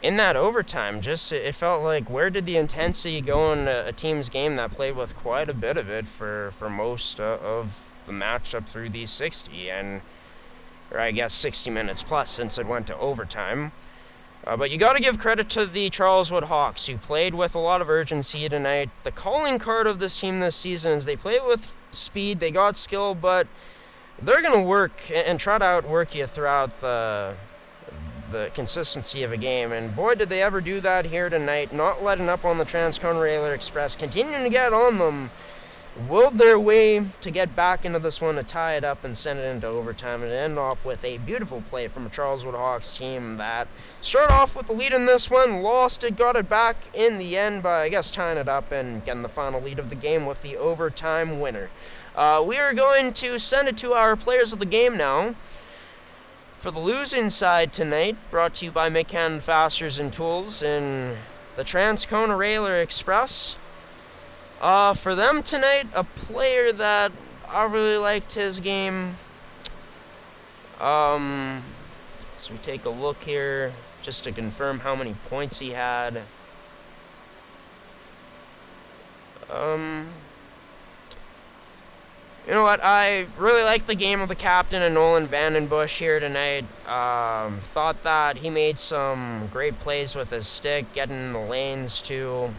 in that overtime, just it felt like where did the intensity go in a team's game that played with quite a bit of it for most of the matchup through these 60, or I guess 60 minutes plus since it went to overtime. But you got to give credit to the Charleswood Hawks, who played with a lot of urgency tonight. The calling card of this team this season is they play with speed, they got skill, but they're going to work and try to outwork you throughout the consistency of a game, and boy did they ever do that here tonight, not letting up on the Transcona Railer Express, continuing to get on them, willed their way to get back into this one to tie it up and send it into overtime, and end off with a beautiful play from a Charleswood Hawks team that started off with the lead in this one, lost it, got it back in the end by, I guess, tying it up and getting the final lead of the game with the overtime winner. We are going to send it to our players of the game now. For the losing side tonight, brought to you by Midcanton Fasteners and Tools in the Transcona Railer Express. For them tonight, a player that I really liked his game. So we take a look here just to confirm how many points he had. You know what, I really like the game of the captain and Nolan Vandenbush here tonight. Thought that he made some great plays with his stick, getting in the lanes too,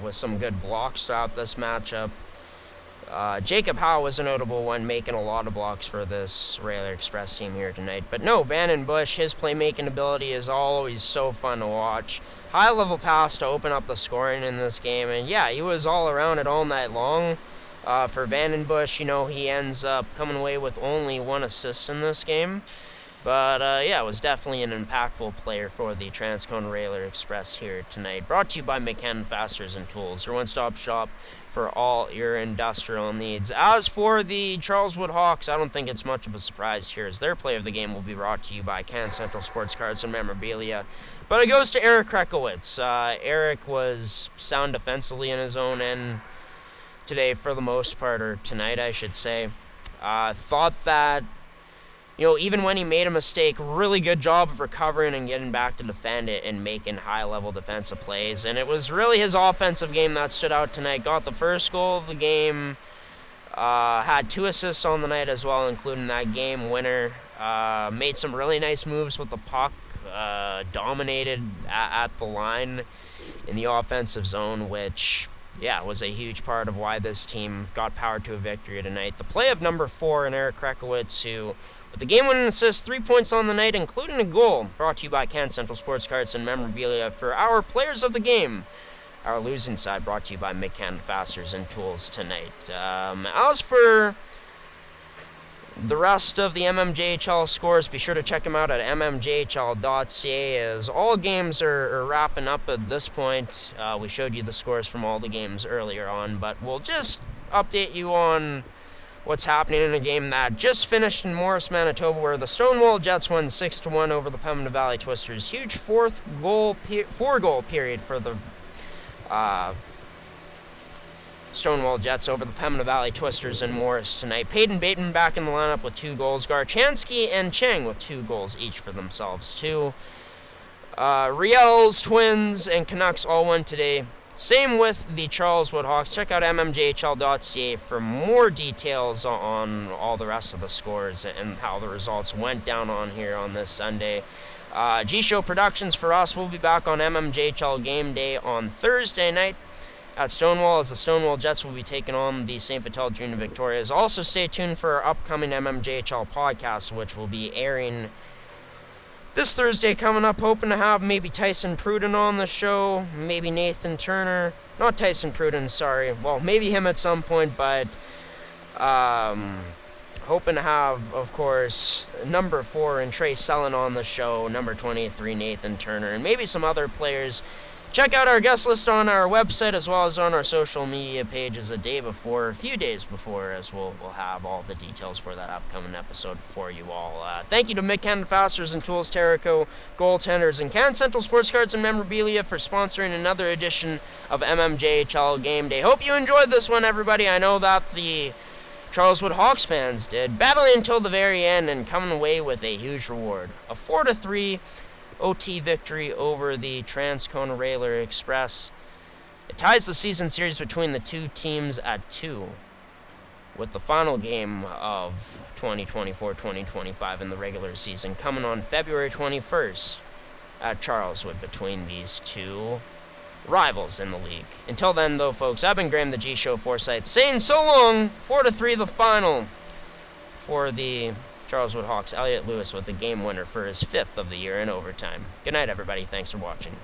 with some good blocks throughout this matchup. Jacob Howe was a notable one, making a lot of blocks for this Railer Express team here tonight. But no, Vannon Bush, his playmaking ability is always so fun to watch. High-level pass to open up the scoring in this game. And yeah, he was all around it all night long. For Vannon Bush, he ends up coming away with only 1 assist in this game. But yeah, it was definitely an impactful player for the Transcone Railer Express here tonight. Brought to you by McKenna Fasteners and Tools, your one-stop shop for all your industrial needs. As for the Charleswood Hawks, I don't think it's much of a surprise here, as their play of the game will be brought to you by Can Central Sports Cards and Memorabilia. But it goes to Eric Krekowitz. Eric was sound defensively in his own end today for the most part, or tonight I should say. Thought that even when he made a mistake, really good job of recovering and getting back to defend it and making high-level defensive plays. And it was really his offensive game that stood out tonight. Got the first goal of the game, had 2 assists on the night as well, including that game winner. Made some really nice moves with the puck, dominated at the line in the offensive zone, which, yeah, was a huge part of why this team got powered to a victory tonight. The play of number 4 in Eric Krekowitz, who, with the game-winning assist, 3 points on the night, including a goal, brought to you by Can Central Sports Cards and Memorabilia for our players of the game. Our losing side brought to you by McKenna Fasteners and Tools tonight. As for the rest of the MMJHL scores, be sure to check them out at mmjhl.ca, as all games are wrapping up at this point. We showed you the scores from all the games earlier on, but we'll just update you on what's happening in a game that just finished in Morris, Manitoba, where the Stonewall Jets won 6-1 over the Pembina Valley Twisters. Huge 4-goal period for the Stonewall Jets over the Pembina Valley Twisters in Morris tonight. Peyton Bateman back in the lineup with 2 goals. Garchansky and Chang with 2 goals each for themselves, too. Riels, Twins, and Canucks all won today. Same with the Charleswood Hawks. Check out mmjhl.ca for more details on all the rest of the scores and how the results went down on here on this Sunday. G-Show Productions for us will be back on MMJHL Game Day on Thursday night at Stonewall, as the Stonewall Jets will be taking on the St. Vital Junior Victorias. Also stay tuned for our upcoming MMJHL podcast, which will be airing this Thursday coming up. Hoping to have maybe Tyson Pruden on the show, maybe Nathan Turner. Not Tyson Pruden, sorry. Well, maybe him at some point, but hoping to have, of course, number 4 and Trey Sullen on the show, number 23 Nathan Turner, and maybe some other players. Check out our guest list on our website as well as on our social media pages a few days before, as we'll have all the details for that upcoming episode for you all. Thank you to McKenna Fasteners and Tools, Terrico, Goaltenders, and Can Central Sports Cards and Memorabilia for sponsoring another edition of MMJHL Game Day. Hope you enjoyed this one, everybody. I know that the Charleswood Hawks fans did, battling until the very end and coming away with a huge reward. A 4-3 OT victory over the Transcone Railer Express. It ties the season series between the two teams at 2, with the final game of 2024-2025 in the regular season coming on February 21st at Charleswood between these two rivals in the league. Until then, though, folks, I've been Graham the G-Show Forsyth saying so long. 4-3 the final for the Charleswood Hawks. Elliot Lewis with the game winner for his 5th of the year in overtime. Good night, everybody. Thanks for watching.